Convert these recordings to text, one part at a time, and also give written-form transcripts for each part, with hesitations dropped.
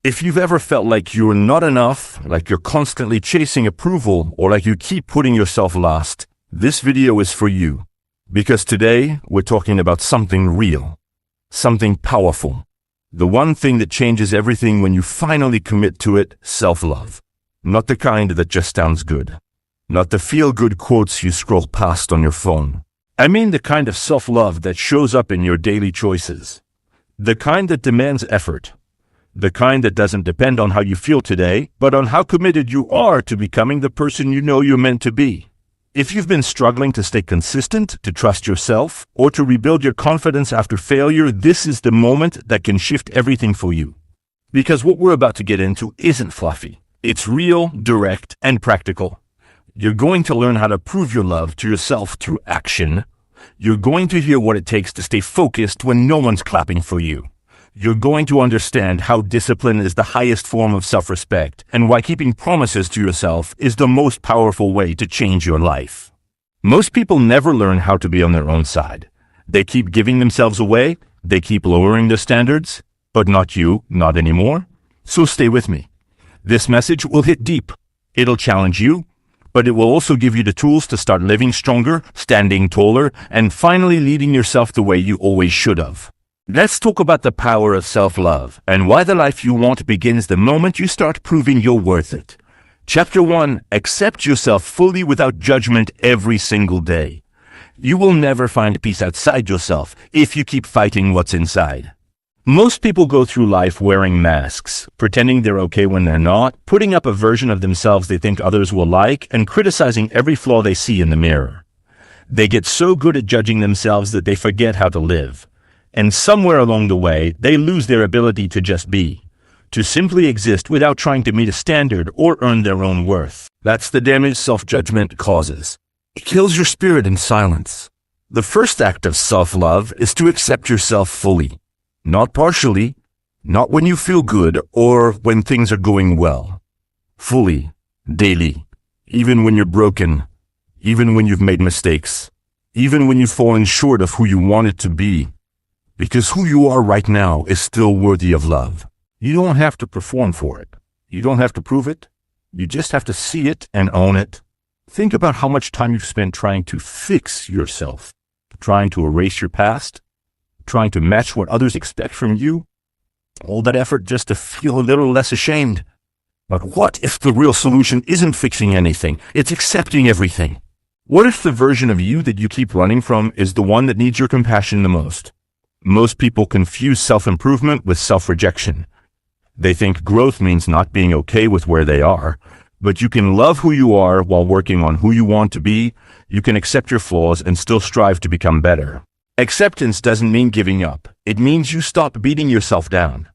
If you've ever felt like you're not enough, like you're constantly chasing approval, or like you keep putting yourself last, this video is for you. Because today, we're talking about something real, something powerful. The one thing that changes everything when you finally commit to it, self-love. Not the kind that just sounds good. Not the feel-good quotes you scroll past on your phone. I mean the kind of self-love that shows up in your daily choices. The kind that demands effort. The kind that doesn't depend on how you feel today, but on how committed you are to becoming the person you know you're meant to be. If you've been struggling to stay consistent, to trust yourself, or to rebuild your confidence after failure, this is the moment that can shift everything for you. Because what we're about to get into isn't fluffy. It's real, direct, and practical. You're going to learn how to prove your love to yourself through action. You're going to hear what it takes to stay focused when no one's clapping for you. You're going to understand how discipline is the highest form of self-respect and why keeping promises to yourself is the most powerful way to change your life. Most people never learn how to be on their own side. They keep giving themselves away, they keep lowering their standards, but not you, not anymore. So stay with me. This message will hit deep. It'll challenge you, but it will also give you the tools to start living stronger, standing taller, and finally leading yourself the way you always should have. Let's talk about the power of self-love and why the life you want begins the moment you start proving you're worth it. Chapter 1. Accept yourself fully without judgment every single day. You will never find peace outside yourself if you keep fighting what's inside. Most people go through life wearing masks, pretending they're okay when they're not, putting up a version of themselves they think others will like, and criticizing every flaw they see in the mirror. They get so good at judging themselves that they forget how to live. And somewhere along the way, they lose their ability to just be, to simply exist without trying to meet a standard or earn their own worth. That's the damage self-judgment causes. It kills your spirit in silence. The first act of self-love is to accept yourself fully, not partially, not when you feel good or when things are going well. Fully, daily, even when you're broken, even when you've made mistakes, even when you've fallen short of who you wanted to be. Because who you are right now is still worthy of love. You don't have to perform for it. You don't have to prove it. You just have to see it and own it. Think about how much time you've spent trying to fix yourself, trying to erase your past, trying to match what others expect from you. All that effort just to feel a little less ashamed. But what if the real solution isn't fixing anything? It's accepting everything. What if the version of you that you keep running from is the one that needs your compassion the most? Most people confuse self-improvement with self-rejection. They think growth means not being okay with where they are, but you can love who you are while working on who you want to be. You can accept your flaws and still strive to become better. Acceptance doesn't mean giving up. It means you stop beating yourself down.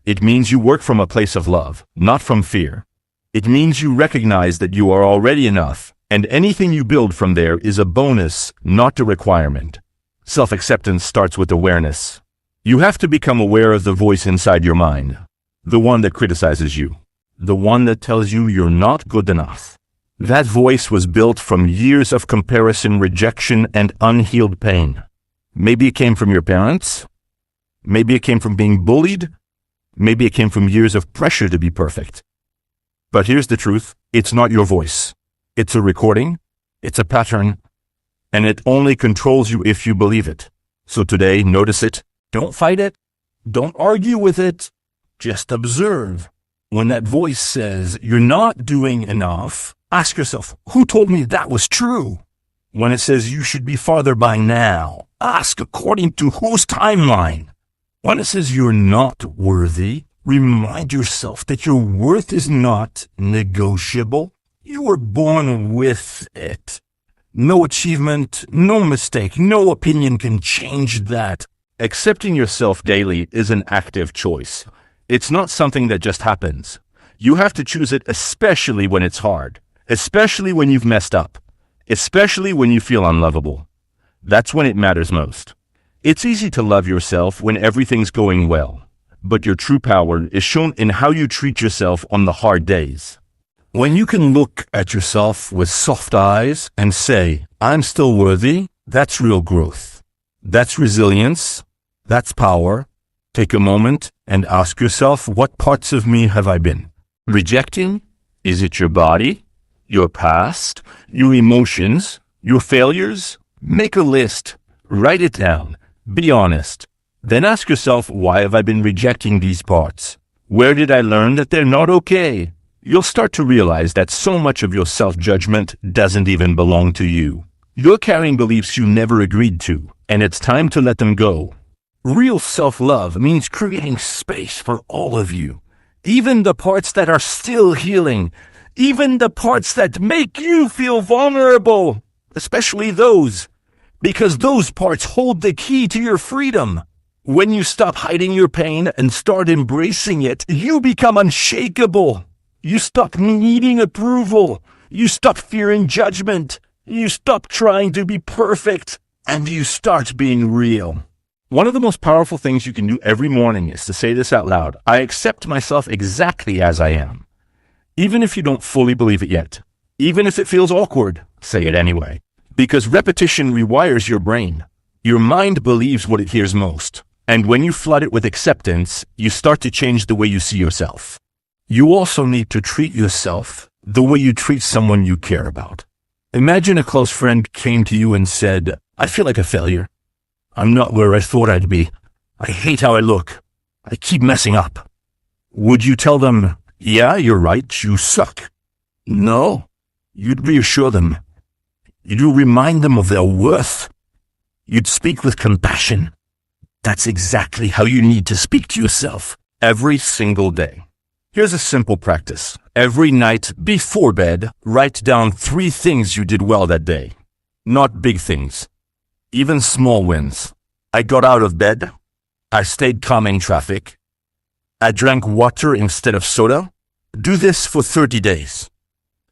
It means you work from a place of love, not from fear. It means you recognize that you are already enough, and anything you build from there is a bonus, not a requirement. Self-acceptance starts with awareness. You have to become aware of the voice inside your mind, the one that criticizes you, the one that tells you you're not good enough. That voice was built from years of comparison, rejection, and unhealed pain. Maybe it came from your parents. Maybe it came from being bullied. Maybe it came from years of pressure to be perfect. But here's the truth. It's not your voice. It's a recording. It's a pattern. And it only controls you if you believe it. So today, notice it. Don't fight it. Don't argue with it. Just observe. When that voice says you're not doing enough, ask yourself, who told me that was true? When it says you should be farther by now, ask according to whose timeline? When it says you're not worthy, remind yourself that your worth is not negotiable. You were born with it. No achievement, no mistake, no opinion can change that. Accepting yourself daily is an active choice. It's not something that just happens. You have to choose it especially when it's hard, especially when you've messed up, especially when you feel unlovable. That's when it matters most. It's easy to love yourself when everything's going well, but your true power is shown in how you treat yourself on the hard days. When you can look at yourself with soft eyes and say, I'm still worthy, that's real growth. That's resilience. That's power. Take a moment and ask yourself, what parts of me have I been rejecting? Is it your body, your past, your emotions, your failures? Make a list. Write it down. Be honest. Then ask yourself, why have I been rejecting these parts? Where did I learn that they're not okay? You'll start to realize that so much of your self-judgment doesn't even belong to you. You're carrying beliefs you never agreed to, and it's time to let them go. Real self-love means creating space for all of you, even the parts that are still healing, even the parts that make you feel vulnerable, especially those, because those parts hold the key to your freedom. When you stop hiding your pain and start embracing it, you become unshakable. You stop needing approval. You stop fearing judgment. You stop trying to be perfect, and you start being real. One of the most powerful things you can do every morning is to say this out loud. I accept myself exactly as I am. Even if you don't fully believe it yet, even if it feels awkward, say it anyway. Because repetition rewires your brain. Your mind believes what it hears most. And when you flood it with acceptance, you start to change the way you see yourself. You also need to treat yourself the way you treat someone you care about. Imagine a close friend came to you and said, I feel like a failure. I'm not where I thought I'd be. I hate how I look. I keep messing up. Would you tell them, yeah, you're right, you suck? No. You'd reassure them. You'd remind them of their worth. You'd speak with compassion. That's exactly how you need to speak to yourself every single day. Here's a simple practice. Every night before bed, write down 3 things you did well that day. Not big things. Even small wins. I got out of bed. I stayed calm in traffic. I drank water instead of soda. Do this for 30 days.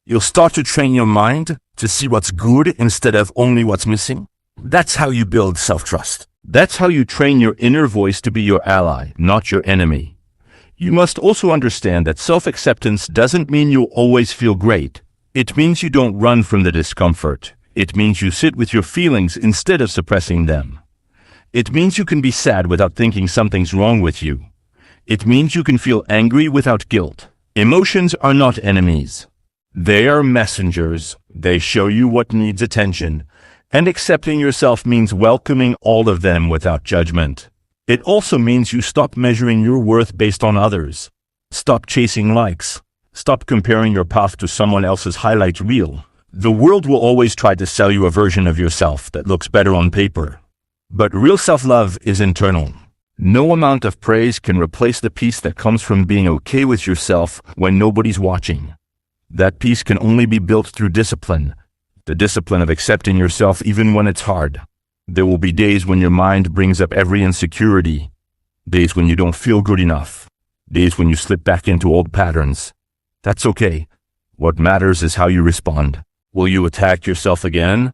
You'll start to train your mind to see what's good instead of only what's missing. That's how you build self-trust. That's how you train your inner voice to be your ally, not your enemy. You must also understand that self-acceptance doesn't mean you'll always feel great. It means you don't run from the discomfort. It means you sit with your feelings instead of suppressing them. It means you can be sad without thinking something's wrong with you. It means you can feel angry without guilt. Emotions are not enemies. They are messengers. They show you what needs attention. And accepting yourself means welcoming all of them without judgment. It also means you stop measuring your worth based on others. Stop chasing likes. Stop comparing your path to someone else's highlight reel. The world will always try to sell you a version of yourself that looks better on paper. But real self-love is internal. No amount of praise can replace the peace that comes from being okay with yourself when nobody's watching. That peace can only be built through discipline. The discipline of accepting yourself even when it's hard. There will be days when your mind brings up every insecurity. Days when you don't feel good enough. Days when you slip back into old patterns. That's okay. What matters is how you respond. Will you attack yourself again?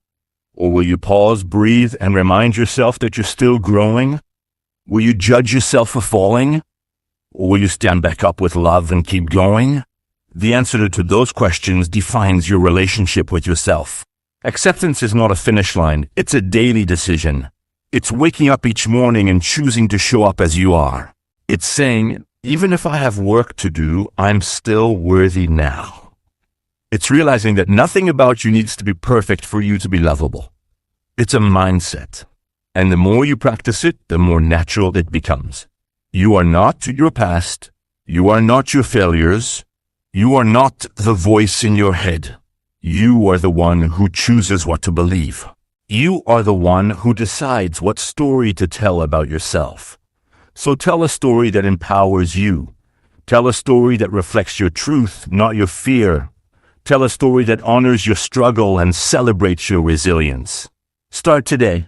Or will you pause, breathe, and remind yourself that you're still growing? Will you judge yourself for falling? Or will you stand back up with love and keep going? The answer to those questions defines your relationship with yourself. Acceptance is not a finish line. It's a daily decision. It's waking up each morning and choosing to show up as you are. It's saying, even if I have work to do, I'm still worthy now. It's realizing that nothing about you needs to be perfect for you to be lovable. It's a mindset. And the more you practice it, the more natural it becomes. You are not your past. You are not your failures. You are not the voice in your head. You are the one who chooses what to believe. You are the one who decides what story to tell about yourself. So tell a story that empowers you. Tell a story that reflects your truth, not your fear. Tell a story that honors your struggle and celebrates your resilience. Start today.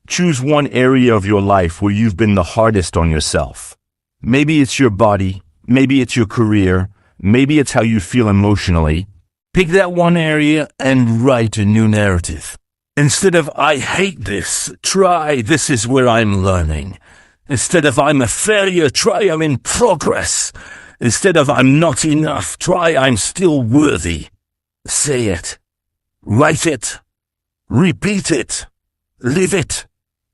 Choose one area of your life where you've been the hardest on yourself. Maybe it's your body. Maybe it's your career. Maybe it's how you feel emotionally. Pick that one area and write a new narrative. Instead of, I hate this, try, this is where I'm learning. Instead of, I'm a failure, try, I'm in progress. Instead of, I'm not enough, try, I'm still worthy. Say it. Write it. Repeat it. Live it.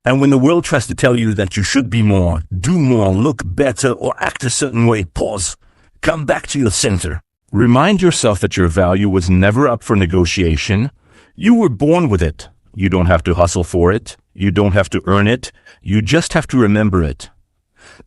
And when the world tries to tell you that you should be more, do more, look better, or act a certain way, pause. Come back to your center. Remind yourself that your value was never up for negotiation. You were born with it. You don't have to hustle for it. You don't have to earn it. You just have to remember it.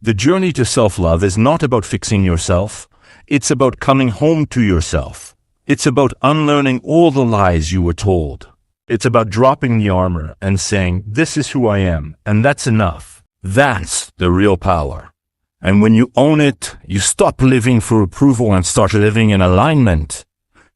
The journey to self-love is not about fixing yourself. It's about coming home to yourself. It's about unlearning all the lies you were told. It's about dropping the armor and saying, this is who I am, and that's enough. That's the real power. And when you own it, you stop living for approval and start living in alignment.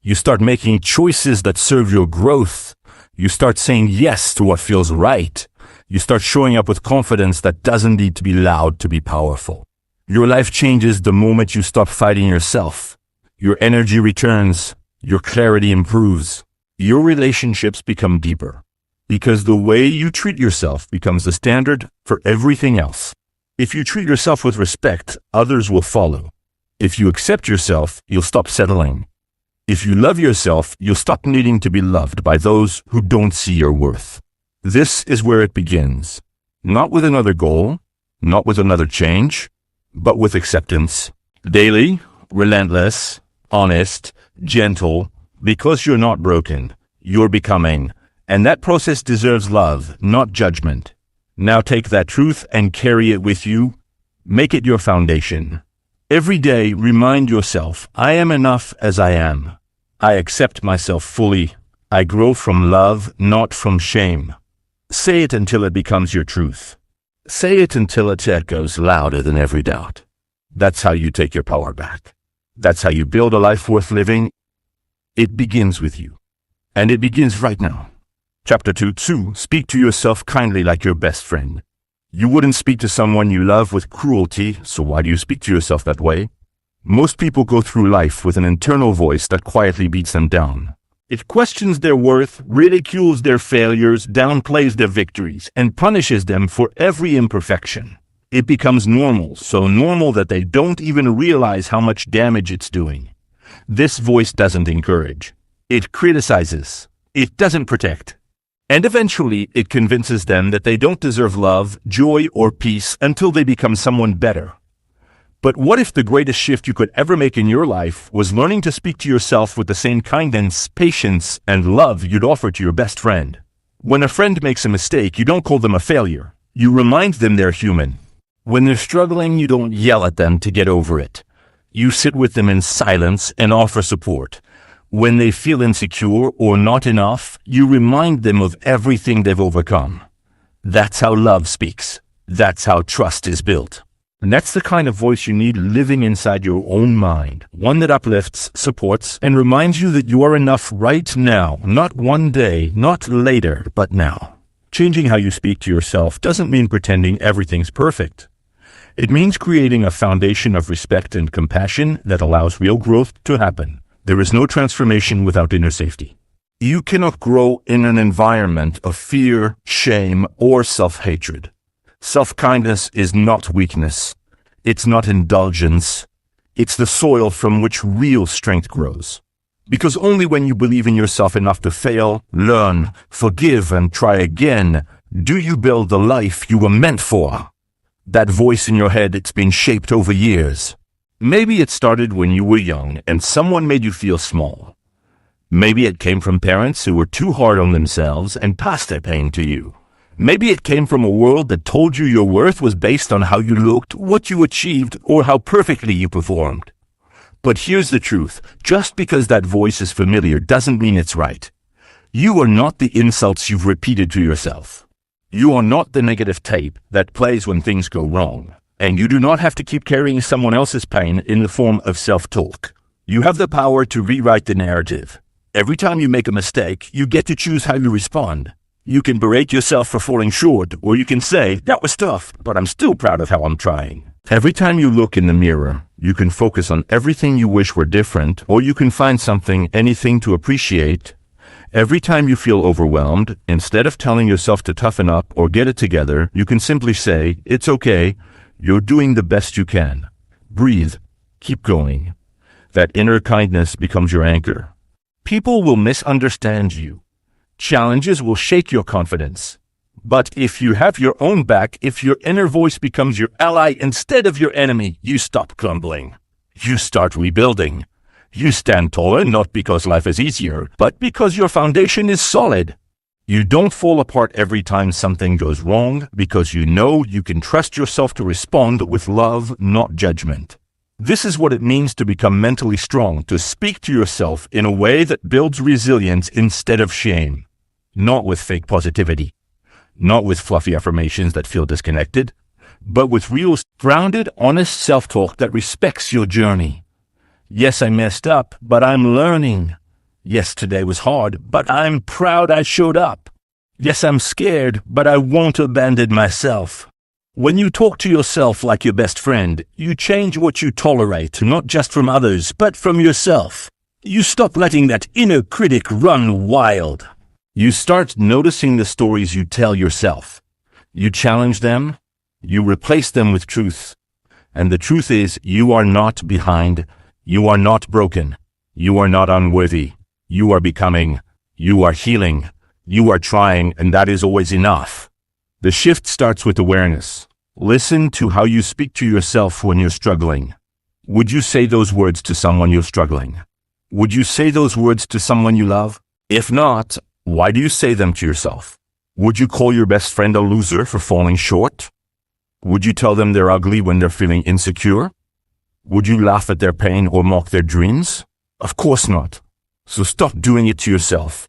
You start making choices that serve your growth. You start saying yes to what feels right. You start showing up with confidence that doesn't need to be loud to be powerful. Your life changes the moment you stop fighting yourself. Your energy returns. Your clarity improves. Your relationships become deeper. Because the way you treat yourself becomes the standard for everything else. If you treat yourself with respect, others will follow. If you accept yourself, you'll stop settling. If you love yourself, you'll stop needing to be loved by those who don't see your worth. This is where it begins. Not with another goal, not with another change, but with acceptance. Daily, relentless, honest, gentle, because you're not broken, you're becoming. And that process deserves love, not judgment. Now take that truth and carry it with you. Make it your foundation. Every day, remind yourself, I am enough as I am. I accept myself fully. I grow from love, not from shame. Say it until it becomes your truth. Say it until it echoes louder than every doubt. That's how you take your power back. That's how you build a life worth living. It begins with you. And it begins right now. Chapter 2. Speak to yourself kindly like your best friend. You wouldn't speak to someone you love with cruelty, so why do you speak to yourself that way? Most people go through life with an internal voice that quietly beats them down. It questions their worth, ridicules their failures, downplays their victories, and punishes them for every imperfection. It becomes normal, so normal that they don't even realize how much damage it's doing. This voice doesn't encourage. It criticizes. It doesn't protect. And eventually, it convinces them that they don't deserve love, joy, or peace until they become someone better. But what if the greatest shift you could ever make in your life was learning to speak to yourself with the same kindness, patience, and love you'd offer to your best friend? When a friend makes a mistake, you don't call them a failure. You remind them they're human. When they're struggling, you don't yell at them to get over it. You sit with them in silence and offer support. When they feel insecure or not enough, you remind them of everything they've overcome. That's how love speaks. That's how trust is built. And that's the kind of voice you need living inside your own mind. One that uplifts, supports, and reminds you that you are enough right now. Not one day, not later, but now. Changing how you speak to yourself doesn't mean pretending everything's perfect. It means creating a foundation of respect and compassion that allows real growth to happen. There is no transformation without inner safety. You cannot grow in an environment of fear, shame, or self-hatred. Self-kindness is not weakness. It's not indulgence. It's the soil from which real strength grows. Because only when you believe in yourself enough to fail, learn, forgive, and try again, do you build the life you were meant for. That voice in your head, it's been shaped over years. Maybe it started when you were young and someone made you feel small. Maybe it came from parents who were too hard on themselves and passed their pain to you. Maybe it came from a world that told you your worth was based on how you looked, what you achieved, or how perfectly you performed. But here's the truth. Just because that voice is familiar doesn't mean it's right. You are not the insults you've repeated to yourself. You are not the negative tape that plays when things go wrong. And you do not have to keep carrying someone else's pain in the form of self-talk. You have the power to rewrite the narrative. Every time you make a mistake, you get to choose how you respond. You can berate yourself for falling short, or you can say, that was tough, but I'm still proud of how I'm trying. Every time you look in the mirror, you can focus on everything you wish were different, or you can find something, anything to appreciate. Every time you feel overwhelmed, instead of telling yourself to toughen up or get it together, you can simply say, it's okay. You're doing the best you can. Breathe. Keep going. That inner kindness becomes your anchor. People will misunderstand you. Challenges will shake your confidence. But if you have your own back, if your inner voice becomes your ally instead of your enemy, you stop crumbling. You start rebuilding. You stand taller not because life is easier, but because your foundation is solid. You don't fall apart every time something goes wrong because you know you can trust yourself to respond with love, not judgment. This is what it means to become mentally strong, to speak to yourself in a way that builds resilience instead of shame. Not with fake positivity. Not with fluffy affirmations that feel disconnected, but with real, grounded, honest self-talk that respects your journey. Yes, I messed up, but I'm learning. Yes, today was hard, but I'm proud I showed up. Yes, I'm scared, but I won't abandon myself. When you talk to yourself like your best friend, you change what you tolerate, not just from others, but from yourself. You stop letting that inner critic run wild. You start noticing the stories you tell yourself. You challenge them. You replace them with truth. And the truth is, you are not behind. You are not broken. You are not unworthy. You are becoming. You are healing. You are trying, and that is always enough. The shift starts with awareness. Listen to how you speak to yourself when you're struggling. Would you say those words to someone you're struggling? Would you say those words to someone you love? If not, why do you say them to yourself? Would you call your best friend a loser for falling short? Would you tell them they're ugly when they're feeling insecure? Would you laugh at their pain or mock their dreams? Of course not. So stop doing it to yourself.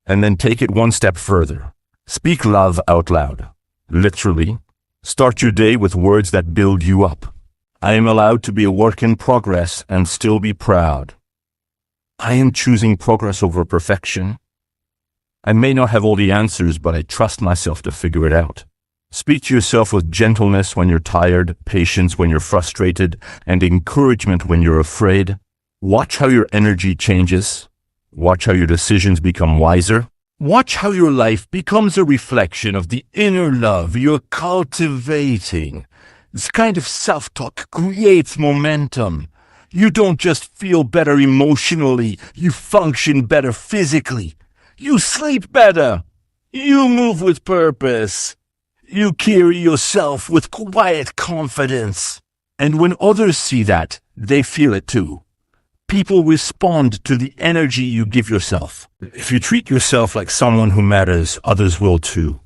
And then take it one step further. Speak love out loud. Literally. Start your day with words that build you up. I am allowed to be a work in progress and still be proud. I am choosing progress over perfection. I may not have all the answers, but I trust myself to figure it out. Speak to yourself with gentleness when you're tired, patience when you're frustrated, and encouragement when you're afraid. Watch how your energy changes. Watch how your decisions become wiser. Watch how your life becomes a reflection of the inner love you're cultivating. This kind of self-talk creates momentum. You don't just feel better emotionally, you function better physically. You sleep better. You move with purpose. You carry yourself with quiet confidence. And when others see that, they feel it too. People respond to the energy you give yourself. If you treat yourself like someone who matters, others will too.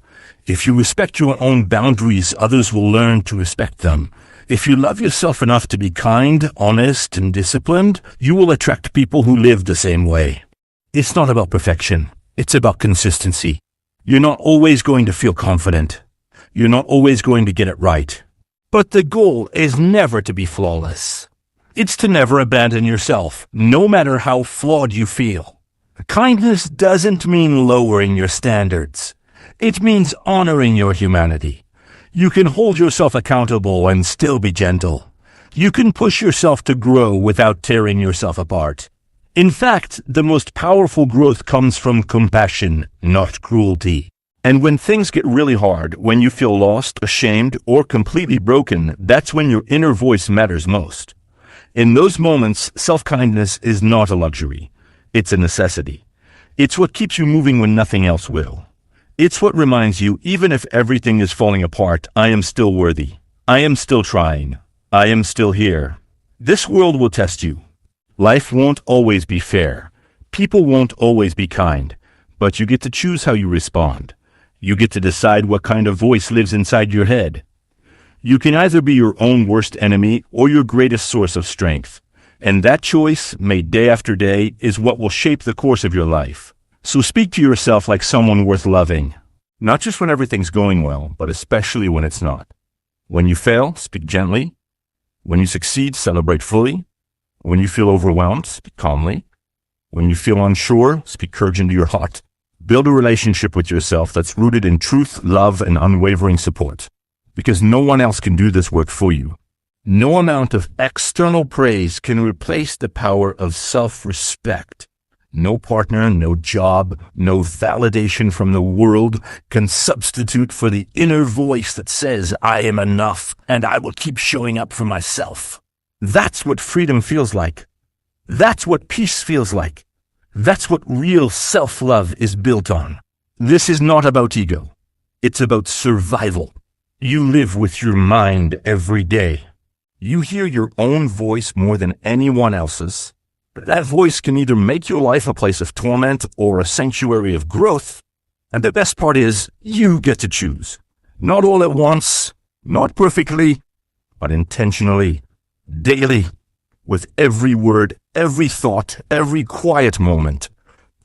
If you respect your own boundaries, others will learn to respect them. If you love yourself enough to be kind, honest, and disciplined, you will attract people who live the same way. It's not about perfection. It's about consistency. You're not always going to feel confident. You're not always going to get it right. But the goal is never to be flawless. It's to never abandon yourself, no matter how flawed you feel. Kindness doesn't mean lowering your standards. It means honoring your humanity. You can hold yourself accountable and still be gentle. You can push yourself to grow without tearing yourself apart. In fact, the most powerful growth comes from compassion, not cruelty. And when things get really hard, when you feel lost, ashamed, or completely broken, that's when your inner voice matters most. In those moments, self-kindness is not a luxury. It's a necessity. It's what keeps you moving when nothing else will. It's what reminds you, even if everything is falling apart, I am still worthy. I am still trying. I am still here. This world will test you. Life won't always be fair. People won't always be kind. But you get to choose how you respond. You get to decide what kind of voice lives inside your head. You can either be your own worst enemy or your greatest source of strength. And that choice, made day after day, is what will shape the course of your life. So speak to yourself like someone worth loving. Not just when everything's going well, but especially when it's not. When you fail, speak gently. When you succeed, celebrate fully. When you feel overwhelmed, speak calmly. When you feel unsure, speak courage into your heart. Build a relationship with yourself that's rooted in truth, love, and unwavering support. Because no one else can do this work for you. No amount of external praise can replace the power of self-respect. No partner, no job, no validation from the world can substitute for the inner voice that says, I am enough and I will keep showing up for myself. That's what freedom feels like. That's what peace feels like. That's what real self-love is built on. This is not about ego. It's about survival. You live with your mind every day. You hear your own voice more than anyone else's. That voice can either make your life a place of torment or a sanctuary of growth. And the best part is, you get to choose. Not all at once, not perfectly, but intentionally, daily, with every word, every thought, every quiet moment.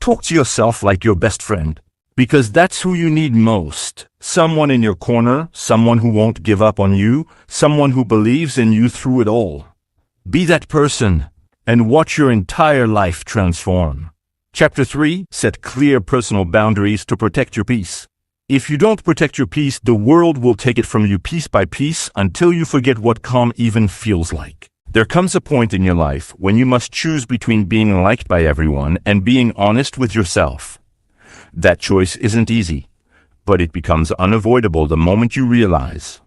Talk to yourself like your best friend, because that's who you need most. Someone in your corner, someone who won't give up on you, someone who believes in you through it all. Be that person and watch your entire life transform. Chapter 3, set clear personal boundaries to protect your peace. If you don't protect your peace, the world will take it from you piece by piece until you forget what calm even feels like. There comes a point in your life when you must choose between being liked by everyone and being honest with yourself. That choice isn't easy, but it becomes unavoidable the moment you realize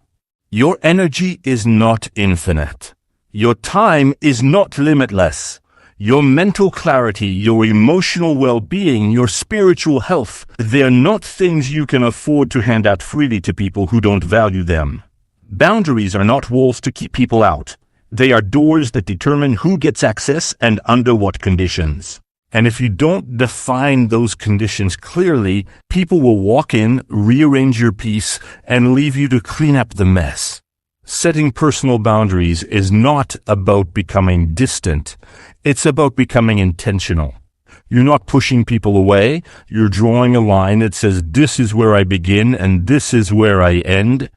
your energy is not infinite. Your time is not limitless. Your mental clarity, your emotional well-being, your spiritual health, they're not things you can afford to hand out freely to people who don't value them. Boundaries are not walls to keep people out. They are doors that determine who gets access and under what conditions. And if you don't define those conditions clearly, people will walk in, rearrange your peace, and leave you to clean up the mess. Setting personal boundaries is not about becoming distant. It's about becoming intentional. You're not pushing people away. You're drawing a line that says, this is where I begin and this is where I end.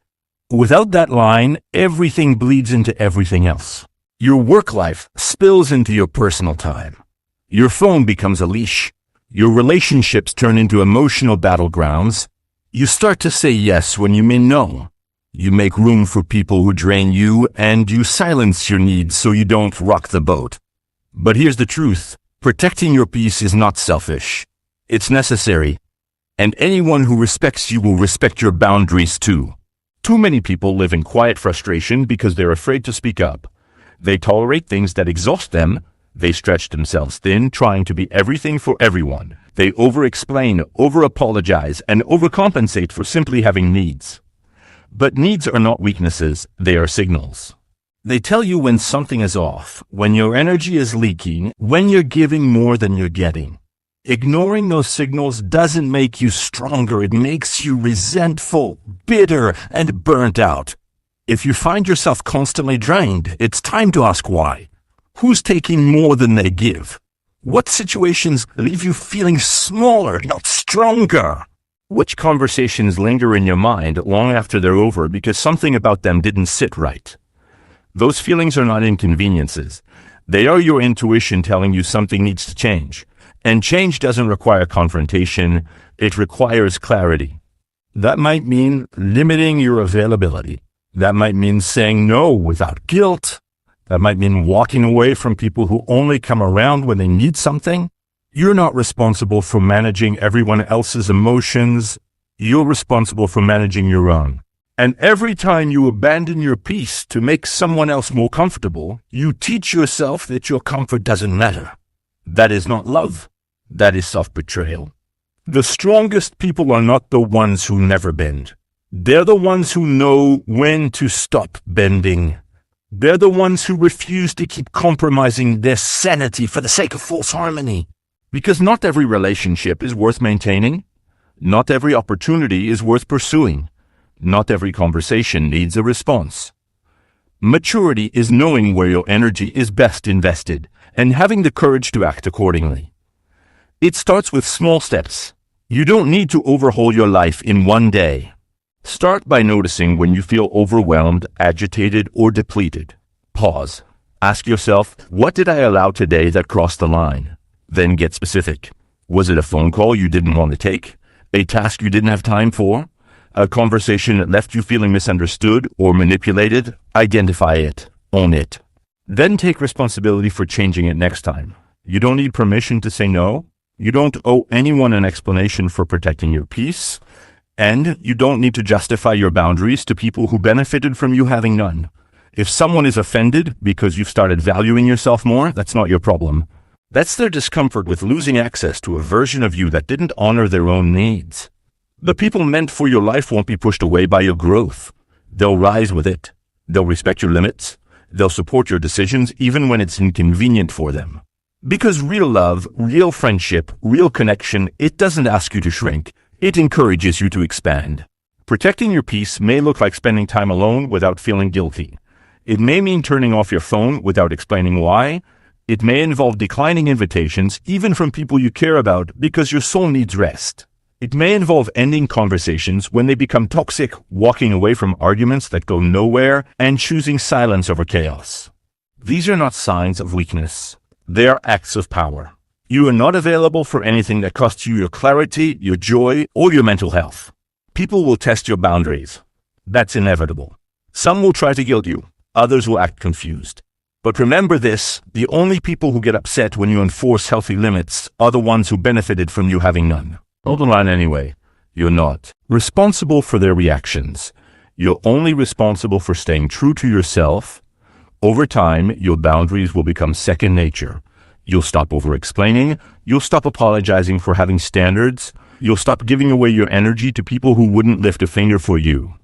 Without that line, everything bleeds into everything else. Your work life spills into your personal time. Your phone becomes a leash. Your relationships turn into emotional battlegrounds. You start to say yes when you mean no. You make room for people who drain you, and you silence your needs so you don't rock the boat. But here's the truth. Protecting your peace is not selfish. It's necessary. And anyone who respects you will respect your boundaries too. Too many people live in quiet frustration because they're afraid to speak up. They tolerate things that exhaust them. They stretch themselves thin, trying to be everything for everyone. They over-explain, over-apologize, and overcompensate for simply having needs. But needs are not weaknesses, they are signals. They tell you when something is off, when your energy is leaking, when you're giving more than you're getting. Ignoring those signals doesn't make you stronger, it makes you resentful, bitter, and burnt out. If you find yourself constantly drained, it's time to ask why. Who's taking more than they give? What situations leave you feeling smaller, not stronger? Which conversations linger in your mind long after they're over because something about them didn't sit right? Those feelings are not inconveniences. They are your intuition telling you something needs to change. And change doesn't require confrontation, it requires clarity. That might mean limiting your availability. That might mean saying no without guilt. That might mean walking away from people who only come around when they need something. You're not responsible for managing everyone else's emotions. You're responsible for managing your own. And every time you abandon your peace to make someone else more comfortable, you teach yourself that your comfort doesn't matter. That is not love. That is self-betrayal. The strongest people are not the ones who never bend. They're the ones who know when to stop bending. They're the ones who refuse to keep compromising their sanity for the sake of false harmony. Because not every relationship is worth maintaining. Not every opportunity is worth pursuing. Not every conversation needs a response. Maturity is knowing where your energy is best invested and having the courage to act accordingly. It starts with small steps. You don't need to overhaul your life in one day. Start by noticing when you feel overwhelmed, agitated, or depleted. Pause. Ask yourself, what did I allow today that crossed the line? Then get specific. Was it a phone call you didn't want to take? A task you didn't have time for? A conversation that left you feeling misunderstood or manipulated? Identify it. Own it. Then take responsibility for changing it next time. You don't need permission to say no. You don't owe anyone an explanation for protecting your peace. And you don't need to justify your boundaries to people who benefited from you having none. If someone is offended because you've started valuing yourself more, that's not your problem. That's their discomfort with losing access to a version of you that didn't honor their own needs. The people meant for your life won't be pushed away by your growth. They'll rise with it. They'll respect your limits. They'll support your decisions even when it's inconvenient for them. Because real love, real friendship, real connection, it doesn't ask you to shrink. It encourages you to expand. Protecting your peace may look like spending time alone without feeling guilty. It may mean turning off your phone without explaining why. It may involve declining invitations, even from people you care about, because your soul needs rest. It may involve ending conversations when they become toxic, walking away from arguments that go nowhere, and choosing silence over chaos. These are not signs of weakness. They are acts of power. You are not available for anything that costs you your clarity, your joy, or your mental health. People will test your boundaries. That's inevitable. Some will try to guilt you. Others will act confused. But remember this, the only people who get upset when you enforce healthy limits are the ones who benefited from you having none. Hold the line anyway. You're not responsible for their reactions. You're only responsible for staying true to yourself. Over time, your boundaries will become second nature. You'll stop over-explaining. You'll stop apologizing for having standards. You'll stop giving away your energy to people who wouldn't lift a finger for you.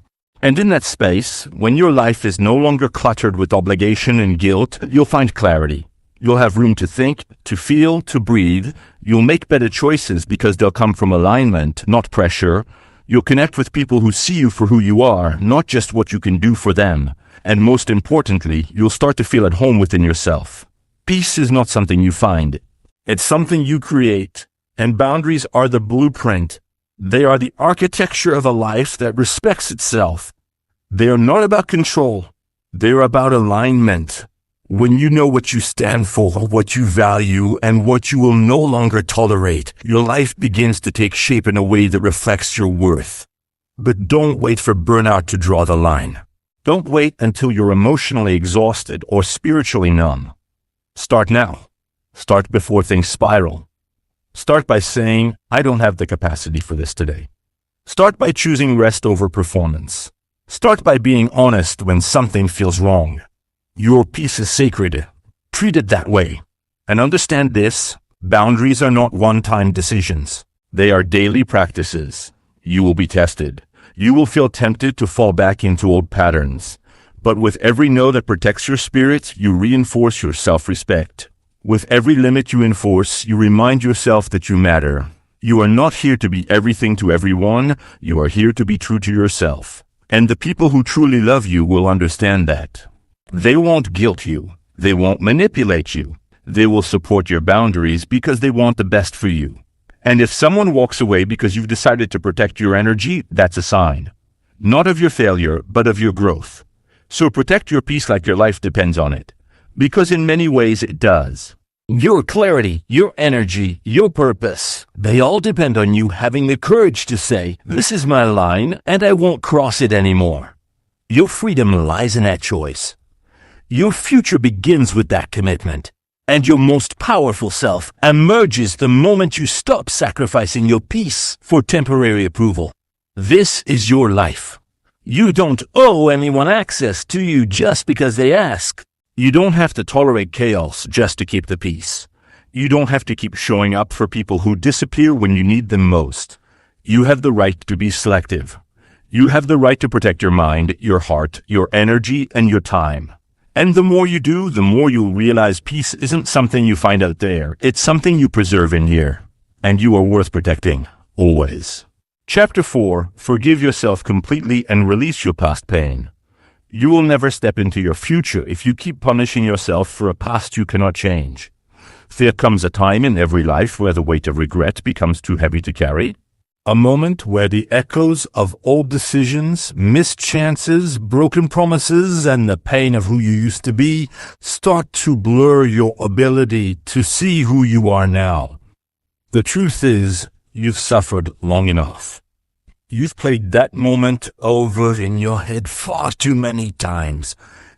And in that space, when your life is no longer cluttered with obligation and guilt, you'll find clarity. You'll have room to think, to feel, to breathe. You'll make better choices because they'll come from alignment, not pressure. You'll connect with people who see you for who you are, not just what you can do for them. And most importantly, you'll start to feel at home within yourself. Peace is not something you find. It's something you create. And boundaries are the blueprint. They are the architecture of a life that respects itself. They are not about control. They're about alignment. When you know what you stand for, what you value, and what you will no longer tolerate, your life begins to take shape in a way that reflects your worth. But don't wait for burnout to draw the line. Don't wait until you're emotionally exhausted or spiritually numb. Start now. Start before things spiral. Start by saying, I don't have the capacity for this today. Start by choosing rest over performance. Start by being honest when something feels wrong. Your peace is sacred. Treat it that way. And understand this, boundaries are not one-time decisions. They are daily practices. You will be tested. You will feel tempted to fall back into old patterns. But with every no that protects your spirit, you reinforce your self-respect. With every limit you enforce, you remind yourself that you matter. You are not here to be everything to everyone. You are here to be true to yourself. And the people who truly love you will understand that. They won't guilt you. They won't manipulate you. They will support your boundaries because they want the best for you. And if someone walks away because you've decided to protect your energy, that's a sign. Not of your failure, but of your growth. So protect your peace like your life depends on it. Because in many ways it does. Your clarity, your energy, your purpose, they all depend on you having the courage to say, this is my line and I won't cross it anymore. Your freedom lies in that choice. Your future begins with that commitment. And your most powerful self emerges the moment you stop sacrificing your peace for temporary approval. This is your life. You don't owe anyone access to you just because they ask. You don't have to tolerate chaos just to keep the peace. You don't have to keep showing up for people who disappear when you need them most. You have the right to be selective. You have the right to protect your mind, your heart, your energy, and your time. And the more you do, the more you'll realize peace isn't something you find out there. It's something you preserve in here. And you are worth protecting, always. Chapter 4. Forgive yourself completely and release your past pain. You will never step into your future if you keep punishing yourself for a past you cannot change. There comes a time in every life where the weight of regret becomes too heavy to carry. A moment where the echoes of old decisions, missed chances, broken promises, and the pain of who you used to be start to blur your ability to see who you are now. The truth is, you've suffered long enough. You've played that moment over in your head far too many times.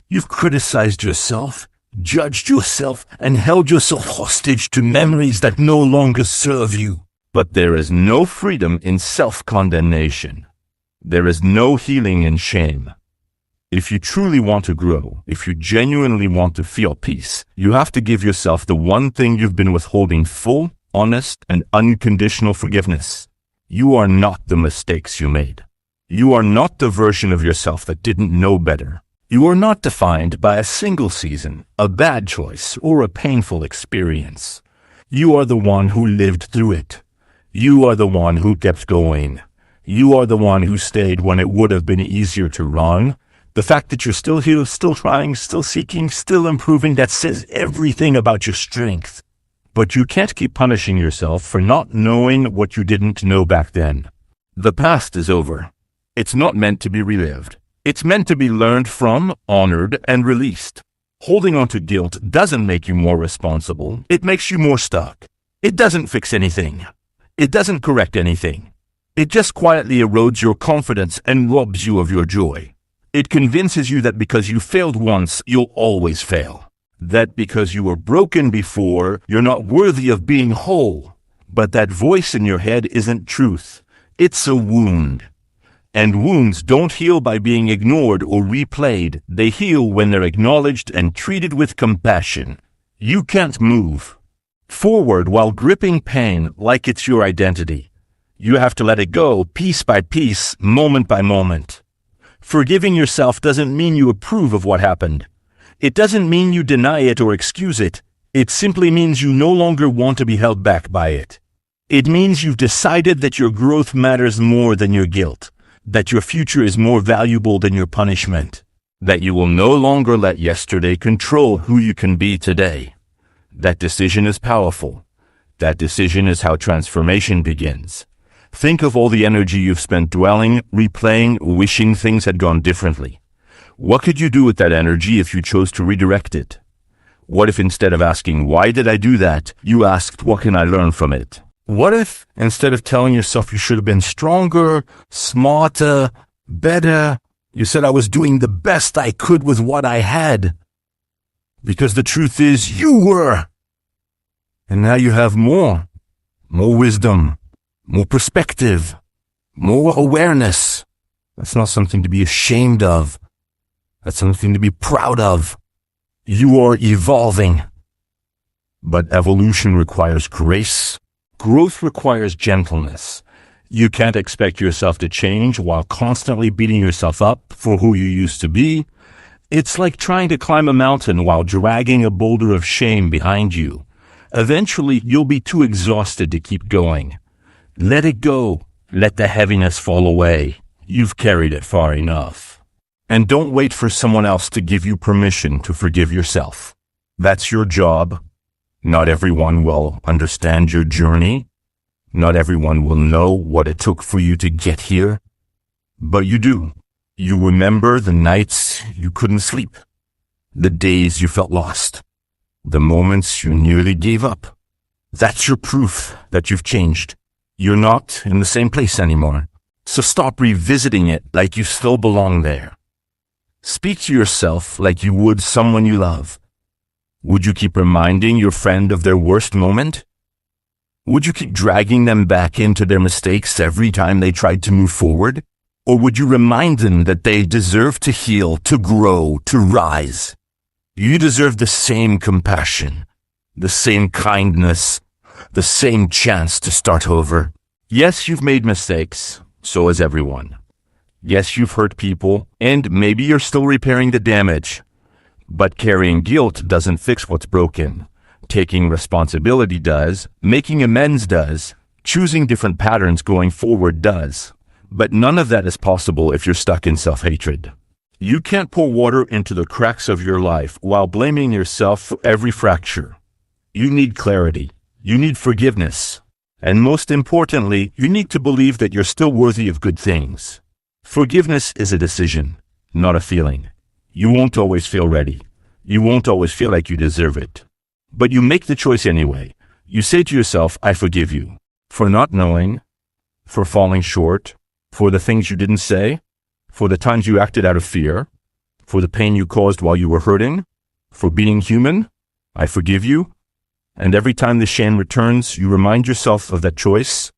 You've criticized yourself, judged yourself, and held yourself hostage to memories that no longer serve you. But there is no freedom in self-condemnation. There is no healing in shame. If you truly want to grow, if you genuinely want to feel peace, you have to give yourself the one thing you've been withholding: full, honest, and unconditional forgiveness. You are not the mistakes you made. You are not the version of yourself that didn't know better. You are not defined by a single season, a bad choice, or a painful experience. You are the one who lived through it. You are the one who kept going. You are the one who stayed when it would have been easier to run. The fact that you're still here, still trying, still seeking, still improving, that says everything about your strength. But you can't keep punishing yourself for not knowing what you didn't know back then. The past is over. It's not meant to be relived. It's meant to be learned from, honored, and released. Holding on to guilt doesn't make you more responsible. It makes you more stuck. It doesn't fix anything. It doesn't correct anything. It just quietly erodes your confidence and robs you of your joy. It convinces you that because you failed once, you'll always fail. That because you were broken before, you're not worthy of being whole. But that voice in your head isn't truth. It's a wound. And wounds don't heal by being ignored or replayed. They heal when they're acknowledged and treated with compassion. You can't move forward while gripping pain like it's your identity. You have to let it go piece by piece, moment by moment. Forgiving yourself doesn't mean you approve of what happened. It doesn't mean you deny it or excuse it. It simply means you no longer want to be held back by it. It means you've decided that your growth matters more than your guilt, that your future is more valuable than your punishment, that you will no longer let yesterday control who you can be today. That decision is powerful. That decision is how transformation begins. Think of all the energy you've spent dwelling, replaying, wishing things had gone differently. What could you do with that energy if you chose to redirect it? What if instead of asking, why did I do that, you asked, what can I learn from it? What if, instead of telling yourself you should have been stronger, smarter, better, you said I was doing the best I could with what I had? Because the truth is, you were. And now you have more wisdom, more perspective, more awareness. That's not something to be ashamed of. That's something to be proud of. You are evolving. But evolution requires grace. Growth requires gentleness. You can't expect yourself to change while constantly beating yourself up for who you used to be. It's like trying to climb a mountain while dragging a boulder of shame behind you. Eventually, you'll be too exhausted to keep going. Let it go. Let the heaviness fall away. You've carried it far enough. And don't wait for someone else to give you permission to forgive yourself. That's your job. Not everyone will understand your journey. Not everyone will know what it took for you to get here. But you do. You remember the nights you couldn't sleep, the days you felt lost, the moments you nearly gave up. That's your proof that you've changed. You're not in the same place anymore. So stop revisiting it like you still belong there. Speak to yourself like you would someone you love. Would you keep reminding your friend of their worst moment? Would you keep dragging them back into their mistakes every time they tried to move forward? Or would you remind them that they deserve to heal, to grow, to rise? You deserve the same compassion, the same kindness, the same chance to start over. Yes, you've made mistakes. So has everyone. Yes, you've hurt people, and maybe you're still repairing the damage. But carrying guilt doesn't fix what's broken. Taking responsibility does. Making amends does. Choosing different patterns going forward does. But none of that is possible if you're stuck in self-hatred. You can't pour water into the cracks of your life while blaming yourself for every fracture. You need clarity. You need forgiveness. And most importantly, you need to believe that you're still worthy of good things. Forgiveness is a decision, not a feeling. You won't always feel ready. You won't always feel like you deserve it. But you make the choice anyway. You say to yourself, I forgive you. For not knowing, for falling short, for the things you didn't say, for the times you acted out of fear, for the pain you caused while you were hurting, for being human. I forgive you. And every time the shame returns, you remind yourself of that choice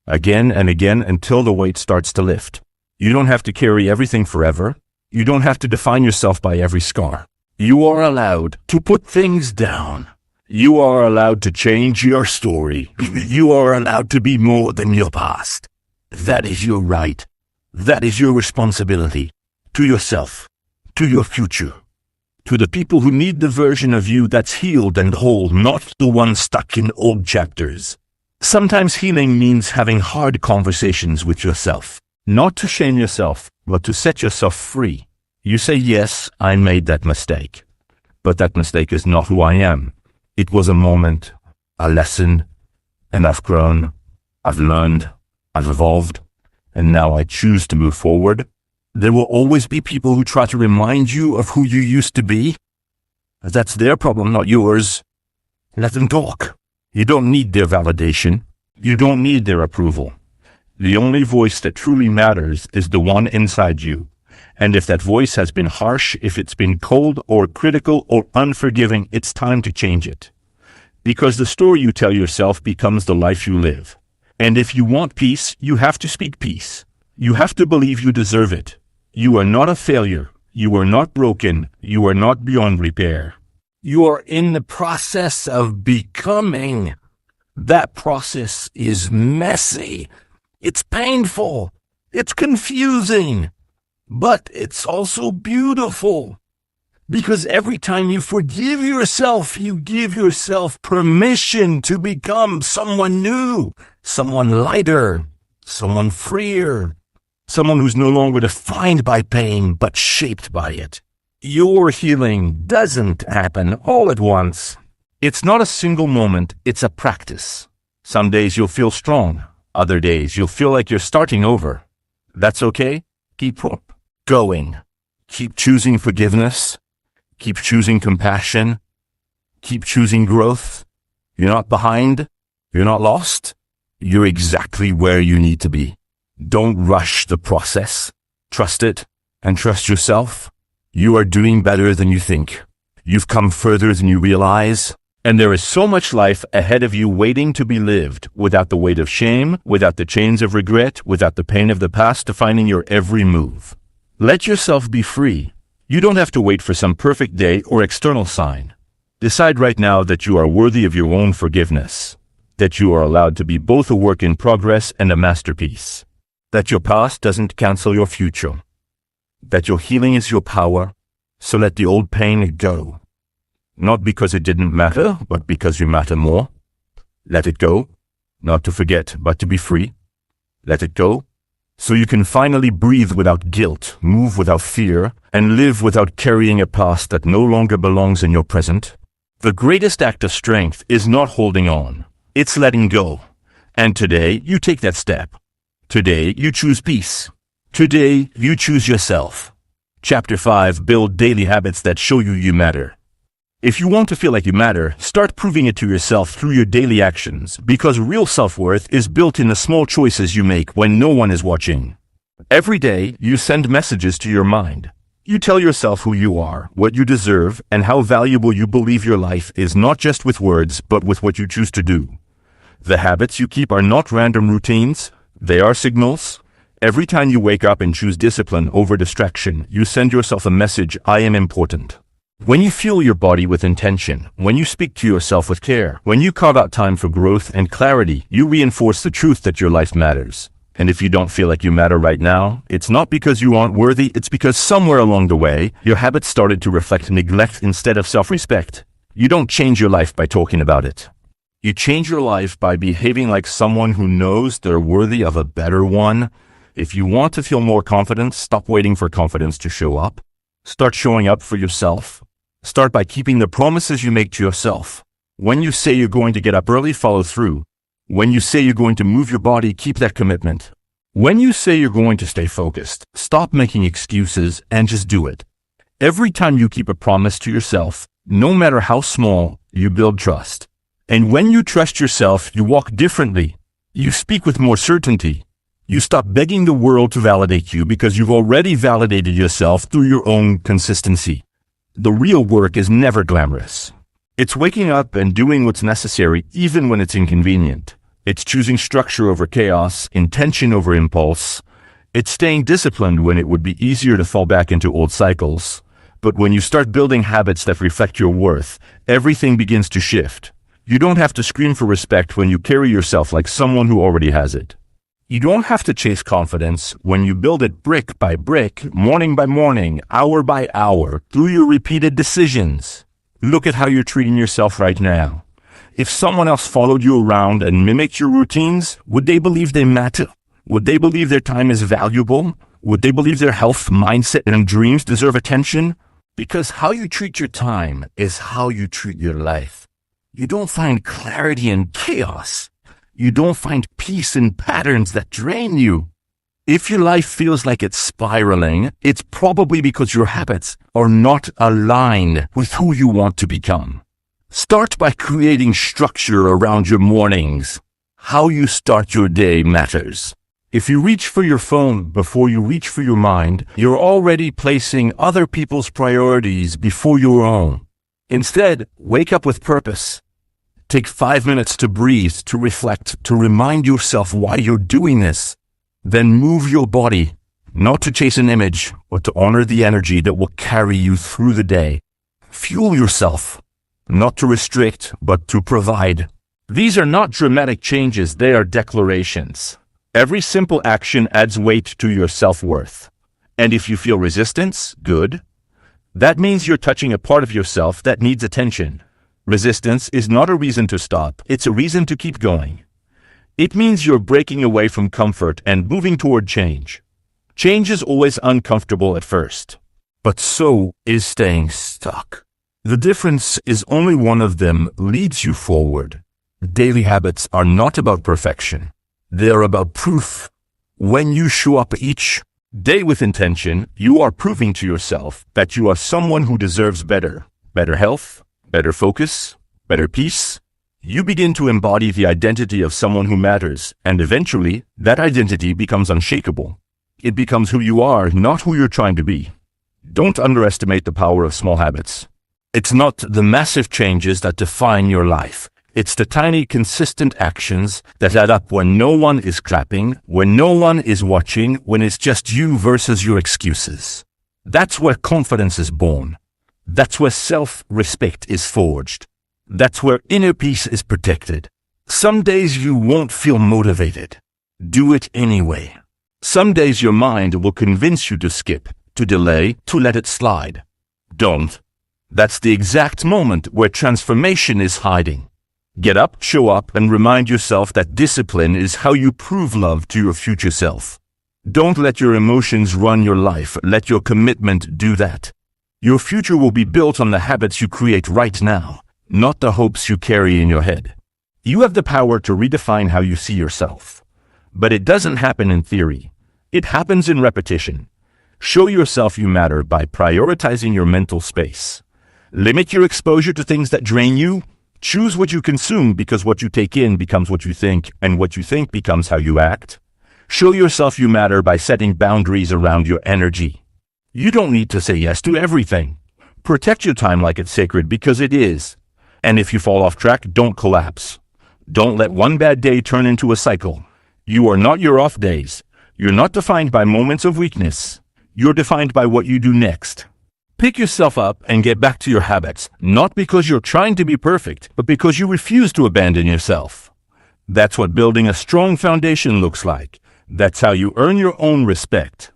again and again until the weight starts to lift. You don't have to carry everything forever. You don't have to define yourself by every scar. You are allowed to put things down. You are allowed to change your story. You are allowed to be more than your past. That is your right. That is your responsibility. To yourself. To your future. To the people who need the version of you that's healed and whole, not the one stuck in old chapters. Sometimes healing means having hard conversations with yourself. Not to shame yourself, but to set yourself free. You say, yes, I made that mistake. But that mistake is not who I am. It was a moment, a lesson, and I've grown, I've learned, I've evolved, and now I choose to move forward. There will always be people who try to remind you of who you used to be. That's their problem, not yours. Let them talk. You don't need their validation. You don't need their approval. The only voice that truly matters is the one inside you. And if that voice has been harsh, if it's been cold or critical or unforgiving, it's time to change it. Because the story you tell yourself becomes the life you live. And if you want peace, you have to speak peace. You have to believe you deserve it. You are not a failure. You are not broken. You are not beyond repair. You are in the process of becoming. That process is messy. It's painful. It's confusing. But it's also beautiful. Because every time you forgive yourself, you give yourself permission to become someone new, someone lighter, someone freer, someone who's no longer defined by pain, but shaped by it. Your healing doesn't happen all at once. It's not a single moment, it's a practice. Some days you'll feel strong. Other days you'll feel like you're starting over. That's okay. Keep going. Keep choosing forgiveness. Keep choosing compassion. Keep choosing growth. You're not behind. You're not lost. You're exactly where you need to be. Don't rush the process. Trust it and trust yourself. You are doing better than you think. You've come further than you realize. And there is so much life ahead of you waiting to be lived without the weight of shame, without the chains of regret, without the pain of the past defining your every move. Let yourself be free. You don't have to wait for some perfect day or external sign. Decide right now that you are worthy of your own forgiveness, that you are allowed to be both a work in progress and a masterpiece, that your past doesn't cancel your future, that your healing is your power, so let the old pain go. Not because it didn't matter, but because you matter more. Let it go, not to forget, but to be free. Let it go, so you can finally breathe without guilt, move without fear, and live without carrying a past that no longer belongs in your present. The greatest act of strength is not holding on. It's letting go. And today, you take that step. Today, you choose peace. Today, you choose yourself. Chapter 5, build daily habits that show you matter. If you want to feel like you matter, start proving it to yourself through your daily actions, because real self-worth is built in the small choices you make when no one is watching. Every day, you send messages to your mind. You tell yourself who you are, what you deserve, and how valuable you believe your life is, not just with words, but with what you choose to do. The habits you keep are not random routines. They are signals. Every time you wake up and choose discipline over distraction, you send yourself a message: I am important. When you fuel your body with intention, when you speak to yourself with care, when you carve out time for growth and clarity, you reinforce the truth that your life matters. And if you don't feel like you matter right now, it's not because you aren't worthy, it's because somewhere along the way, your habits started to reflect neglect instead of self-respect. You don't change your life by talking about it. You change your life by behaving like someone who knows they're worthy of a better one. If you want to feel more confident, stop waiting for confidence to show up. Start showing up for yourself. Start by keeping the promises you make to yourself. When you say you're going to get up early, follow through. When you say you're going to move your body, keep that commitment. When you say you're going to stay focused, stop making excuses and just do it. Every time you keep a promise to yourself, no matter how small, you build trust. And when you trust yourself, you walk differently. You speak with more certainty. You stop begging the world to validate you because you've already validated yourself through your own consistency. The real work is never glamorous. It's waking up and doing what's necessary even when it's inconvenient. It's choosing structure over chaos, intention over impulse. It's staying disciplined when it would be easier to fall back into old cycles. But when you start building habits that reflect your worth, everything begins to shift. You don't have to scream for respect when you carry yourself like someone who already has it. You don't have to chase confidence when you build it brick by brick, morning by morning, hour by hour, through your repeated decisions. Look at how you're treating yourself right now. If someone else followed you around and mimicked your routines, would they believe they matter? Would they believe their time is valuable? Would they believe their health, mindset, and dreams deserve attention? Because how you treat your time is how you treat your life. You don't find clarity in chaos. You don't find peace in patterns that drain you. If your life feels like it's spiraling, it's probably because your habits are not aligned with who you want to become. Start by creating structure around your mornings. How you start your day matters. If you reach for your phone before you reach for your mind, you're already placing other people's priorities before your own. Instead, wake up with purpose. Take 5 minutes to breathe, to reflect, to remind yourself why you're doing this. Then move your body, not to chase an image, but to honor the energy that will carry you through the day. Fuel yourself, not to restrict, but to provide. These are not dramatic changes, they are declarations. Every simple action adds weight to your self-worth. And if you feel resistance, good. That means you're touching a part of yourself that needs attention. Resistance is not a reason to stop, it's a reason to keep going. It means you're breaking away from comfort and moving toward change. Change is always uncomfortable at first, but so is staying stuck. The difference is only one of them leads you forward. Daily habits are not about perfection. They're about proof. When you show up each day with intention, you are proving to yourself that you are someone who deserves better. Better health, better focus, better peace. You begin to embody the identity of someone who matters, and eventually, that identity becomes unshakable. It becomes who you are, not who you're trying to be. Don't underestimate the power of small habits. It's not the massive changes that define your life. It's the tiny, consistent actions that add up when no one is clapping, when no one is watching, when it's just you versus your excuses. That's where confidence is born. That's where self-respect is forged. That's where inner peace is protected. Some days you won't feel motivated. Do it anyway. Some days your mind will convince you to skip, to delay, to let it slide. Don't. That's the exact moment where transformation is hiding. Get up, show up, and remind yourself that discipline is how you prove love to your future self. Don't let your emotions run your life. Let your commitment do that. Your future will be built on the habits you create right now, not the hopes you carry in your head. You have the power to redefine how you see yourself. But it doesn't happen in theory. It happens in repetition. Show yourself you matter by prioritizing your mental space. Limit your exposure to things that drain you. Choose what you consume because what you take in becomes what you think, and what you think becomes how you act. Show yourself you matter by setting boundaries around your energy. You don't need to say yes to everything. Protect your time like it's sacred because it is. And if you fall off track, don't collapse. Don't let one bad day turn into a cycle. You are not your off days. You're not defined by moments of weakness. You're defined by what you do next. Pick yourself up and get back to your habits, not because you're trying to be perfect, but because you refuse to abandon yourself. That's what building a strong foundation looks like. That's how you earn your own respect.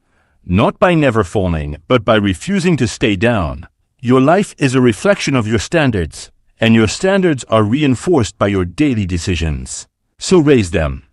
Not by never falling, but by refusing to stay down. Your life is a reflection of your standards, and your standards are reinforced by your daily decisions. So raise them.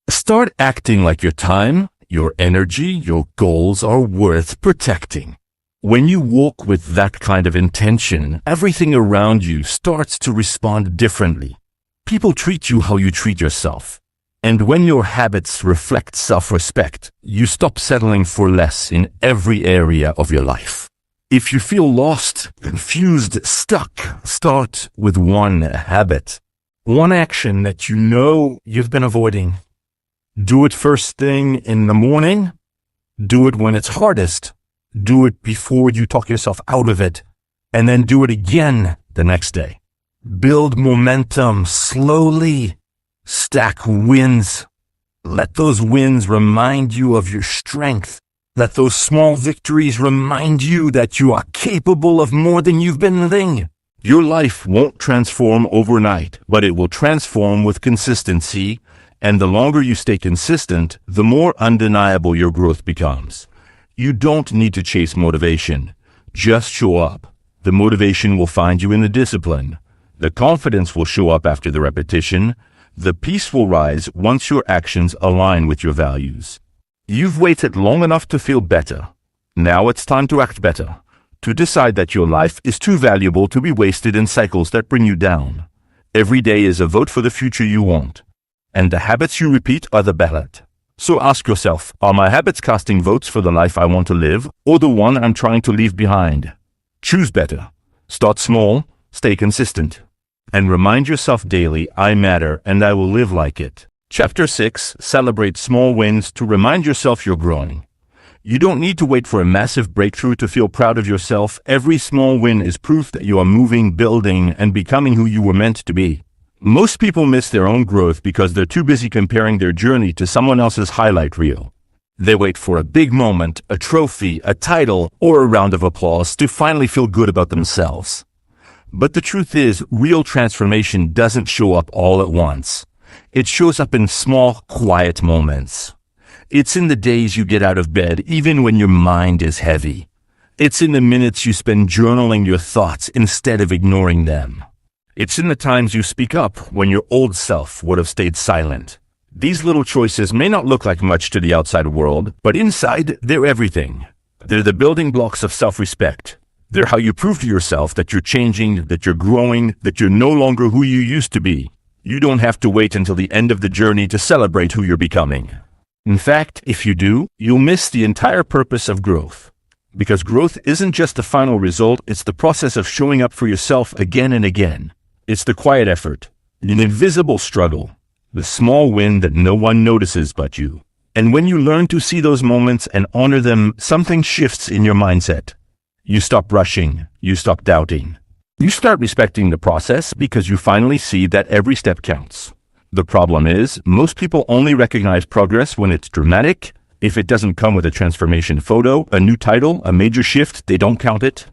Start acting like your time, your energy, your goals are worth protecting. When you walk with that kind of intention, everything around you starts to respond differently. People treat you how you treat yourself. And when your habits reflect self-respect, you stop settling for less in every area of your life. If you feel lost, confused, stuck, start with one habit. One action that you know you've been avoiding. Do it first thing in the morning. Do it when it's hardest. Do it before you talk yourself out of it. And then do it again the next day. Build momentum slowly. Stack wins. Let those wins remind you of your strength. Let those small victories remind you that you are capable of more than you've been thinking. Your life won't transform overnight, but it will transform with consistency, and the longer you stay consistent, the more undeniable your growth becomes. You don't need to chase motivation. Just show up. The motivation will find you in the discipline. The confidence will show up after the repetition. The peace will rise once your actions align with your values. You've waited long enough to feel better. Now it's time to act better, to decide that your life is too valuable to be wasted in cycles that bring you down. Every day is a vote for the future you want, and the habits you repeat are the ballot. So ask yourself, are my habits casting votes for the life I want to live, or the one I'm trying to leave behind? Choose better. Start small, stay consistent, and remind yourself daily, I matter and I will live like it. Chapter 6. Celebrate small wins to remind yourself you're growing. You don't need to wait for a massive breakthrough to feel proud of yourself. Every small win is proof that you are moving, building, and becoming who you were meant to be. Most people miss their own growth because they're too busy comparing their journey to someone else's highlight reel. They wait for a big moment, a trophy, a title, or a round of applause to finally feel good about themselves. But the truth is, real transformation doesn't show up all at once. It shows up in small, quiet moments. It's in the days you get out of bed, even when your mind is heavy. It's in the minutes you spend journaling your thoughts instead of ignoring them. It's in the times you speak up when your old self would have stayed silent. These little choices may not look like much to the outside world, but inside, they're everything. They're the building blocks of self-respect. They're how you prove to yourself that you're changing, that you're growing, that you're no longer who you used to be. You don't have to wait until the end of the journey to celebrate who you're becoming. In fact, if you do, you'll miss the entire purpose of growth. Because growth isn't just the final result, it's the process of showing up for yourself again and again. It's the quiet effort, an invisible struggle, the small win that no one notices but you. And when you learn to see those moments and honor them, something shifts in your mindset. You stop rushing, you stop doubting. You start respecting the process because you finally see that every step counts. The problem is, most people only recognize progress when it's dramatic. If it doesn't come with a transformation photo, a new title, a major shift, they don't count it.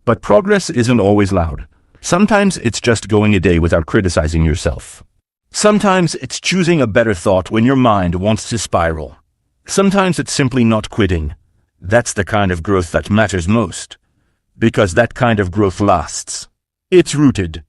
But progress isn't always loud. Sometimes it's just going a day without criticizing yourself. Sometimes it's choosing a better thought when your mind wants to spiral. Sometimes it's simply not quitting. That's the kind of growth that matters most. Because that kind of growth lasts. It's rooted.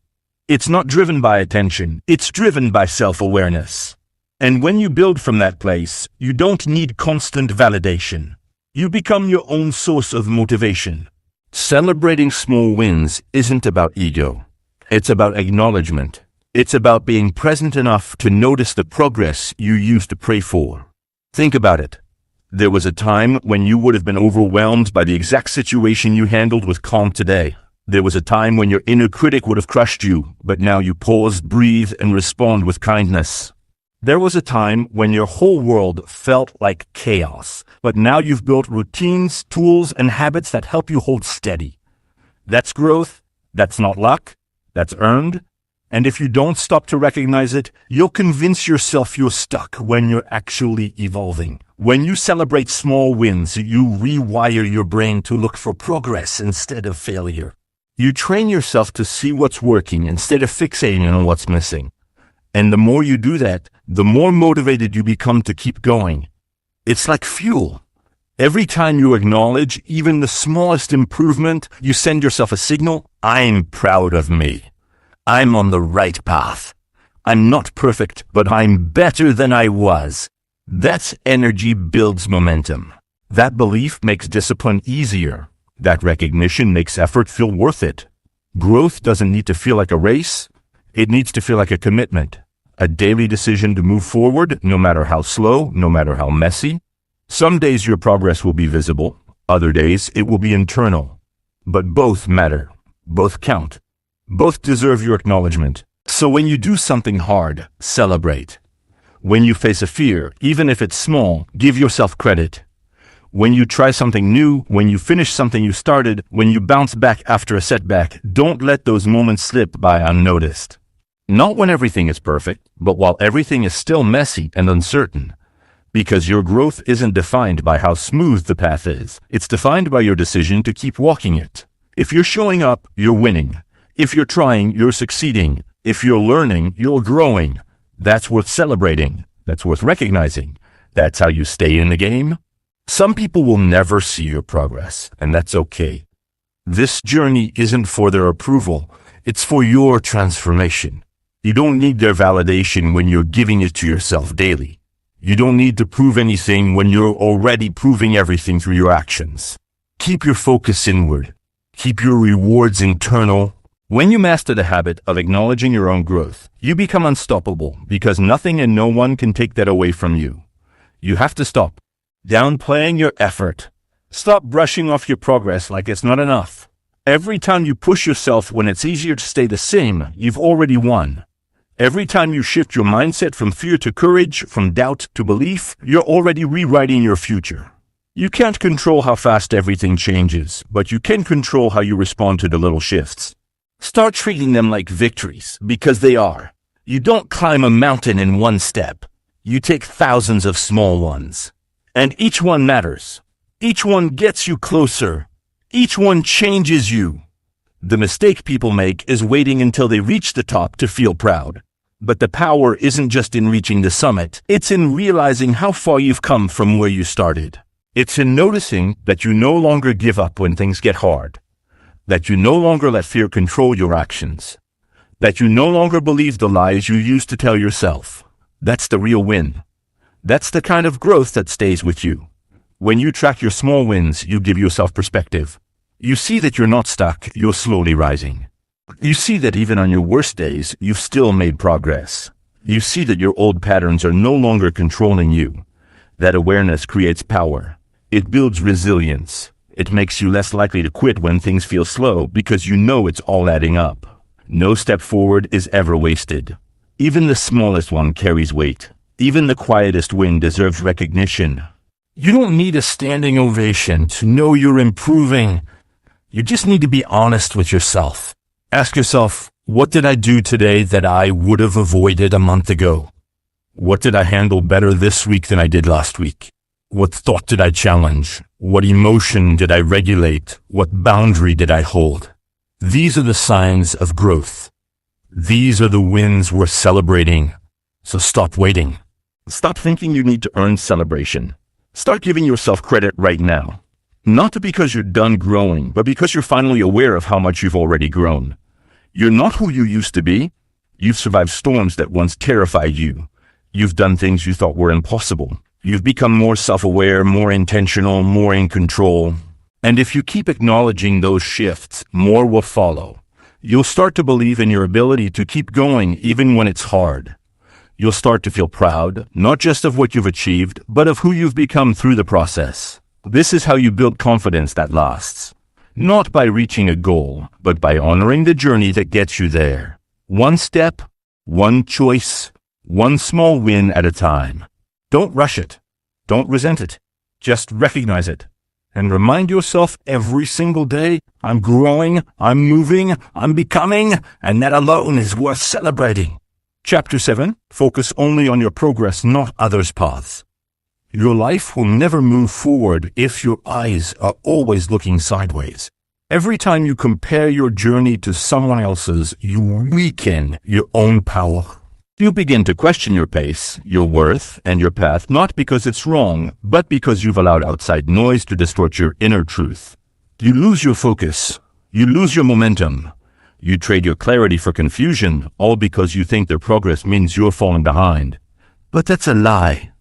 It's not driven by attention. It's driven by self-awareness. And when you build from that place, you don't need constant validation. You become your own source of motivation. Celebrating small wins isn't about ego. It's about acknowledgement. It's about being present enough to notice the progress you used to pray for. Think about it. There was a time when you would have been overwhelmed by the exact situation you handled with calm today. There was a time when your inner critic would have crushed you, but now you pause, breathe, and respond with kindness. There was a time when your whole world felt like chaos, but now you've built routines, tools, and habits that help you hold steady. That's growth. That's not luck. That's earned. And if you don't stop to recognize it, you'll convince yourself you're stuck when you're actually evolving. When you celebrate small wins, you rewire your brain to look for progress instead of failure. You train yourself to see what's working instead of fixating on what's missing. And the more you do that, the more motivated you become to keep going. It's like fuel. Every time you acknowledge even the smallest improvement, you send yourself a signal, I'm proud of me. I'm on the right path. I'm not perfect, but I'm better than I was. That energy builds momentum. That belief makes discipline easier. That recognition makes effort feel worth it. Growth doesn't need to feel like a race. It needs to feel like a commitment, a daily decision to move forward, no matter how slow, no matter how messy. Some days your progress will be visible. Other days it will be internal. But both matter. Both count. Both deserve your acknowledgement. So when you do something hard, celebrate. When you face a fear, even if it's small, give yourself credit. When you try something new, when you finish something you started, when you bounce back after a setback, don't let those moments slip by unnoticed. Not when everything is perfect, but while everything is still messy and uncertain. Because your growth isn't defined by how smooth the path is. It's defined by your decision to keep walking it. If you're showing up, you're winning. If you're trying, you're succeeding. If you're learning, you're growing. That's worth celebrating. That's worth recognizing. That's how you stay in the game. Some people will never see your progress, and that's okay. This journey isn't for their approval. It's for your transformation. You don't need their validation when you're giving it to yourself daily. You don't need to prove anything when you're already proving everything through your actions. Keep your focus inward. Keep your rewards internal. When you master the habit of acknowledging your own growth, you become unstoppable because nothing and no one can take that away from you. You have to stop downplaying your effort. Stop brushing off your progress like it's not enough. Every time you push yourself when it's easier to stay the same, you've already won. Every time you shift your mindset from fear to courage, from doubt to belief, you're already rewriting your future. You can't control how fast everything changes, but you can control how you respond to the little shifts. Start treating them like victories, because they are. You don't climb a mountain in one step. You take thousands of small ones. And each one matters. Each one gets you closer. Each one changes you. The mistake people make is waiting until they reach the top to feel proud. But the power isn't just in reaching the summit. It's in realizing how far you've come from where you started. It's in noticing that you no longer give up when things get hard. That you no longer let fear control your actions. That you no longer believe the lies you used to tell yourself. That's the real win. That's the kind of growth that stays with you. When you track your small wins, you give yourself perspective. You see that you're not stuck, you're slowly rising. You see that even on your worst days, you've still made progress. You see that your old patterns are no longer controlling you. That awareness creates power. It builds resilience. It makes you less likely to quit when things feel slow because you know it's all adding up. No step forward is ever wasted. Even the smallest one carries weight. Even the quietest win deserves recognition. You don't need a standing ovation to know you're improving. You just need to be honest with yourself. Ask yourself, what did I do today that I would have avoided a month ago? What did I handle better this week than I did last week? What thought did I challenge? What emotion did I regulate? What boundary did I hold? These are the signs of growth. These are the wins worth celebrating. So stop waiting. Stop thinking you need to earn celebration. Start giving yourself credit right now. Not because you're done growing, but because you're finally aware of how much you've already grown. You're not who you used to be. You've survived storms that once terrified you. You've done things you thought were impossible. You've become more self-aware, more intentional, more in control. And if you keep acknowledging those shifts, more will follow. You'll start to believe in your ability to keep going even when it's hard. You'll start to feel proud, not just of what you've achieved, but of who you've become through the process. This is how you build confidence that lasts. Not by reaching a goal, but by honoring the journey that gets you there. One step, one choice, one small win at a time. Don't rush it. Don't resent it. Just recognize it. And remind yourself every single day, I'm growing, I'm moving, I'm becoming, and that alone is worth celebrating. Chapter 7. Focus only on your progress, not others' paths. Your life will never move forward if your eyes are always looking sideways. Every time you compare your journey to someone else's, you weaken your own power. You begin to question your pace, your worth, and your path, not because it's wrong, but because you've allowed outside noise to distort your inner truth. You lose your focus. You lose your momentum. You trade your clarity for confusion, all because you think their progress means you're falling behind. But that's a lie.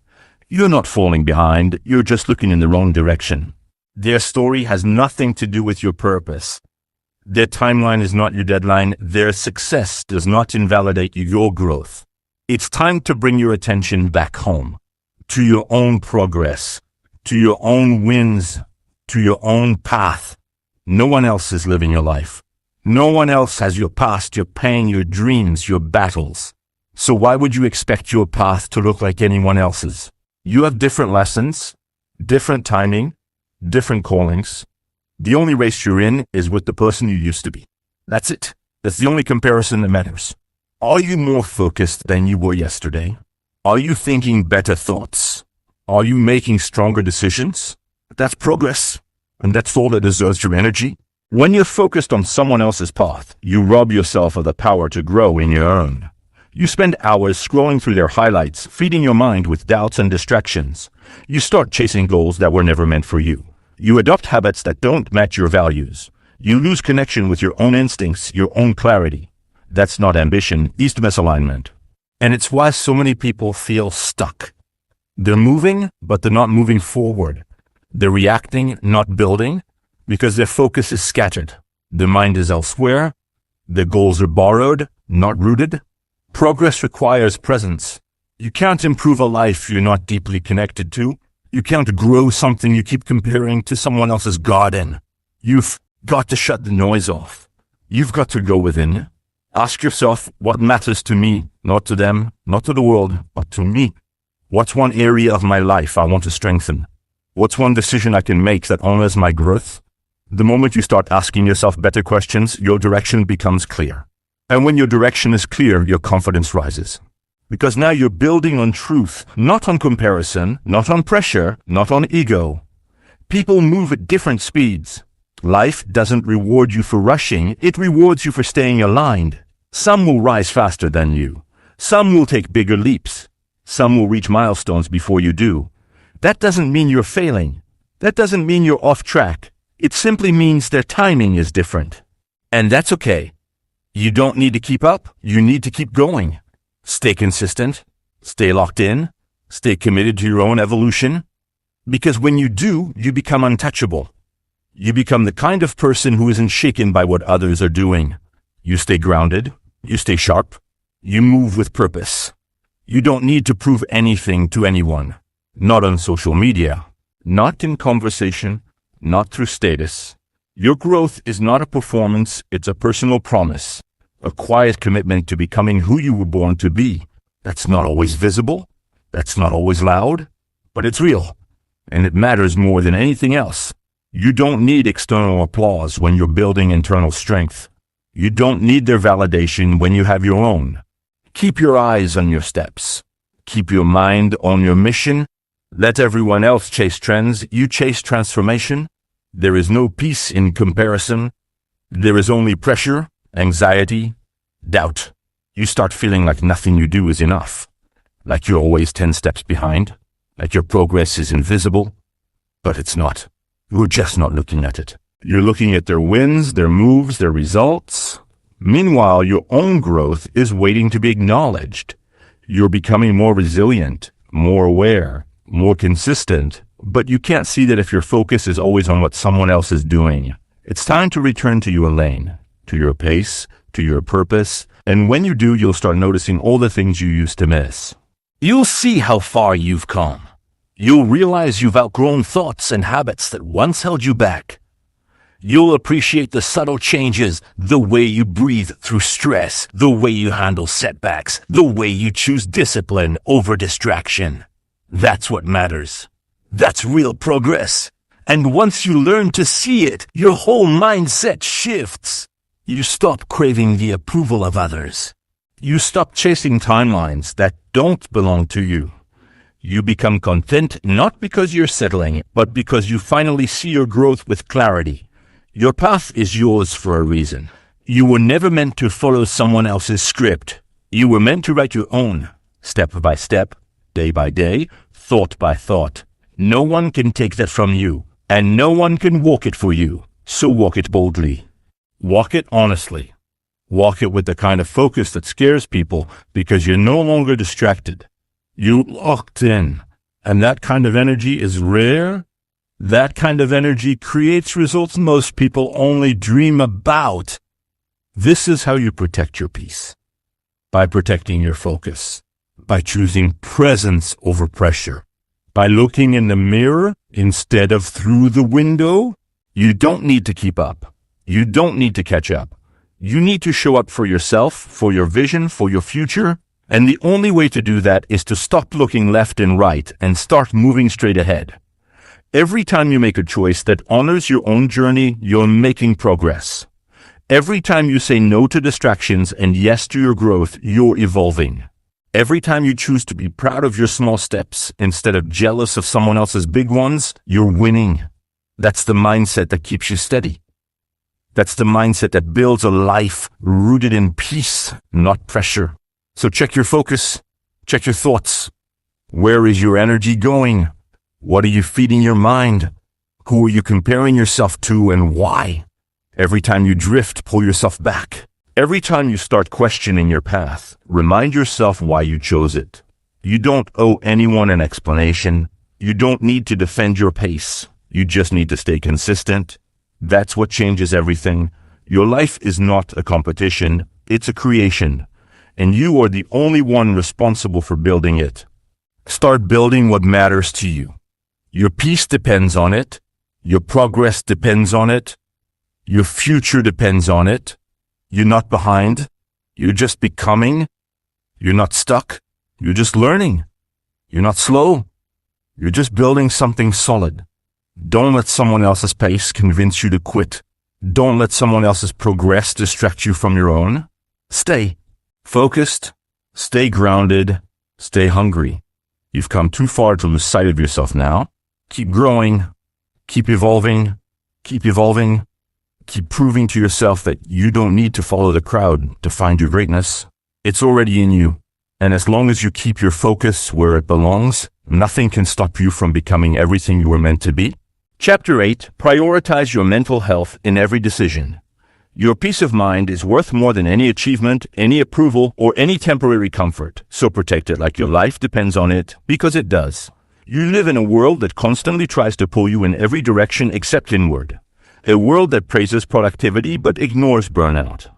You're not falling behind, you're just looking in the wrong direction. Their story has nothing to do with your purpose. Their timeline is not your deadline. Their success does not invalidate your growth. It's time to bring your attention back home, to your own progress, to your own wins, to your own path. No one else is living your life. No one else has your past, your pain, your dreams, your battles. So why would you expect your path to look like anyone else's? You have different lessons, different timing, different callings. The only race you're in is with the person you used to be. That's it. That's the only comparison that matters. Are you more focused than you were yesterday? Are you thinking better thoughts? Are you making stronger decisions? That's progress. And that's all that deserves your energy. When you're focused on someone else's path, you rob yourself of the power to grow in your own. You spend hours scrolling through their highlights, feeding your mind with doubts and distractions. You start chasing goals that were never meant for you. You adopt habits that don't match your values. You lose connection with your own instincts, your own clarity. That's not ambition, it's misalignment. And it's why so many people feel stuck. They're moving, but they're not moving forward. They're reacting, not building, because their focus is scattered. Their mind is elsewhere. Their goals are borrowed, not rooted. Progress requires presence. You can't improve a life you're not deeply connected to. You can't grow something you keep comparing to someone else's garden. You've got to shut the noise off. You've got to go within. Ask yourself what matters to me, not to them, not to the world, but to me. What's one area of my life I want to strengthen? What's one decision I can make that honors my growth? The moment you start asking yourself better questions, your direction becomes clear. And when your direction is clear, your confidence rises. Because now you're building on truth, not on comparison, not on pressure, not on ego. People move at different speeds. Life doesn't reward you for rushing, it rewards you for staying aligned. Some will rise faster than you. Some will take bigger leaps. Some will reach milestones before you do. That doesn't mean you're failing. That doesn't mean you're off track. It simply means their timing is different. And that's okay. You don't need to keep up. You need to keep going. Stay consistent. Stay locked in. Stay committed to your own evolution. Because when you do, you become untouchable. You become the kind of person who isn't shaken by what others are doing. You stay grounded. You stay sharp. You move with purpose. You don't need to prove anything to anyone. Not on social media. Not in conversation. Not through status. Your growth is not a performance, it's a personal promise. A quiet commitment to becoming who you were born to be. That's not always visible. That's not always loud. But it's real. And it matters more than anything else. You don't need external applause when you're building internal strength. You don't need their validation when you have your own. Keep your eyes on your steps. Keep your mind on your mission. Let everyone else chase trends. You chase transformation. There is no peace in comparison. There is only pressure, anxiety, doubt. You start feeling like nothing you do is enough. Like you're always 10 steps behind. Like your progress is invisible. But it's not. You're just not looking at it. You're looking at their wins, their moves, their results. Meanwhile, your own growth is waiting to be acknowledged. You're becoming more resilient, more aware, more consistent, but you can't see that if your focus is always on what someone else is doing. It's time to return to your lane, to your pace, to your purpose, and when you do, you'll start noticing all the things you used to miss. You'll see how far you've come. You'll realize you've outgrown thoughts and habits that once held you back. You'll appreciate the subtle changes, the way you breathe through stress, the way you handle setbacks, the way you choose discipline over distraction. That's what matters. That's real progress. And once you learn to see it, your whole mindset shifts. You stop craving the approval of others. You stop chasing timelines that don't belong to you. You become content not because you're settling, but because you finally see your growth with clarity. Your path is yours for a reason. You were never meant to follow someone else's script. You were meant to write your own, step by step, day by day, thought by thought. No one can take that from you, and no one can walk it for you. So walk it boldly. Walk it honestly. Walk it with the kind of focus that scares people because you're no longer distracted. You're locked in, and that kind of energy is rare. That kind of energy creates results most people only dream about. This is how you protect your peace. By protecting your focus. By choosing presence over pressure. By looking in the mirror instead of through the window. You don't need to keep up. You don't need to catch up. You need to show up for yourself, for your vision, for your future. And the only way to do that is to stop looking left and right and start moving straight ahead. Every time you make a choice that honors your own journey, you're making progress. Every time you say no to distractions and yes to your growth, you're evolving. Every time you choose to be proud of your small steps instead of jealous of someone else's big ones, you're winning. That's the mindset that keeps you steady. That's the mindset that builds a life rooted in peace, not pressure. So check your focus, check your thoughts. Where is your energy going? What are you feeding your mind? Who are you comparing yourself to and why? Every time you drift, pull yourself back. Every time you start questioning your path, remind yourself why you chose it. You don't owe anyone an explanation. You don't need to defend your pace. You just need to stay consistent. That's what changes everything. Your life is not a competition. It's a creation. And you are the only one responsible for building it. Start building what matters to you. Your peace depends on it. Your progress depends on it. Your future depends on it. You're not behind. You're just becoming. You're not stuck. You're just learning. You're not slow. You're just building something solid. Don't let someone else's pace convince you to quit. Don't let someone else's progress distract you from your own. Stay focused. Stay grounded. Stay hungry. You've come too far to lose sight of yourself now. Keep growing. Keep evolving. Keep evolving. Keep proving to yourself that you don't need to follow the crowd to find your greatness. It's already in you. And as long as you keep your focus where it belongs, nothing can stop you from becoming everything you were meant to be. Chapter 8. Prioritize your mental health in every decision. Your peace of mind is worth more than any achievement, any approval, or any temporary comfort. So protect it like your life depends on it, because it does. You live in a world that constantly tries to pull you in every direction except inward. A world that praises productivity but ignores burnout.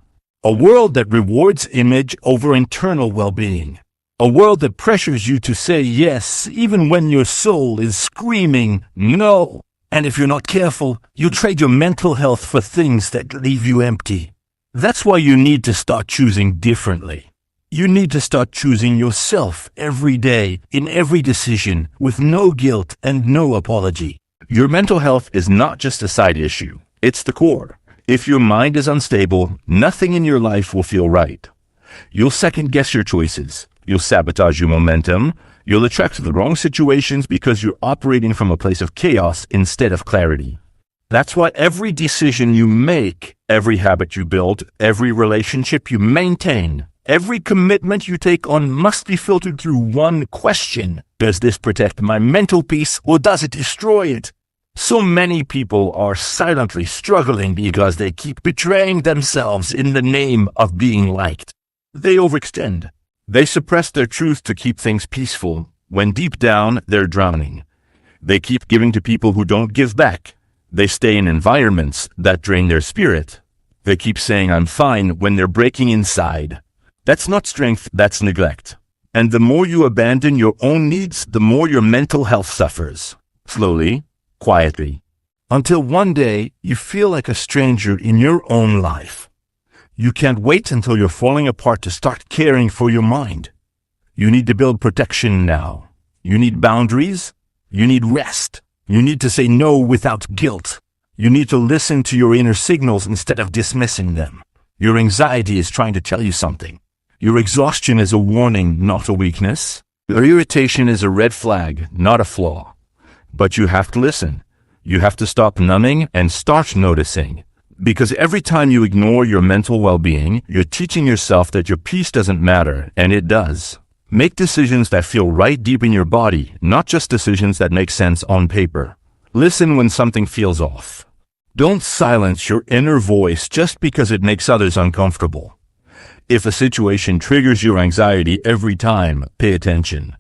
A world that rewards image over internal well-being. A world that pressures you to say yes even when your soul is screaming no. And if you're not careful, you trade your mental health for things that leave you empty. That's why you need to start choosing differently. You need to start choosing yourself every day, in every decision, with no guilt and no apology. Your mental health is not just a side issue. It's the core. If your mind is unstable, nothing in your life will feel right. You'll second-guess your choices. You'll sabotage your momentum. You'll attract the wrong situations because you're operating from a place of chaos instead of clarity. That's why every decision you make, every habit you build, every relationship you maintain, every commitment you take on must be filtered through one question. Does this protect my mental peace or does it destroy it? So many people are silently struggling because they keep betraying themselves in the name of being liked. They overextend. They suppress their truth to keep things peaceful, when deep down they're drowning. They keep giving to people who don't give back. They stay in environments that drain their spirit. They keep saying I'm fine when they're breaking inside. That's not strength, that's neglect. And the more you abandon your own needs, the more your mental health suffers. Slowly, quietly, until one day you feel like a stranger in your own life. You can't wait until you're falling apart to start caring for your mind. You need to build protection now. You need boundaries. You need rest. You need to say no without guilt. You need to listen to your inner signals instead of dismissing them. Your anxiety is trying to tell you something. Your exhaustion is a warning, not a weakness. Your irritation is a red flag, not a flaw. But you have to listen. You have to stop numbing and start noticing. Because every time you ignore your mental well-being, you're teaching yourself that your peace doesn't matter, and it does. Make decisions that feel right deep in your body, not just decisions that make sense on paper. Listen when something feels off. Don't silence your inner voice just because it makes others uncomfortable. If a situation triggers your anxiety every time, pay attention.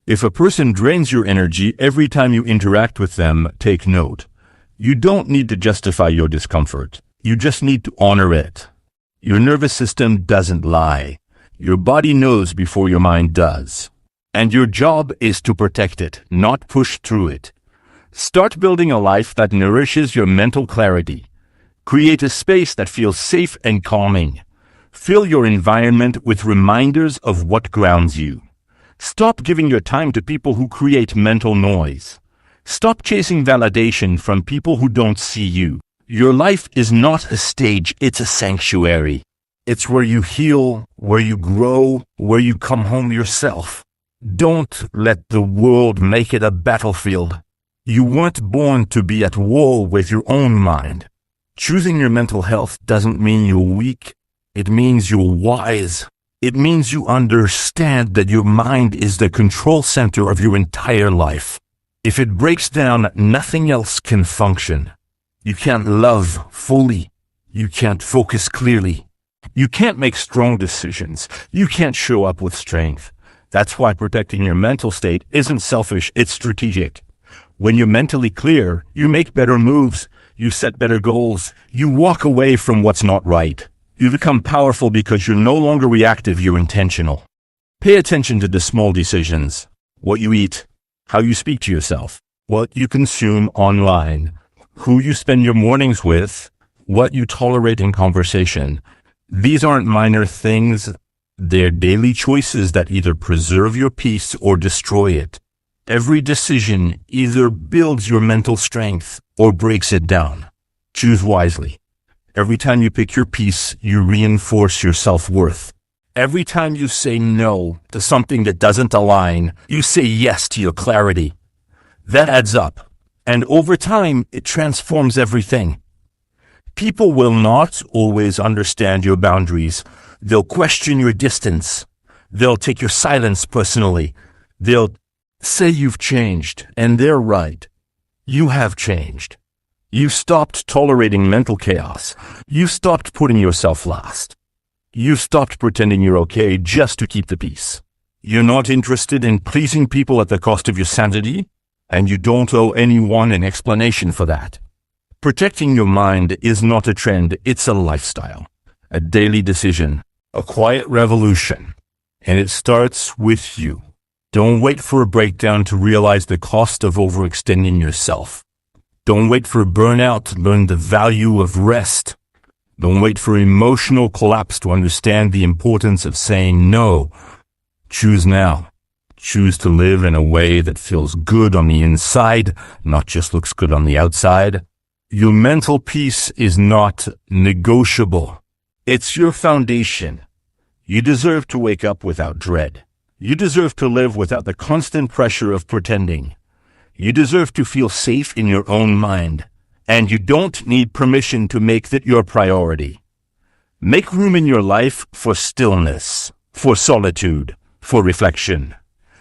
If a person drains your energy every time you interact with them, take note. You don't need to justify your discomfort. You just need to honor it. Your nervous system doesn't lie. Your body knows before your mind does. And your job is to protect it, not push through it. Start building a life that nourishes your mental clarity. Create a space that feels safe and calming. Fill your environment with reminders of what grounds you. Stop giving your time to people who create mental noise. Stop chasing validation from people who don't see you. Your life is not a stage, it's a sanctuary. It's where you heal, where you grow, where you come home yourself. Don't let the world make it a battlefield. You weren't born to be at war with your own mind. Choosing your mental health doesn't mean you're weak. It means you're wise. It means you understand that your mind is the control center of your entire life. If it breaks down, nothing else can function. You can't love fully. You can't focus clearly. You can't make strong decisions. You can't show up with strength. That's why protecting your mental state isn't selfish, it's strategic. When you're mentally clear, you make better moves. You set better goals. You walk away from what's not right. You become powerful because you're no longer reactive, you're intentional. Pay attention to the small decisions. What you eat, how you speak to yourself, what you consume online, who you spend your mornings with, what you tolerate in conversation. These aren't minor things. They're daily choices that either preserve your peace or destroy it. Every decision either builds your mental strength or breaks it down. Choose wisely. Every time you pick your peace, you reinforce your self-worth. Every time you say no to something that doesn't align, you say yes to your clarity. That adds up, and over time, it transforms everything. People will not always understand your boundaries. They'll question your distance. They'll take your silence personally. They'll say you've changed, and they're right. You have changed. You stopped tolerating mental chaos. You stopped putting yourself last. You stopped pretending you're okay just to keep the peace. You're not interested in pleasing people at the cost of your sanity, and you don't owe anyone an explanation for that. Protecting your mind is not a trend, it's a lifestyle, a daily decision, a quiet revolution, and it starts with you. Don't wait for a breakdown to realize the cost of overextending yourself. Don't wait for burnout to learn the value of rest. Don't wait for emotional collapse to understand the importance of saying no. Choose now. Choose to live in a way that feels good on the inside, not just looks good on the outside. Your mental peace is not negotiable. It's your foundation. You deserve to wake up without dread. You deserve to live without the constant pressure of pretending. You deserve to feel safe in your own mind, and you don't need permission to make that your priority. Make room in your life for stillness, for solitude, for reflection.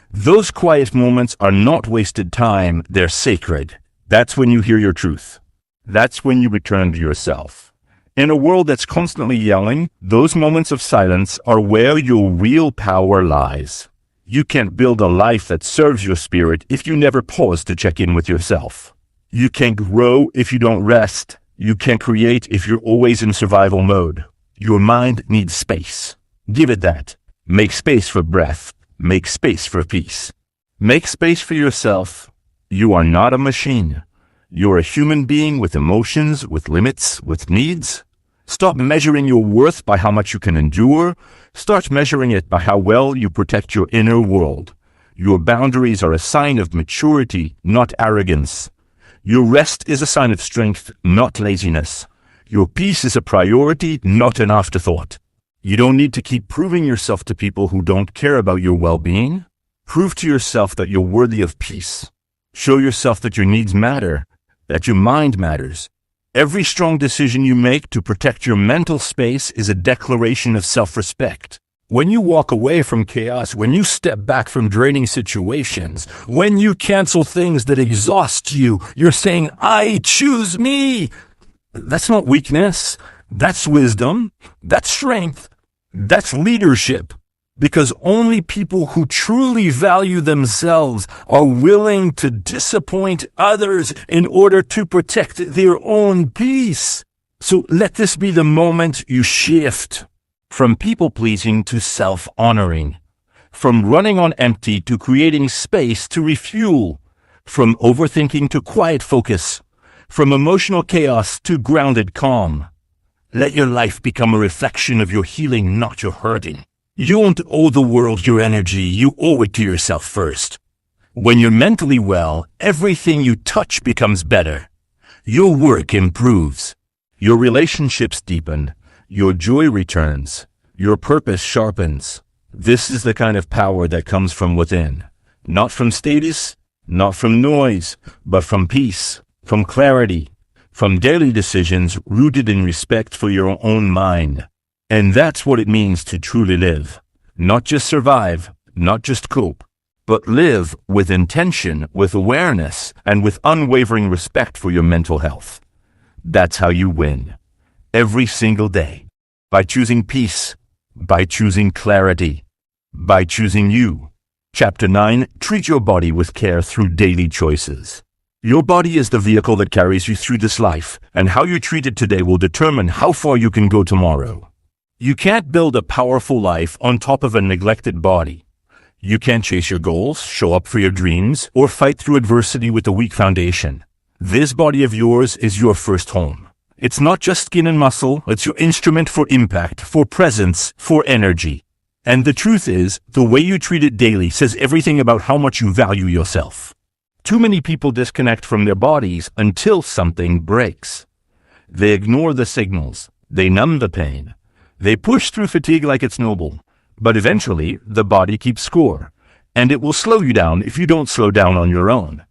Those quiet moments are not wasted time, they're sacred. That's when you hear your truth. That's when you return to yourself. In a world that's constantly yelling, those moments of silence are where your real power lies. You can't build a life that serves your spirit if you never pause to check in with yourself. You can't grow if you don't rest. You can't create if you're always in survival mode. Your mind needs space. Give it that. Make space for breath. Make space for peace. Make space for yourself. You are not a machine. You're a human being with emotions, with limits, with needs. Stop measuring your worth by how much you can endure. Start measuring it by how well you protect your inner world. Your boundaries are a sign of maturity, not arrogance. Your rest is a sign of strength, not laziness. Your peace is a priority, not an afterthought. You don't need to keep proving yourself to people who don't care about your well-being. Prove to yourself that you're worthy of peace. Show yourself that your needs matter, that your mind matters. Every strong decision you make to protect your mental space is a declaration of self-respect. When you walk away from chaos, when you step back from draining situations, when you cancel things that exhaust you, you're saying, I choose me. That's not weakness. That's wisdom. That's strength. That's leadership. Because only people who truly value themselves are willing to disappoint others in order to protect their own peace. So let this be the moment you shift from people-pleasing to self-honoring, from running on empty to creating space to refuel, from overthinking to quiet focus, from emotional chaos to grounded calm. Let your life become a reflection of your healing, not your hurting. You don't owe the world your energy, you owe it to yourself first. When you're mentally well, everything you touch becomes better. Your work improves. Your relationships deepen. your joy returns, your purpose sharpens. This is the kind of power that comes from within, not from status, not from noise, but from peace, from clarity, from daily decisions rooted in respect for your own mind. And that's what it means to truly live. Not just survive, not just cope, but live with intention, with awareness, and with unwavering respect for your mental health. That's how you win. Every single day. By choosing peace, by choosing clarity, by choosing you. Chapter 9, treat your body with care through daily choices. Your body is the vehicle that carries you through this life, and how you treat it today will determine how far you can go tomorrow. You can't build a powerful life on top of a neglected body. You can't chase your goals, show up for your dreams, or fight through adversity with a weak foundation. This body of yours is your first home. It's not just skin and muscle, it's your instrument for impact, for presence, for energy. And the truth is, the way you treat it daily says everything about how much you value yourself. Too many people disconnect from their bodies until something breaks. They ignore the signals. They numb the pain. They push through fatigue like it's noble. But eventually, the body keeps score. And it will slow you down if you don't slow down on your own.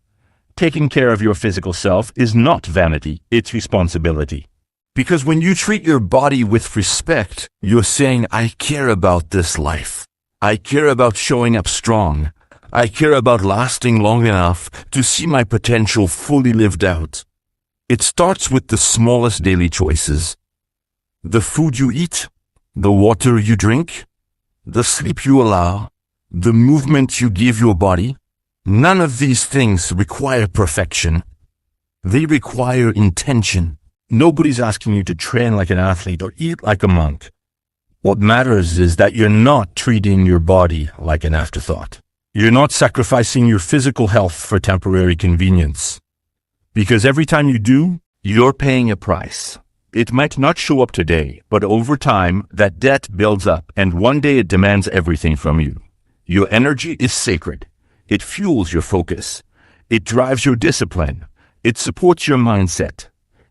Taking care of your physical self is not vanity, it's responsibility. Because when you treat your body with respect, you're saying, I care about this life. I care about showing up strong. I care about lasting long enough to see my potential fully lived out. It starts with the smallest daily choices. The food you eat, the water you drink, the sleep you allow, the movement you give your body. None of these things require perfection. They require intention. Nobody's asking you to train like an athlete or eat like a monk. What matters is that you're not treating your body like an afterthought. You're not sacrificing your physical health for temporary convenience. Because every time you do, you're paying a price. It might not show up today, but over time, that debt builds up, and one day it demands everything from you. Your energy is sacred. It fuels your focus. It drives your discipline. It supports your mindset.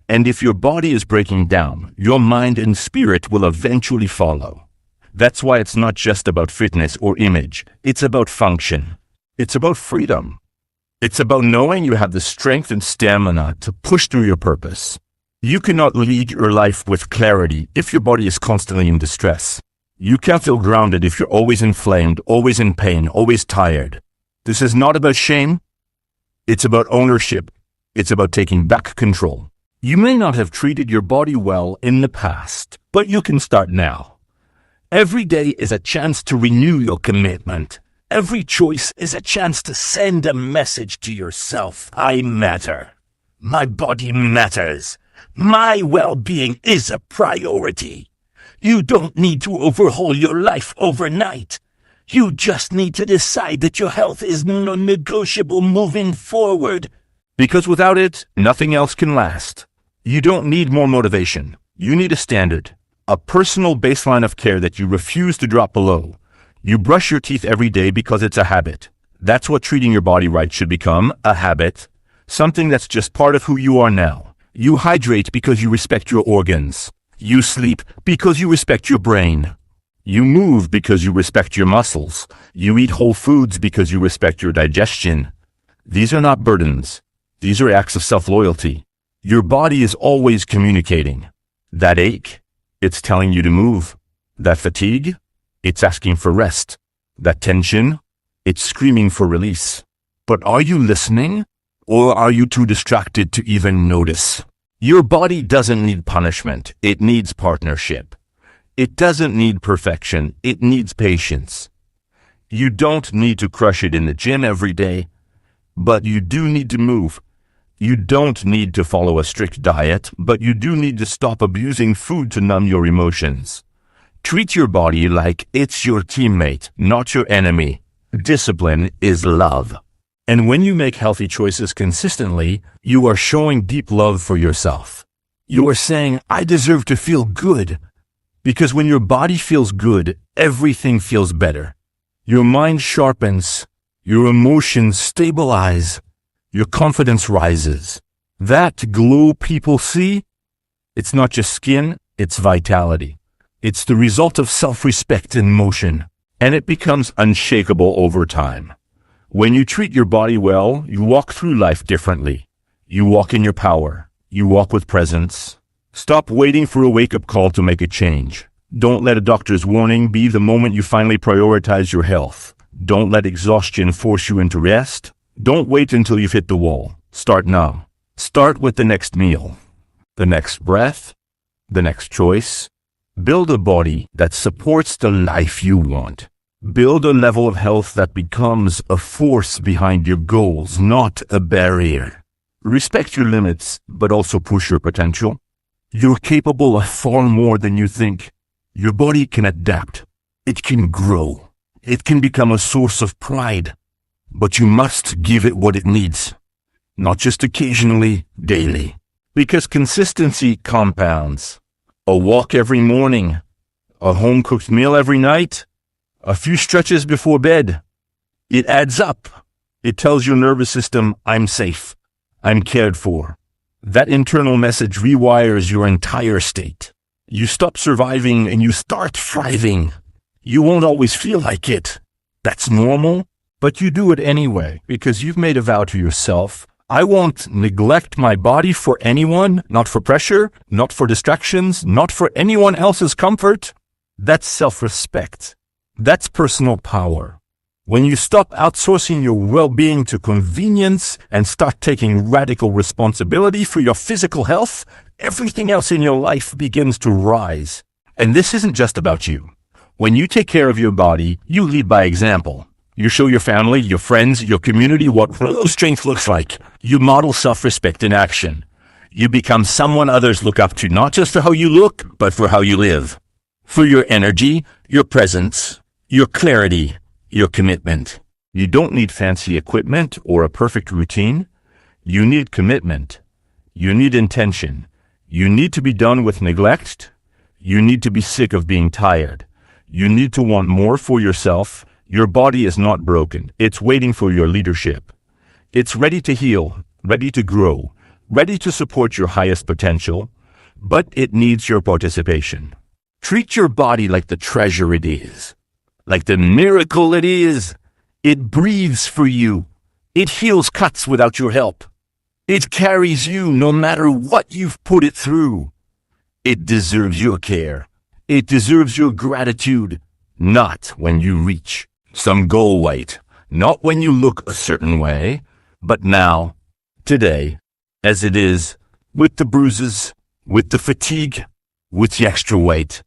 And if your body is breaking down, your mind and spirit will eventually follow. That's why it's not just about fitness or image. It's about function. It's about freedom. It's about knowing you have the strength and stamina to push through your purpose. You cannot lead your life with clarity if your body is constantly in distress. You can't feel grounded if you're always inflamed, always in pain, always tired. This is not about shame. It's about ownership. It's about taking back control. You may not have treated your body well in the past, but you can start now. Every day is a chance to renew your commitment. Every choice is a chance to send a message to yourself. I matter. My body matters. My well-being is a priority. You don't need to overhaul your life overnight. You just need to decide that your health is non-negotiable moving forward. Because without it, nothing else can last. You don't need more motivation. You need a standard. A personal baseline of care that you refuse to drop below. You brush your teeth every day because it's a habit. That's what treating your body right should become, a habit. Something that's just part of who you are now. You hydrate because you respect your organs. You sleep because you respect your brain. You move because you respect your muscles. You eat whole foods because you respect your digestion. These are not burdens. These are acts of self-loyalty. Your body is always communicating. That ache, it's telling you to move. That fatigue, it's asking for rest. That tension, it's screaming for release. But are you listening? Or are you too distracted to even notice? Your body doesn't need punishment. It needs partnership. It doesn't need perfection. It needs patience. You don't need to crush it in the gym every day, but you do need to move. You don't need to follow a strict diet, but you do need to stop abusing food to numb your emotions. Treat your body like it's your teammate, not your enemy. Discipline is love. And when you make healthy choices consistently, you are showing deep love for yourself. You are saying, I deserve to feel good. Because when your body feels good, everything feels better. Your mind sharpens, your emotions stabilize, your confidence rises. That glow people see, it's not just skin, It's vitality. It's the result of self-respect in motion, and it becomes unshakable over time. When you treat your body well, you walk through life differently. You walk in your power. You walk with presence. Stop waiting for a wake-up call to make a change. Don't let a doctor's warning be the moment you finally prioritize your health. Don't let exhaustion force you into rest. Don't wait until you've hit the wall. Start now. Start with the next meal, the next breath, the next choice. Build a body that supports the life you want. Build a level of health that becomes a force behind your goals, not a barrier. Respect your limits, but also push your potential. You're capable of far more than you think. Your body can adapt. It can grow. It can become a source of pride. But you must give it what it needs. Not just occasionally, daily. Because consistency compounds. A walk every morning. A home-cooked meal every night. A few stretches before bed. It adds up. It tells your nervous system, I'm safe. I'm cared for. That internal message rewires your entire state. You stop surviving and you start thriving. You won't always feel like it. That's normal, but you do it anyway because you've made a vow to yourself. I won't neglect my body for anyone, not for pressure, not for distractions, not for anyone else's comfort. That's self-respect. That's personal power. When you stop outsourcing your well-being to convenience and start taking radical responsibility for your physical health, everything else in your life begins to rise. And this isn't just about you. When you take care of your body, you lead by example. You show your family, your friends, your community what real strength looks like. You model self-respect in action. You become someone others look up to, not just for how you look, but for how you live. For your energy, your presence, your clarity, your commitment. You don't need fancy equipment or a perfect routine. You need commitment. You need intention. You need to be done with neglect. You need to be sick of being tired. You need to want more for yourself. Your body is not broken. It's waiting for your leadership. It's ready to heal, ready to grow, ready to support your highest potential, but it needs your participation. Treat your body like the treasure it is, like the miracle it is. It breathes for you. It heals cuts without your help. It carries you no matter what you've put it through. It deserves your care. It deserves your gratitude, not when you reach some goal weight, not when you look a certain way, but now, today, as it is, with the bruises, with the fatigue, with the extra weight,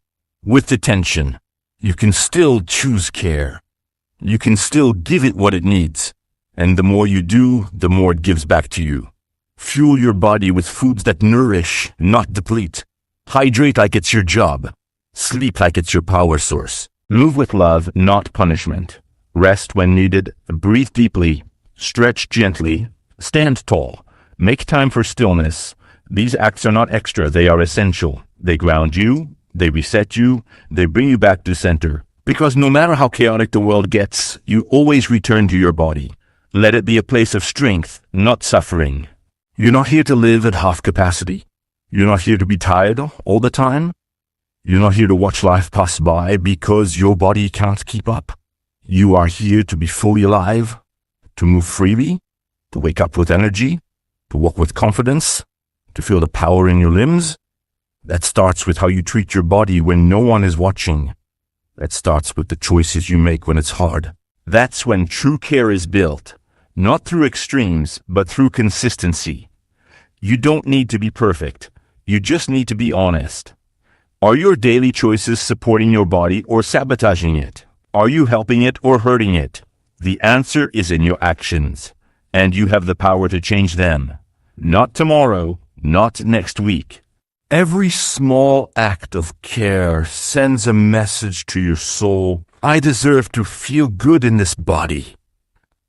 with the tension. You can still choose care. You can still give it what it needs. And the more you do, the more it gives back to you. Fuel your body with foods that nourish, not deplete. Hydrate like it's your job. Sleep like it's your power source. Move with love, not punishment. Rest when needed. Breathe deeply. Stretch gently. Stand tall. Make time for stillness. These acts are not extra. They are essential. They ground you. They reset you. They bring you back to center. Because no matter how chaotic the world gets, you always return to your body. Let it be a place of strength, not suffering. You're not here to live at half capacity. You're not here to be tired all the time. You're not here to watch life pass by because your body can't keep up. You are here to be fully alive, to move freely, to wake up with energy, to walk with confidence, to feel the power in your limbs. That starts with how you treat your body when no one is watching. That starts with the choices you make when it's hard. That's when true care is built, not through extremes, but through consistency. You don't need to be perfect. You just need to be honest. Are your daily choices supporting your body or sabotaging it? Are you helping it or hurting it? The answer is in your actions, and you have the power to change them. Not tomorrow, not next week. Every small act of care sends a message to your soul. I deserve to feel good in this body.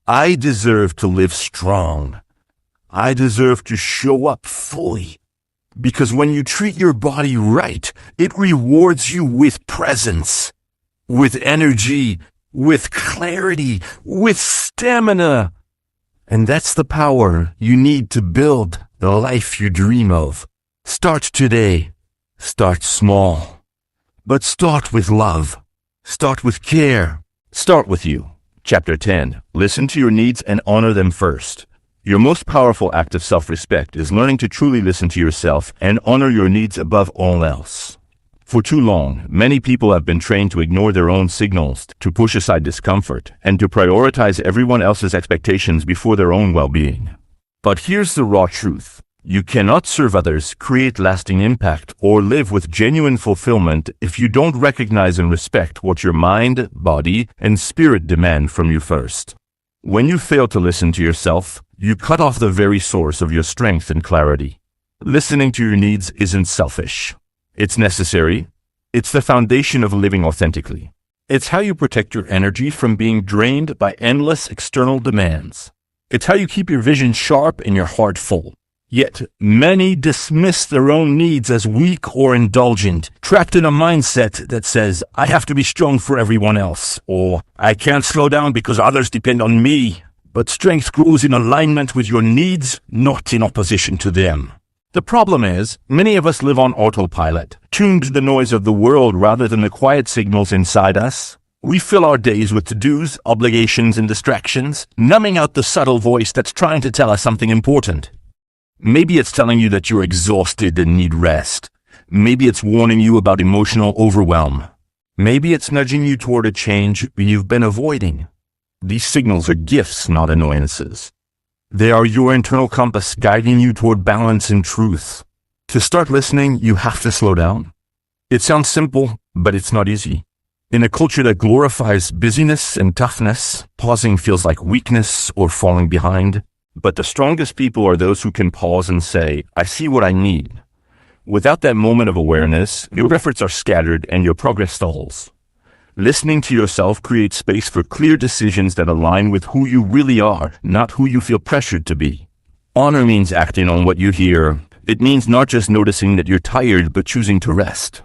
I deserve to live strong. I deserve to show up fully. Because when you treat your body right, it rewards you with presence, with energy, with clarity, with stamina. And that's the power you need to build the life you dream of. Start today. Start small. But start with love. Start with care. Start with you. Chapter 10. Listen to your needs and honor them first. Your most powerful act of self-respect is learning to truly listen to yourself and honor your needs above all else. For too long, many people have been trained to ignore their own signals, to push aside discomfort, and to prioritize everyone else's expectations before their own well-being. But here's the raw truth. You cannot serve others, create lasting impact, or live with genuine fulfillment if you don't recognize and respect what your mind, body, and spirit demand from you first. When you fail to listen to yourself, you cut off the very source of your strength and clarity. Listening to your needs isn't selfish. It's necessary. It's the foundation of living authentically. It's how you protect your energy from being drained by endless external demands. It's how you keep your vision sharp and your heart full. Yet, many dismiss their own needs as weak or indulgent, trapped in a mindset that says, I have to be strong for everyone else, or I can't slow down because others depend on me. But strength grows in alignment with your needs, not in opposition to them. The problem is, many of us live on autopilot, tuned to the noise of the world rather than the quiet signals inside us. We fill our days with to-dos, obligations, and distractions, numbing out the subtle voice that's trying to tell us something important. Maybe it's telling you that you're exhausted and need rest. Maybe it's warning you about emotional overwhelm. Maybe it's nudging you toward a change you've been avoiding. These signals are gifts, not annoyances. They are your internal compass guiding you toward balance and truth. To start listening, you have to slow down. It sounds simple, but it's not easy. In a culture that glorifies busyness and toughness, pausing feels like weakness or falling behind. But the strongest people are those who can pause and say, I see what I need. Without that moment of awareness, your efforts are scattered and your progress stalls. Listening to yourself creates space for clear decisions that align with who you really are, not who you feel pressured to be. Honor means acting on what you hear. It means not just noticing that you're tired, but choosing to rest.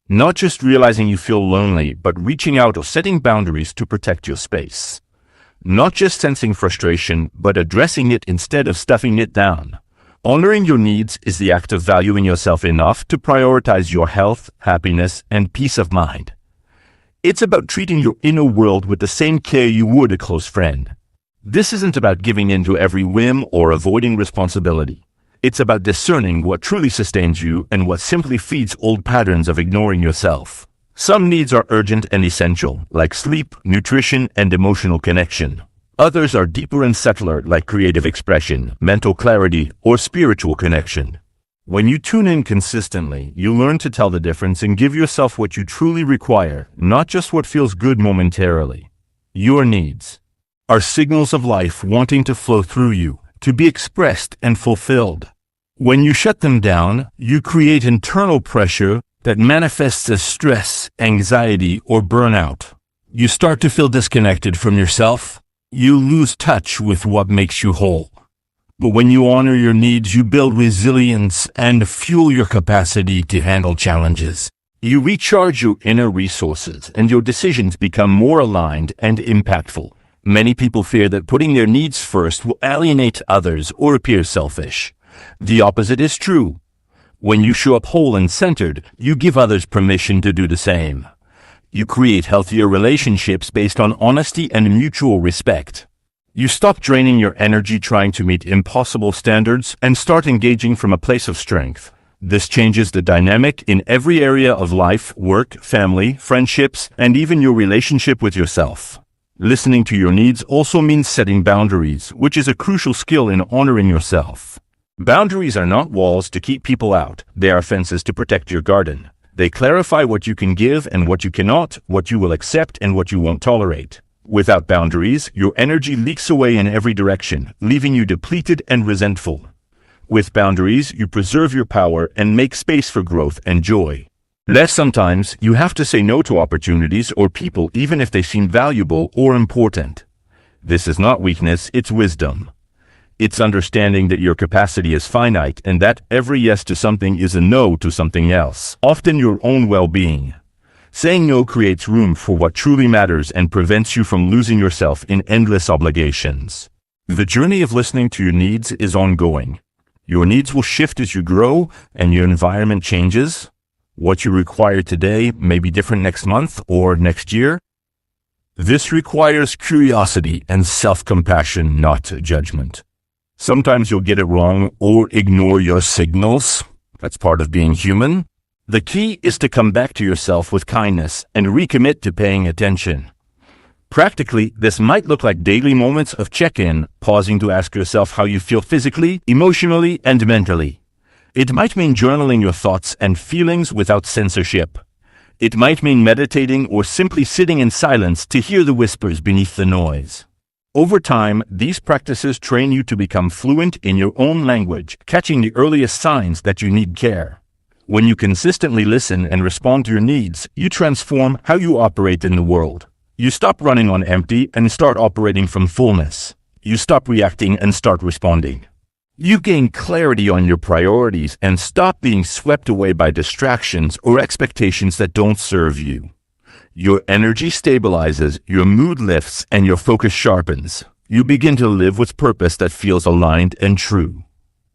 Not just realizing you feel lonely, but reaching out or setting boundaries to protect your space. Not just sensing frustration, but addressing it instead of stuffing it down. Honoring your needs is the act of valuing yourself enough to prioritize your health, happiness, and peace of mind. It's about treating your inner world with the same care you would a close friend. This isn't about giving in to every whim or avoiding responsibility. It's about discerning what truly sustains you and what simply feeds old patterns of ignoring yourself. Some needs are urgent and essential, like sleep, nutrition, and emotional connection. Others are deeper and subtler, like creative expression, mental clarity, or spiritual connection. When you tune in consistently, you learn to tell the difference and give yourself what you truly require, not just what feels good momentarily. Your needs are signals of life wanting to flow through you, to be expressed and fulfilled. When you shut them down, you create internal pressure that manifests as stress, anxiety, or burnout. You start to feel disconnected from yourself. You lose touch with what makes you whole. But when you honor your needs, you build resilience and fuel your capacity to handle challenges. You recharge your inner resources, and your decisions become more aligned and impactful. Many people fear that putting their needs first will alienate others or appear selfish. The opposite is true. When you show up whole and centered, you give others permission to do the same. You create healthier relationships based on honesty and mutual respect. You stop draining your energy trying to meet impossible standards and start engaging from a place of strength. This changes the dynamic in every area of life, work, family, friendships, and even your relationship with yourself. Listening to your needs also means setting boundaries, which is a crucial skill in honoring yourself. Boundaries are not walls to keep people out. They are fences to protect your garden. They clarify what you can give and what you cannot, what you will accept and what you won't tolerate. Without boundaries, your energy leaks away in every direction, leaving you depleted and resentful. With boundaries, you preserve your power and make space for growth and joy. Sometimes, you have to say no to opportunities or people even if they seem valuable or important. This is not weakness, it's wisdom. It's understanding that your capacity is finite and that every yes to something is a no to something else, often your own well-being. Saying no creates room for what truly matters and prevents you from losing yourself in endless obligations. The journey of listening to your needs is ongoing. Your needs will shift as you grow and your environment changes. What you require today may be different next month or next year. This requires curiosity and self-compassion, not judgment. Sometimes you'll get it wrong or ignore your signals. That's part of being human. The key is to come back to yourself with kindness and recommit to paying attention. Practically, this might look like daily moments of check-in, pausing to ask yourself how you feel physically, emotionally, and mentally. It might mean journaling your thoughts and feelings without censorship. It might mean meditating or simply sitting in silence to hear the whispers beneath the noise. Over time, these practices train you to become fluent in your own language, catching the earliest signs that you need care. When you consistently listen and respond to your needs, you transform how you operate in the world. You stop running on empty and start operating from fullness. You stop reacting and start responding. You gain clarity on your priorities and stop being swept away by distractions or expectations that don't serve you. Your energy stabilizes, your mood lifts, and your focus sharpens. You begin to live with purpose that feels aligned and true.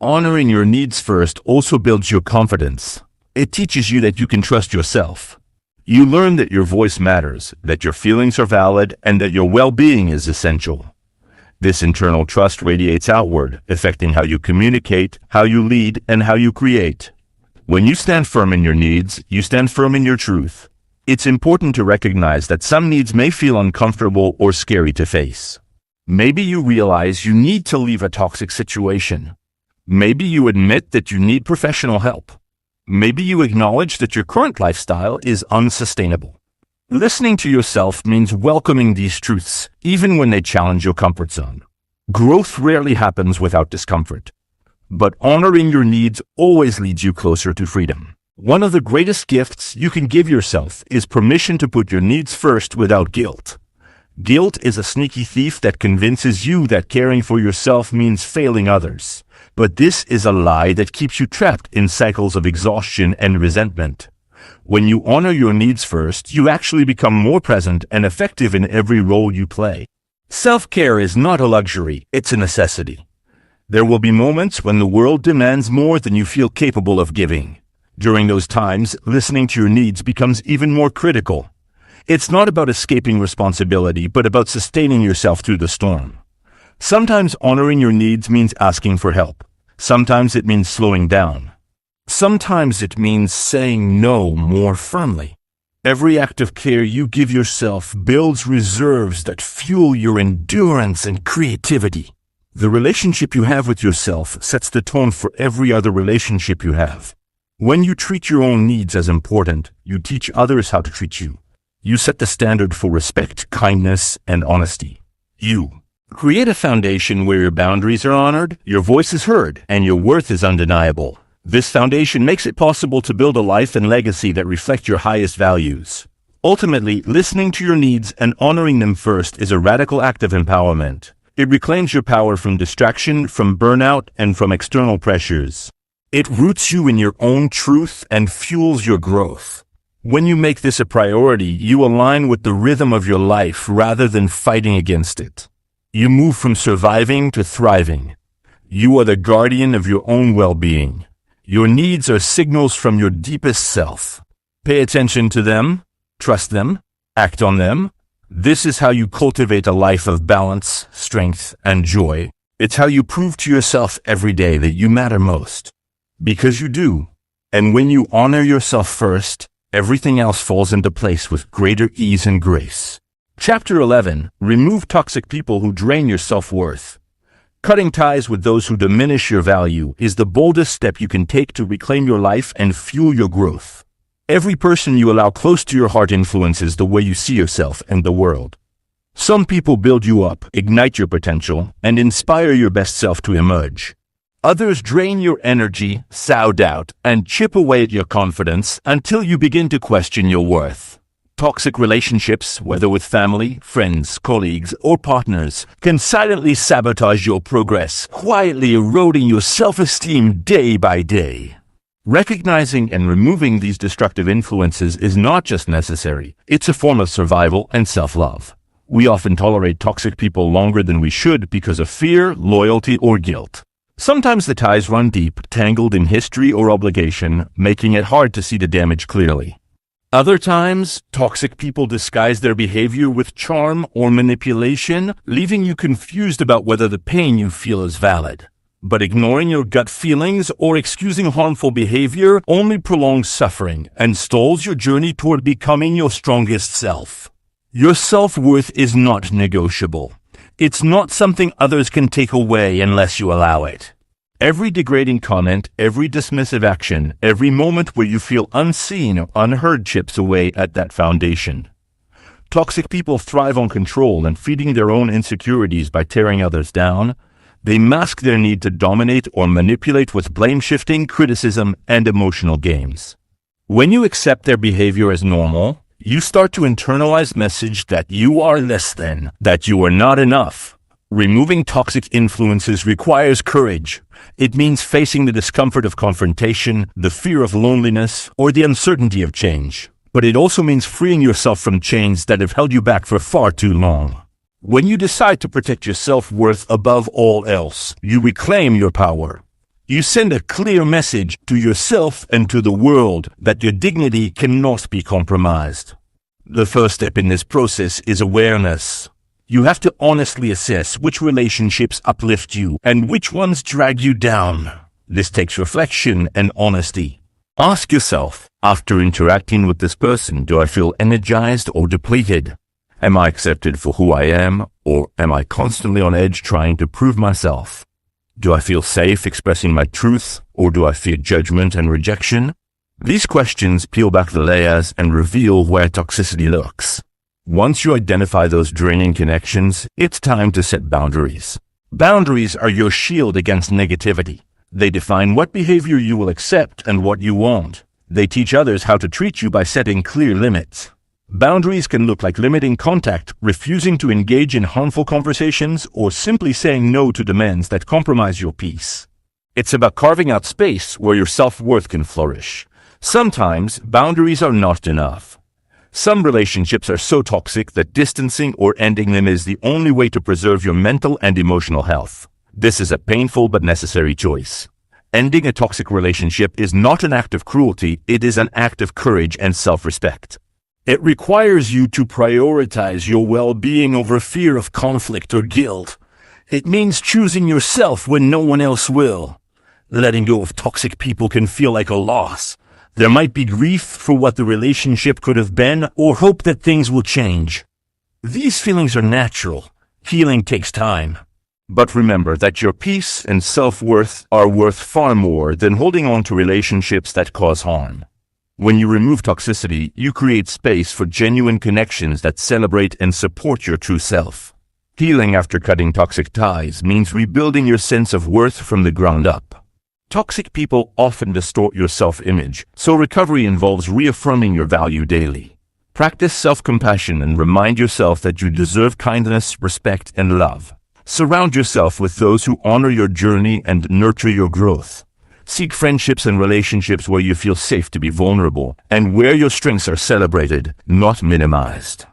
Honoring your needs first also builds your confidence. It teaches you that you can trust yourself. You learn that your voice matters, that your feelings are valid, and that your well-being is essential. This internal trust radiates outward, affecting how you communicate, how you lead, and how you create. When you stand firm in your needs, you stand firm in your truth. It's important to recognize that some needs may feel uncomfortable or scary to face. Maybe you realize you need to leave a toxic situation. Maybe you admit that you need professional help. Maybe you acknowledge that your current lifestyle is unsustainable. Listening to yourself means welcoming these truths, even when they challenge your comfort zone. Growth rarely happens without discomfort, but honoring your needs always leads you closer to freedom. One of the greatest gifts you can give yourself is permission to put your needs first without guilt. Guilt is a sneaky thief that convinces you that caring for yourself means failing others. But this is a lie that keeps you trapped in cycles of exhaustion and resentment. When you honor your needs first, you actually become more present and effective in every role you play. Self-care is not a luxury, it's a necessity. There will be moments when the world demands more than you feel capable of giving. During those times, listening to your needs becomes even more critical. It's not about escaping responsibility, but about sustaining yourself through the storm. Sometimes honoring your needs means asking for help. Sometimes it means slowing down. Sometimes it means saying no more firmly. Every act of care you give yourself builds reserves that fuel your endurance and creativity. The relationship you have with yourself sets the tone for every other relationship you have. When you treat your own needs as important, you teach others how to treat you. You set the standard for respect, kindness, and honesty. You create a foundation where your boundaries are honored, your voice is heard, and your worth is undeniable. This foundation makes it possible to build a life and legacy that reflect your highest values. Ultimately, listening to your needs and honoring them first is a radical act of empowerment. It reclaims your power from distraction, from burnout, and from external pressures. It roots you in your own truth and fuels your growth. When you make this a priority, you align with the rhythm of your life rather than fighting against it. You move from surviving to thriving. You are the guardian of your own well-being. Your needs are signals from your deepest self. Pay attention to them, trust them, act on them. This is how you cultivate a life of balance, strength, and joy. It's how you prove to yourself every day that you matter most. Because you do. And when you honor yourself first, everything else falls into place with greater ease and grace. Chapter 11. Remove toxic people who drain your self-worth. Cutting ties with those who diminish your value is the boldest step you can take to reclaim your life and fuel your growth. Every person you allow close to your heart influences the way you see yourself and the world. Some people build you up, ignite your potential, and inspire your best self to emerge. Others drain your energy, sow doubt, and chip away at your confidence until you begin to question your worth. Toxic relationships, whether with family, friends, colleagues, or partners, can silently sabotage your progress, quietly eroding your self-esteem day by day. Recognizing and removing these destructive influences is not just necessary, it's a form of survival and self-love. We often tolerate toxic people longer than we should because of fear, loyalty, or guilt. Sometimes the ties run deep, tangled in history or obligation, making it hard to see the damage clearly. Other times, toxic people disguise their behavior with charm or manipulation, leaving you confused about whether the pain you feel is valid. But ignoring your gut feelings or excusing harmful behavior only prolongs suffering and stalls your journey toward becoming your strongest self. Your self-worth is not negotiable. It's not something others can take away unless you allow it. Every degrading comment, every dismissive action, every moment where you feel unseen or unheard chips away at that foundation. Toxic people thrive on control and feeding their own insecurities by tearing others down. They mask their need to dominate or manipulate with blame-shifting, criticism, and emotional games. When you accept their behavior as normal, you start to internalize message that you are less than, that you are not enough. Removing toxic influences requires courage. It means facing the discomfort of confrontation, the fear of loneliness, or the uncertainty of change. But it also means freeing yourself from chains that have held you back for far too long. When you decide to protect your self-worth above all else, you reclaim your power. You send a clear message to yourself and to the world that your dignity cannot be compromised. The first step in this process is awareness. You have to honestly assess which relationships uplift you and which ones drag you down. This takes reflection and honesty. Ask yourself, after interacting with this person, do I feel energized or depleted? Am I accepted for who I am, or am I constantly on edge trying to prove myself? Do I feel safe expressing my truth, or do I fear judgment and rejection? These questions peel back the layers and reveal where toxicity lurks. Once you identify those draining connections, it's time to set boundaries. Boundaries are your shield against negativity. They define what behavior you will accept and what you won't. They teach others how to treat you by setting clear limits. Boundaries can look like limiting contact, refusing to engage in harmful conversations, or simply saying no to demands that compromise your peace. It's about carving out space where your self-worth can flourish. Sometimes, boundaries are not enough. Some relationships are so toxic that distancing or ending them is the only way to preserve your mental and emotional health. This is a painful but necessary choice. Ending a toxic relationship is not an act of cruelty, it is an act of courage and self-respect. It requires you to prioritize your well-being over fear of conflict or guilt. It means choosing yourself when no one else will. Letting go of toxic people can feel like a loss. There might be grief for what the relationship could have been, or hope that things will change. These feelings are natural. Healing takes time. But remember that your peace and self-worth are worth far more than holding on to relationships that cause harm. When you remove toxicity, you create space for genuine connections that celebrate and support your true self. Healing after cutting toxic ties means rebuilding your sense of worth from the ground up. Toxic people often distort your self-image, so recovery involves reaffirming your value daily. Practice self-compassion and remind yourself that you deserve kindness, respect, and love. Surround yourself with those who honor your journey and nurture your growth. Seek friendships and relationships where you feel safe to be vulnerable and where your strengths are celebrated, not minimized.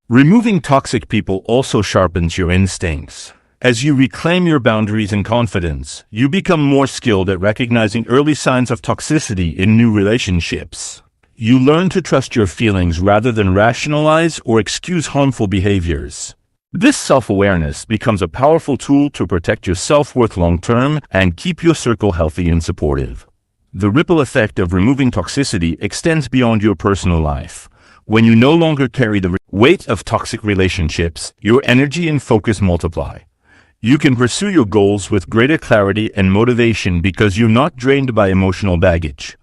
Removing toxic people also sharpens your instincts. As you reclaim your boundaries and confidence, you become more skilled at recognizing early signs of toxicity in new relationships. You learn to trust your feelings rather than rationalize or excuse harmful behaviors. This self-awareness becomes a powerful tool to protect your self-worth long-term and keep your circle healthy and supportive. The ripple effect of removing toxicity extends beyond your personal life. When you no longer carry the weight of toxic relationships, your energy and focus multiply. You can pursue your goals with greater clarity and motivation because you're not drained by emotional baggage.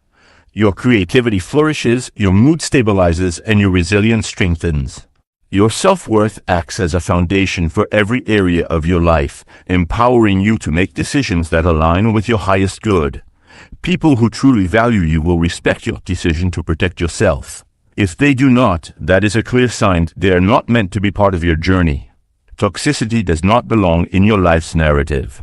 Your creativity flourishes, your mood stabilizes, and your resilience strengthens. Your self-worth acts as a foundation for every area of your life, empowering you to make decisions that align with your highest good. People who truly value you will respect your decision to protect yourself. If they do not, that is a clear sign they are not meant to be part of your journey. Toxicity does not belong in your life's narrative.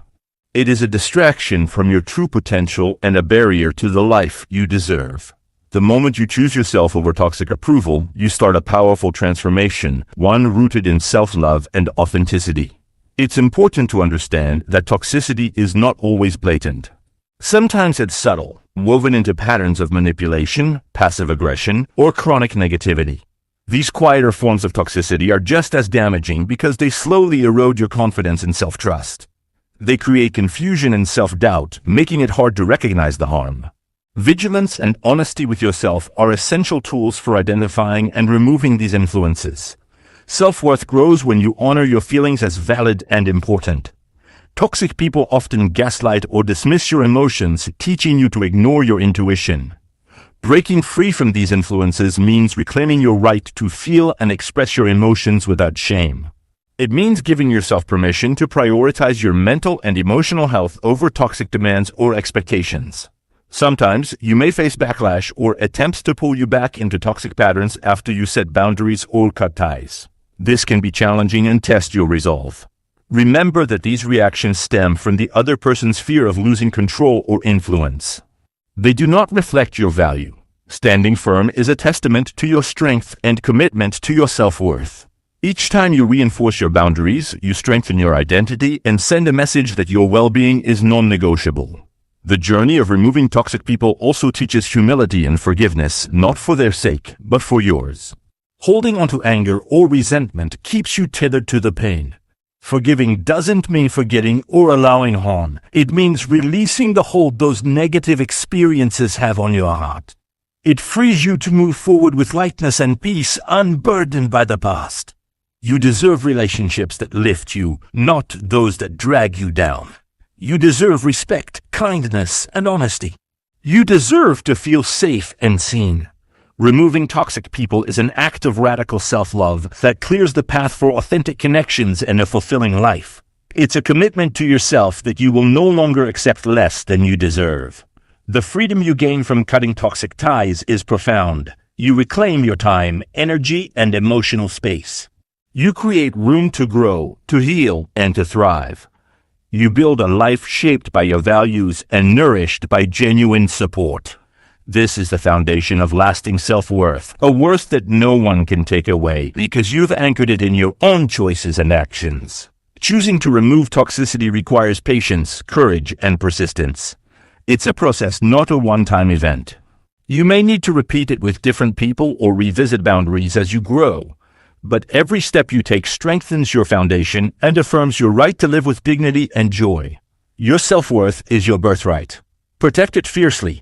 It is a distraction from your true potential and a barrier to the life you deserve. The moment you choose yourself over toxic approval, you start a powerful transformation, one rooted in self-love and authenticity. It's important to understand that toxicity is not always blatant. Sometimes it's subtle, woven into patterns of manipulation, passive aggression, or chronic negativity. These quieter forms of toxicity are just as damaging because they slowly erode your confidence and self-trust. They create confusion and self-doubt, making it hard to recognize the harm. Vigilance and honesty with yourself are essential tools for identifying and removing these influences. Self-worth grows when you honor your feelings as valid and important. Toxic people often gaslight or dismiss your emotions, teaching you to ignore your intuition. Breaking free from these influences means reclaiming your right to feel and express your emotions without shame. It means giving yourself permission to prioritize your mental and emotional health over toxic demands or expectations. Sometimes you may face backlash or attempts to pull you back into toxic patterns after you set boundaries or cut ties. This can be challenging and test your resolve. Remember that these reactions stem from the other person's fear of losing control or influence. They do not reflect your value. Standing firm is a testament to your strength and commitment to your self-worth. Each time you reinforce your boundaries, you strengthen your identity and send a message that your well-being is non-negotiable. The journey of removing toxic people also teaches humility and forgiveness, not for their sake, but for yours. Holding onto anger or resentment keeps you tethered to the pain. Forgiving doesn't mean forgetting or allowing harm. It means releasing the hold those negative experiences have on your heart. It frees you to move forward with lightness and peace, unburdened by the past. You deserve relationships that lift you, not those that drag you down. You deserve respect, kindness, and honesty. You deserve to feel safe and seen. Removing toxic people is an act of radical self-love that clears the path for authentic connections and a fulfilling life. It's a commitment to yourself that you will no longer accept less than you deserve. The freedom you gain from cutting toxic ties is profound. You reclaim your time, energy, and emotional space. You create room to grow, to heal, and to thrive. You build a life shaped by your values and nourished by genuine support. This is the foundation of lasting self-worth, a worth that no one can take away because you've anchored it in your own choices and actions. Choosing to remove toxicity requires patience, courage, and persistence. It's a process, not a one-time event. You may need to repeat it with different people or revisit boundaries as you grow, but every step you take strengthens your foundation and affirms your right to live with dignity and joy. Your self-worth is your birthright. Protect it fiercely.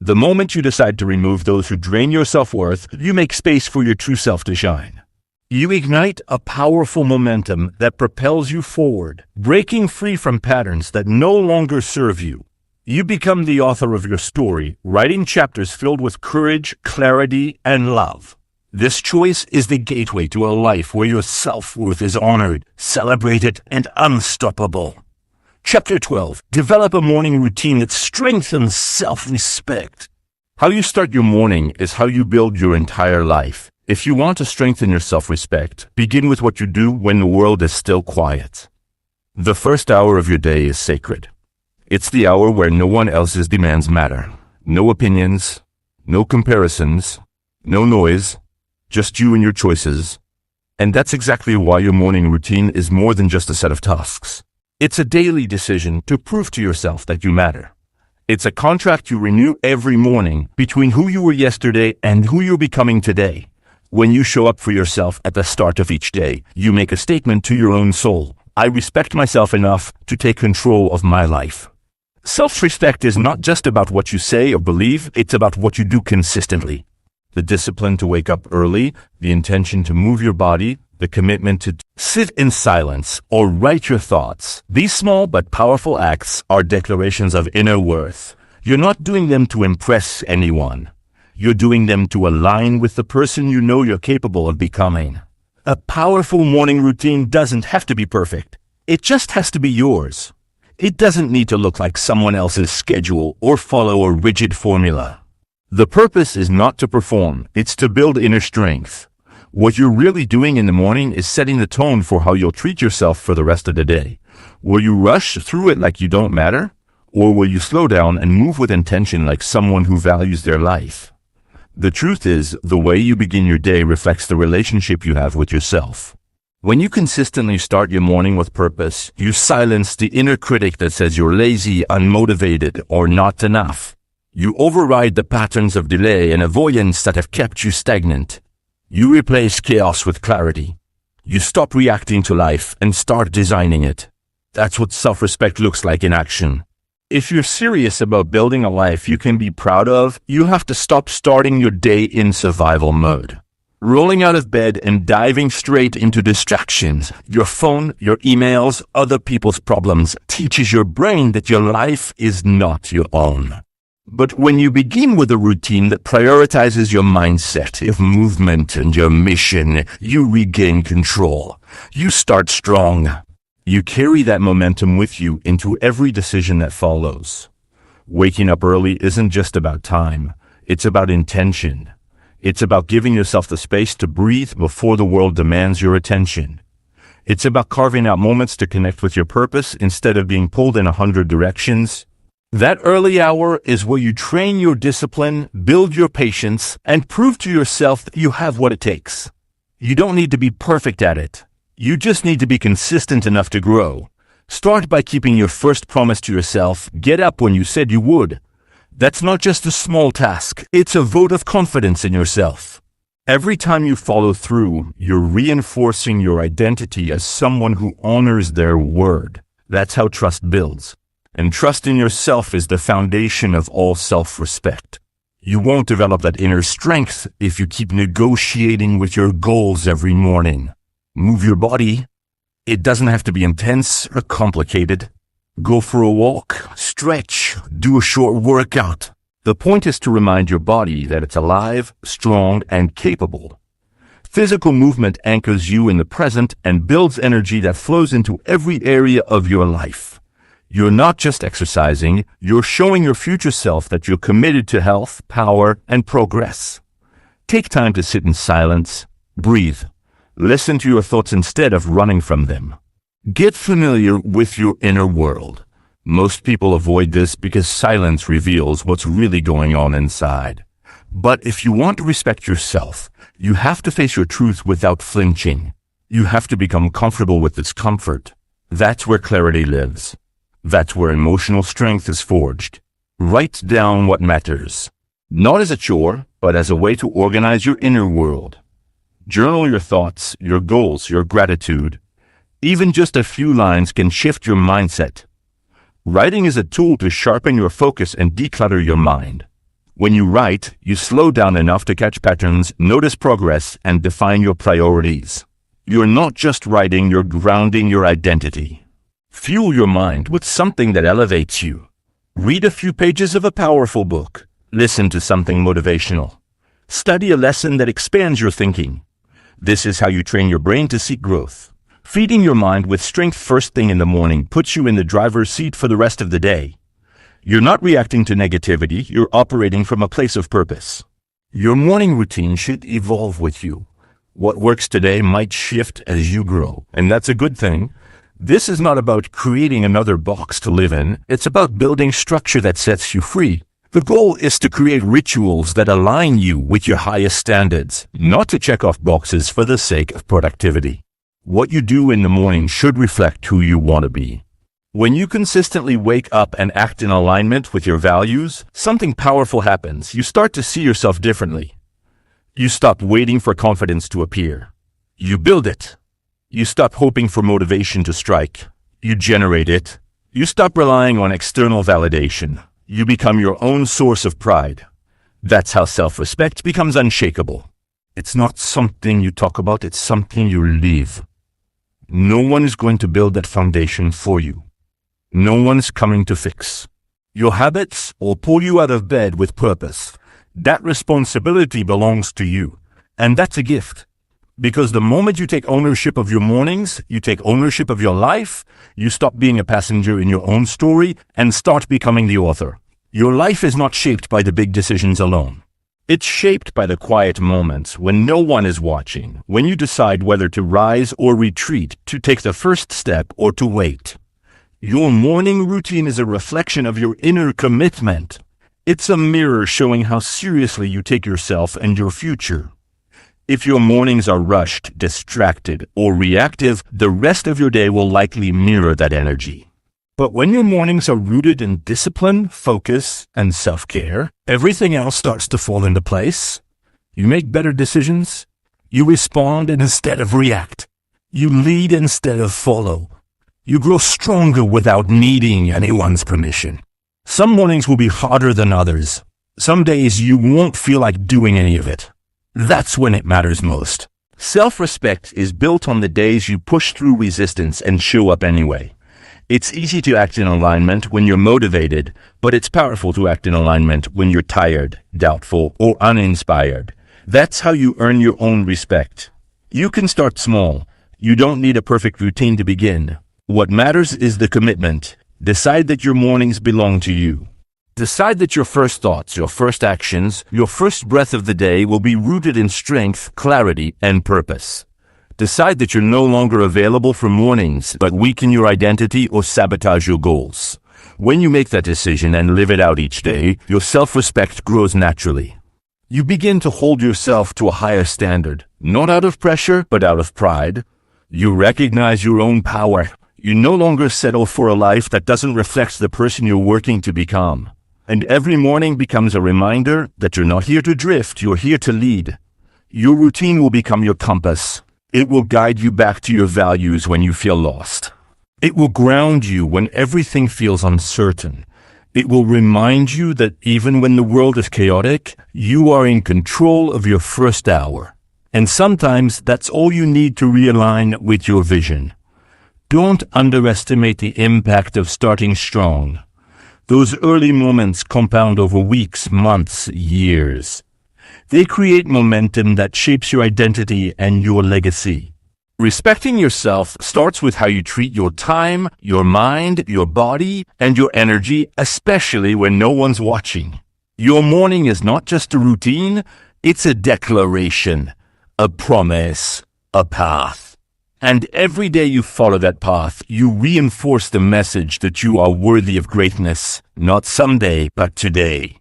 The moment you decide to remove those who drain your self-worth, you make space for your true self to shine. You ignite a powerful momentum that propels you forward, breaking free from patterns that no longer serve you. You become the author of your story, writing chapters filled with courage, clarity, and love. This choice is the gateway to a life where your self-worth is honored, celebrated, and unstoppable. Chapter 12. Develop a morning routine that strengthens self-respect. How you start your morning is how you build your entire life. If you want to strengthen your self-respect, begin with what you do when the world is still quiet. The first hour of your day is sacred. It's the hour where no one else's demands matter. No opinions, no comparisons, no noise, just you and your choices. And that's exactly why your morning routine is more than just a set of tasks. It's a daily decision to prove to yourself that you matter. It's a contract you renew every morning between who you were yesterday and who you're becoming today. When you show up for yourself at the start of each day, you make a statement to your own soul. I respect myself enough to take control of my life. Self-respect is not just about what you say or believe, it's about what you do consistently. The discipline to wake up early, the intention to move your body, the commitment to sit in silence or write your thoughts. These small but powerful acts are declarations of inner worth. You're not doing them to impress anyone. You're doing them to align with the person you know you're capable of becoming. A powerful morning routine doesn't have to be perfect. It just has to be yours. It doesn't need to look like someone else's schedule or follow a rigid formula. The purpose is not to perform, it's to build inner strength. What you're really doing in the morning is setting the tone for how you'll treat yourself for the rest of the day. Will you rush through it like you don't matter? Or will you slow down and move with intention like someone who values their life? The truth is, the way you begin your day reflects the relationship you have with yourself. When you consistently start your morning with purpose, you silence the inner critic that says you're lazy, unmotivated, or not enough. You override the patterns of delay and avoidance that have kept you stagnant. You replace chaos with clarity. You stop reacting to life and start designing it. That's what self-respect looks like in action. If you're serious about building a life you can be proud of, you have to stop starting your day in survival mode. Rolling out of bed and diving straight into distractions, your phone, your emails, other people's problems, teaches your brain that your life is not your own. But when you begin with a routine that prioritizes your mindset, your movement, and your mission, you regain control. You start strong. You carry that momentum with you into every decision that follows. Waking up early isn't just about time. It's about intention. It's about giving yourself the space to breathe before the world demands your attention. It's about carving out moments to connect with your purpose instead of being pulled in 100 directions. That early hour is where you train your discipline, build your patience, and prove to yourself that you have what it takes. You don't need to be perfect at it. You just need to be consistent enough to grow. Start by keeping your first promise to yourself. Get up when you said you would. That's not just a small task. It's a vote of confidence in yourself. Every time you follow through, you're reinforcing your identity as someone who honors their word. That's how trust builds. And trust in yourself is the foundation of all self-respect. You won't develop that inner strength if you keep negotiating with your goals every morning. Move your body. It doesn't have to be intense or complicated. Go for a walk, stretch, do a short workout. The point is to remind your body that it's alive, strong, and capable. Physical movement anchors you in the present and builds energy that flows into every area of your life. You're not just exercising, you're showing your future self that you're committed to health, power, and progress. Take time to sit in silence, breathe. Listen to your thoughts instead of running from them. Get familiar with your inner world. Most people avoid this because silence reveals what's really going on inside. But if you want to respect yourself, you have to face your truth without flinching. You have to become comfortable with discomfort. That's where clarity lives. That's where emotional strength is forged. Write down what matters. Not as a chore, but as a way to organize your inner world. Journal your thoughts, your goals, your gratitude. Even just a few lines can shift your mindset. Writing is a tool to sharpen your focus and declutter your mind. When you write, you slow down enough to catch patterns, notice progress, and define your priorities. You're not just writing, you're grounding your identity. Fuel your mind with something that elevates you. Read a few pages of a powerful book. Listen to something motivational. Study a lesson that expands your thinking. This is how you train your brain to seek growth. Feeding your mind with strength first thing in the morning puts you in the driver's seat for the rest of the day. You're not reacting to negativity, you're operating from a place of purpose. Your morning routine should evolve with you. What works today might shift as you grow, and that's a good thing. This is not about creating another box to live in, it's about building structure that sets you free. The goal is to create rituals that align you with your highest standards, not to check off boxes for the sake of productivity. What you do in the morning should reflect who you want to be. When you consistently wake up and act in alignment with your values, something powerful happens. You start to see yourself differently. You stop waiting for confidence to appear. You build it. You stop hoping for motivation to strike. You generate it. You stop relying on external validation. You become your own source of pride. That's how self-respect becomes unshakable. It's not something you talk about, it's something you live. No one is going to build that foundation for you. No one's coming to fix. Your habits will pull you out of bed with purpose. That responsibility belongs to you. And that's a gift. Because the moment you take ownership of your mornings, you take ownership of your life, you stop being a passenger in your own story and start becoming the author. Your life is not shaped by the big decisions alone. It's shaped by the quiet moments when no one is watching, when you decide whether to rise or retreat, to take the first step or to wait. Your morning routine is a reflection of your inner commitment. It's a mirror showing how seriously you take yourself and your future. If your mornings are rushed, distracted, or reactive, the rest of your day will likely mirror that energy. But when your mornings are rooted in discipline, focus, and self-care, everything else starts to fall into place. You make better decisions. You respond instead of react. You lead instead of follow. You grow stronger without needing anyone's permission. Some mornings will be harder than others. Some days you won't feel like doing any of it. That's when it matters most. Self-respect is built on the days you push through resistance and show up anyway. It's easy to act in alignment when you're motivated, but it's powerful to act in alignment when you're tired, doubtful, or uninspired. That's how you earn your own respect. You can start small. You don't need a perfect routine to begin. What matters is the commitment. Decide that your mornings belong to you. Decide that your first thoughts, your first actions, your first breath of the day will be rooted in strength, clarity, and purpose. Decide that you're no longer available for mornings that weaken your identity or sabotage your goals. When you make that decision and live it out each day, your self-respect grows naturally. You begin to hold yourself to a higher standard, not out of pressure, but out of pride. You recognize your own power. You no longer settle for a life that doesn't reflect the person you're working to become. And every morning becomes a reminder that you're not here to drift, you're here to lead. Your routine will become your compass. It will guide you back to your values when you feel lost. It will ground you when everything feels uncertain. It will remind you that even when the world is chaotic, you are in control of your first hour. And sometimes that's all you need to realign with your vision. Don't underestimate the impact of starting strong. Those early moments compound over weeks, months, years. They create momentum that shapes your identity and your legacy. Respecting yourself starts with how you treat your time, your mind, your body, and your energy, especially when no one's watching. Your morning is not just a routine, it's a declaration, a promise, a path. And every day you follow that path, you reinforce the message that you are worthy of greatness, not someday, but today.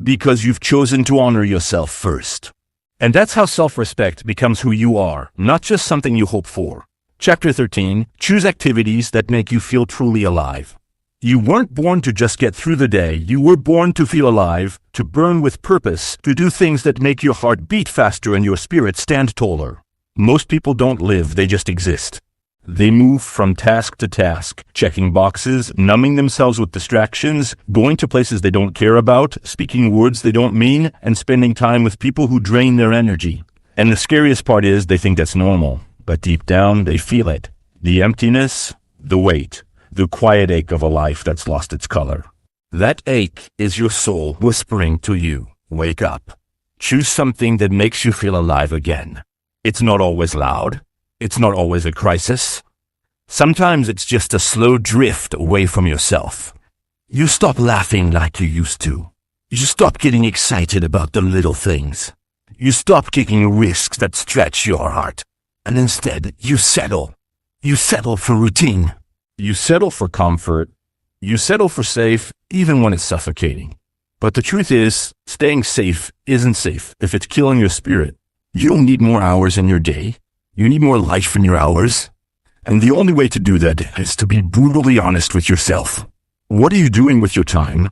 Because you've chosen to honor yourself first. And that's how self-respect becomes who you are, not just something you hope for. Chapter 13, choose activities that make you feel truly alive. You weren't born to just get through the day. You were born to feel alive, to burn with purpose, to do things that make your heart beat faster and your spirit stand taller. Most people don't live, they just exist. They move from task to task, checking boxes, numbing themselves with distractions, going to places they don't care about, speaking words they don't mean, and spending time with people who drain their energy. And the scariest part is they think that's normal, but deep down they feel it. The emptiness, the weight, the quiet ache of a life that's lost its color. That ache is your soul whispering to you, wake up. Choose something that makes you feel alive again. It's not always loud. It's not always a crisis. Sometimes it's just a slow drift away from yourself. You stop laughing like you used to. You stop getting excited about the little things. You stop taking risks that stretch your heart. And instead, you settle. You settle for routine. You settle for comfort. You settle for safe, even when it's suffocating. But the truth is, staying safe isn't safe if it's killing your spirit. You don't need more hours in your day. You need more life in your hours. And the only way to do that is to be brutally honest with yourself. What are you doing with your time?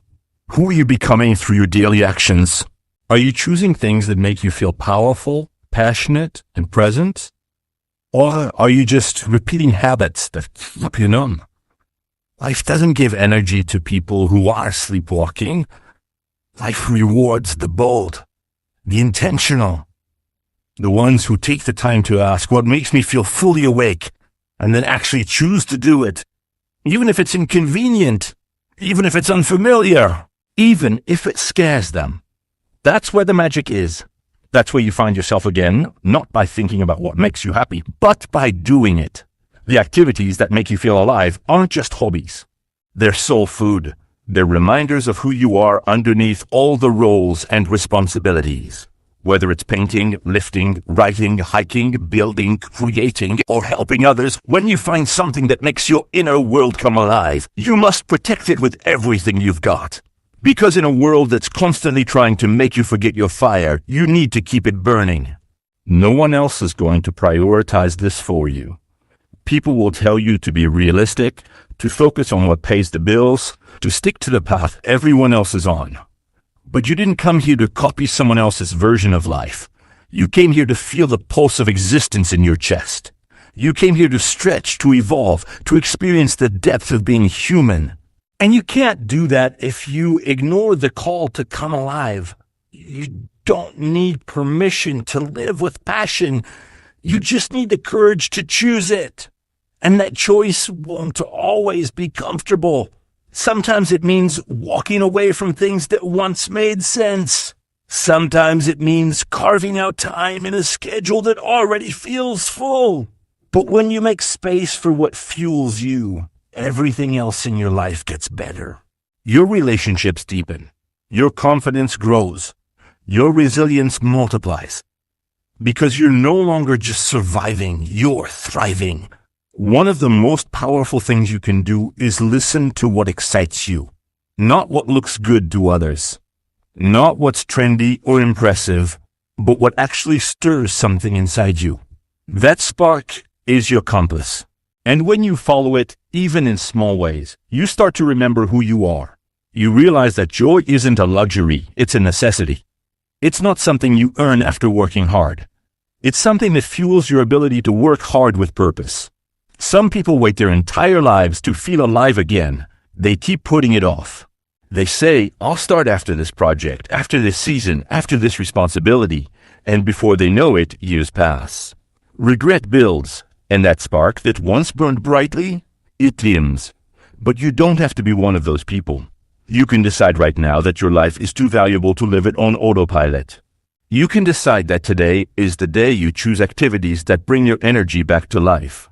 Who are you becoming through your daily actions? Are you choosing things that make you feel powerful, passionate, and present? Or are you just repeating habits that keep you numb? Life doesn't give energy to people who are sleepwalking. Life rewards the bold, the intentional. The ones who take the time to ask, what makes me feel fully awake, and then actually choose to do it, even if it's inconvenient, even if it's unfamiliar, even if it scares them. That's where the magic is. That's where you find yourself again, not by thinking about what makes you happy, but by doing it. The activities that make you feel alive aren't just hobbies. They're soul food. They're reminders of who you are underneath all the roles and responsibilities. Whether it's painting, lifting, writing, hiking, building, creating, or helping others, when you find something that makes your inner world come alive, you must protect it with everything you've got. Because in a world that's constantly trying to make you forget your fire, you need to keep it burning. No one else is going to prioritize this for you. People will tell you to be realistic, to focus on what pays the bills, to stick to the path everyone else is on. But you didn't come here to copy someone else's version of life. You came here to feel the pulse of existence in your chest. You came here to stretch, to evolve, to experience the depth of being human. And you can't do that if you ignore the call to come alive. You don't need permission to live with passion. You just need the courage to choose it. And that choice won't always be comfortable. Sometimes it means walking away from things that once made sense. Sometimes it means carving out time in a schedule that already feels full. But when you make space for what fuels you, everything else in your life gets better. Your relationships deepen. Your confidence grows. Your resilience multiplies. Because you're no longer just surviving, you're thriving. One of the most powerful things you can do is listen to what excites you, not what looks good to others, not what's trendy or impressive, but what actually stirs something inside you. That spark is your compass. And when you follow it, even in small ways, you start to remember who you are. You realize that joy isn't a luxury, it's a necessity. It's not something you earn after working hard. It's something that fuels your ability to work hard with purpose. Some people wait their entire lives to feel alive again. They keep putting it off. They say, I'll start after this project, after this season, after this responsibility. And before they know it, years pass. Regret builds, and that spark that once burned brightly, it dims. But you don't have to be one of those people. You can decide right now that your life is too valuable to live it on autopilot. You can decide that today is the day you choose activities that bring your energy back to life.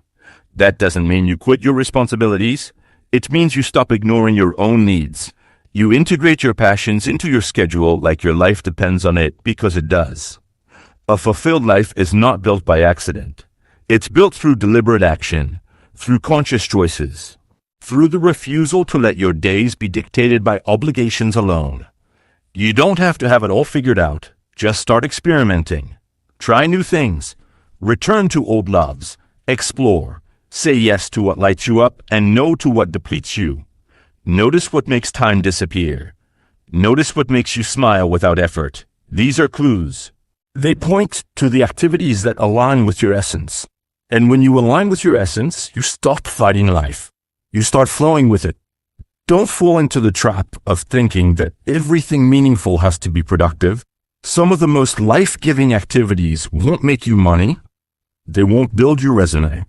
That doesn't mean you quit your responsibilities. It means you stop ignoring your own needs. You integrate your passions into your schedule like your life depends on it, because it does. A fulfilled life is not built by accident. It's built through deliberate action, through conscious choices, through the refusal to let your days be dictated by obligations alone. You don't have to have it all figured out. Just start experimenting. Try new things. Return to old loves. Explore. Say yes to what lights you up and no to what depletes you. Notice what makes time disappear. Notice what makes you smile without effort. These are clues. They point to the activities that align with your essence. And when you align with your essence, you stop fighting life. You start flowing with it. Don't fall into the trap of thinking that everything meaningful has to be productive. Some of the most life-giving activities won't make you money. They won't build your resume,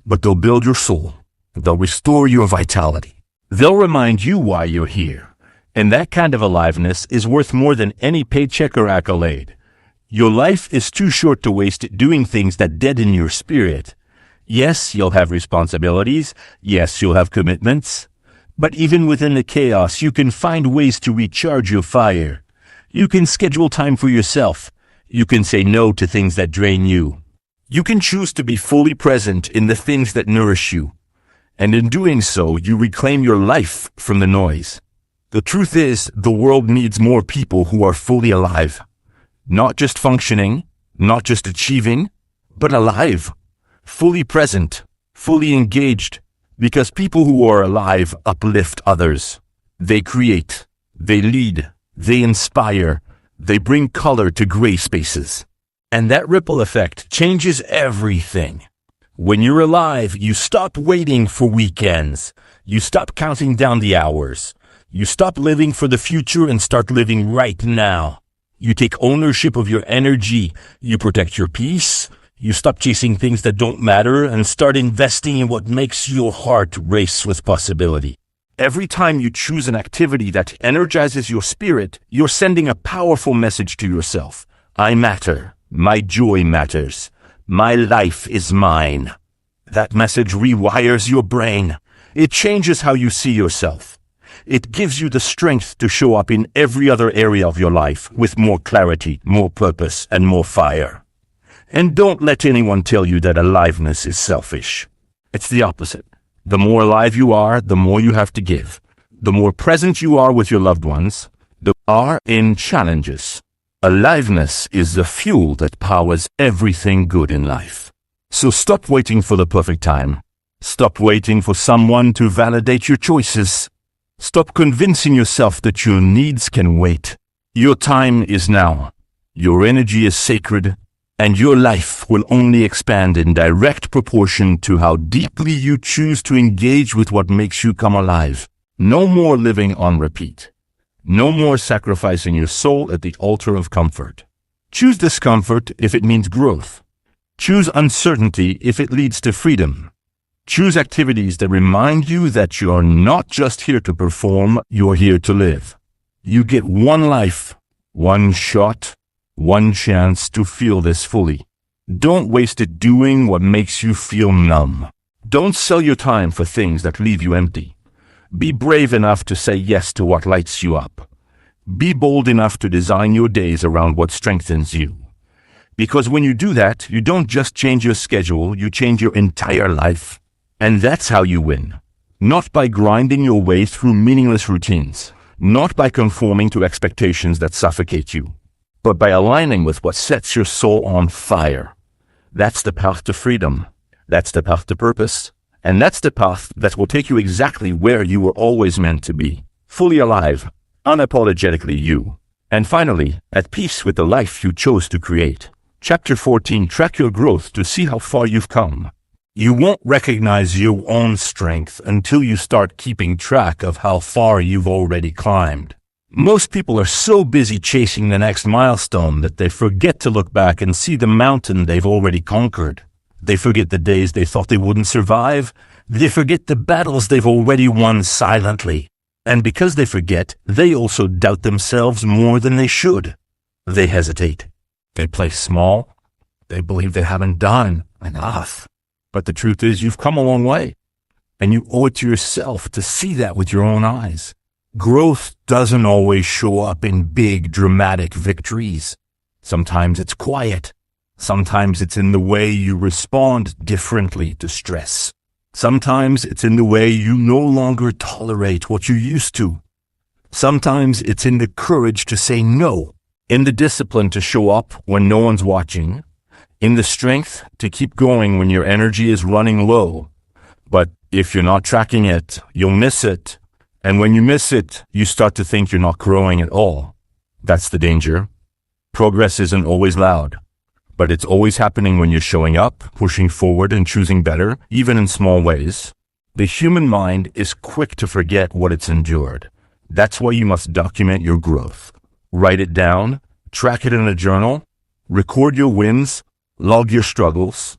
but they'll build your soul. They'll restore your vitality. They'll remind you why you're here. And that kind of aliveness is worth more than any paycheck or accolade. Your life is too short to waste it doing things that deaden your spirit. Yes, you'll have responsibilities. Yes, you'll have commitments. But even within the chaos, you can find ways to recharge your fire. You can schedule time for yourself. You can say no to things that drain you. You can choose to be fully present in the things that nourish you. And in doing so, you reclaim your life from the noise. The truth is, the world needs more people who are fully alive. Not just functioning, not just achieving, but alive. Fully present, fully engaged. Because people who are alive uplift others. They create, they lead, they inspire, they bring color to gray spaces. And that ripple effect changes everything. When you're alive, you stop waiting for weekends. You stop counting down the hours. You stop living for the future and start living right now. You take ownership of your energy. You protect your peace. You stop chasing things that don't matter and start investing in what makes your heart race with possibility. Every time you choose an activity that energizes your spirit, you're sending a powerful message to yourself. I matter. My joy matters. My life is mine. That message rewires your brain. It changes how you see yourself. It gives you the strength to show up in every other area of your life with more clarity, more purpose, and more fire. And don't let anyone tell you that aliveness is selfish. It's the opposite. The more alive you are, the more you have to give. The more present you are with your loved ones, the more in challenges. Aliveness is the fuel that powers everything good in life. So stop waiting for the perfect time. Stop waiting for someone to validate your choices. Stop convincing yourself that your needs can wait. Your time is now. Your energy is sacred, and your life will only expand in direct proportion to how deeply you choose to engage with what makes you come alive. No more living on repeat. No more sacrificing your soul at the altar of comfort. Choose discomfort if it means growth. Choose uncertainty if it leads to freedom. Choose activities that remind you that you are not just here to perform, you're here to live. You get one life, one shot, one chance to feel this fully. Don't waste it doing what makes you feel numb. Don't sell your time for things that leave you empty. Be brave enough to say yes to what lights you up. Be bold enough to design your days around what strengthens you. Because when you do that, you don't just change your schedule, you change your entire life. And that's how you win. Not by grinding your way through meaningless routines. Not by conforming to expectations that suffocate you. But by aligning with what sets your soul on fire. That's the path to freedom. That's the path to purpose. And that's the path that will take you exactly where you were always meant to be. Fully alive, unapologetically you. And finally, at peace with the life you chose to create. Chapter 14, track your growth to see how far you've come. You won't recognize your own strength until you start keeping track of how far you've already climbed. Most people are so busy chasing the next milestone that they forget to look back and see the mountain they've already conquered. They forget the days they thought they wouldn't survive. They forget the battles they've already won silently. And because they forget, they also doubt themselves more than they should. They hesitate. They play small. They believe they haven't done enough. But the truth is, you've come a long way. And you owe it to yourself to see that with your own eyes. Growth doesn't always show up in big, dramatic victories. Sometimes it's quiet. Sometimes it's in the way you respond differently to stress. Sometimes it's in the way you no longer tolerate what you used to. Sometimes it's in the courage to say no, in the discipline to show up when no one's watching, in the strength to keep going when your energy is running low. But if you're not tracking it, you'll miss it. And when you miss it, you start to think you're not growing at all. That's the danger. Progress isn't always loud. But it's always happening when you're showing up, pushing forward and choosing better, even in small ways. The human mind is quick to forget what it's endured. That's why you must document your growth. Write it down, track it in a journal, record your wins, log your struggles.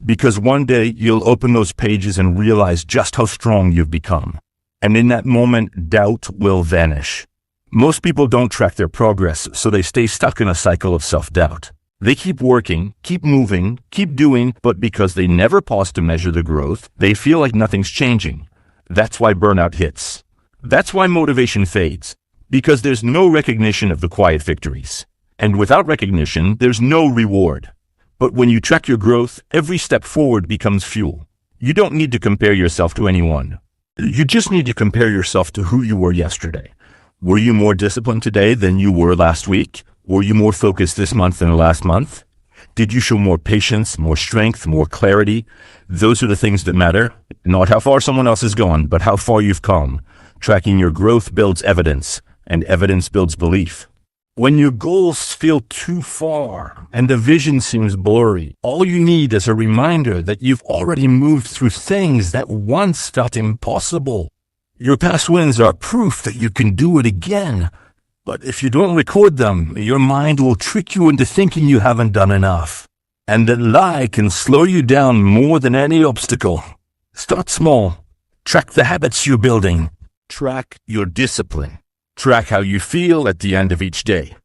Because one day you'll open those pages and realize just how strong you've become. And in that moment, doubt will vanish. Most people don't track their progress, so they stay stuck in a cycle of self-doubt. They keep working, keep moving, keep doing, but because they never pause to measure the growth, they feel like nothing's changing. That's why burnout hits. That's why motivation fades. Because there's no recognition of the quiet victories. And without recognition, there's no reward. But when you track your growth, every step forward becomes fuel. You don't need to compare yourself to anyone. You just need to compare yourself to who you were yesterday. Were you more disciplined today than you were last week? Were you more focused this month than last month? Did you show more patience, more strength, more clarity? Those are the things that matter. Not how far someone else has gone, but how far you've come. Tracking your growth builds evidence, and evidence builds belief. When your goals feel too far and the vision seems blurry, all you need is a reminder that you've already moved through things that once felt impossible. Your past wins are proof that you can do it again. But if you don't record them, your mind will trick you into thinking you haven't done enough. And that lie can slow you down more than any obstacle. Start small. Track the habits you're building. Track your discipline. Track how you feel at the end of each day.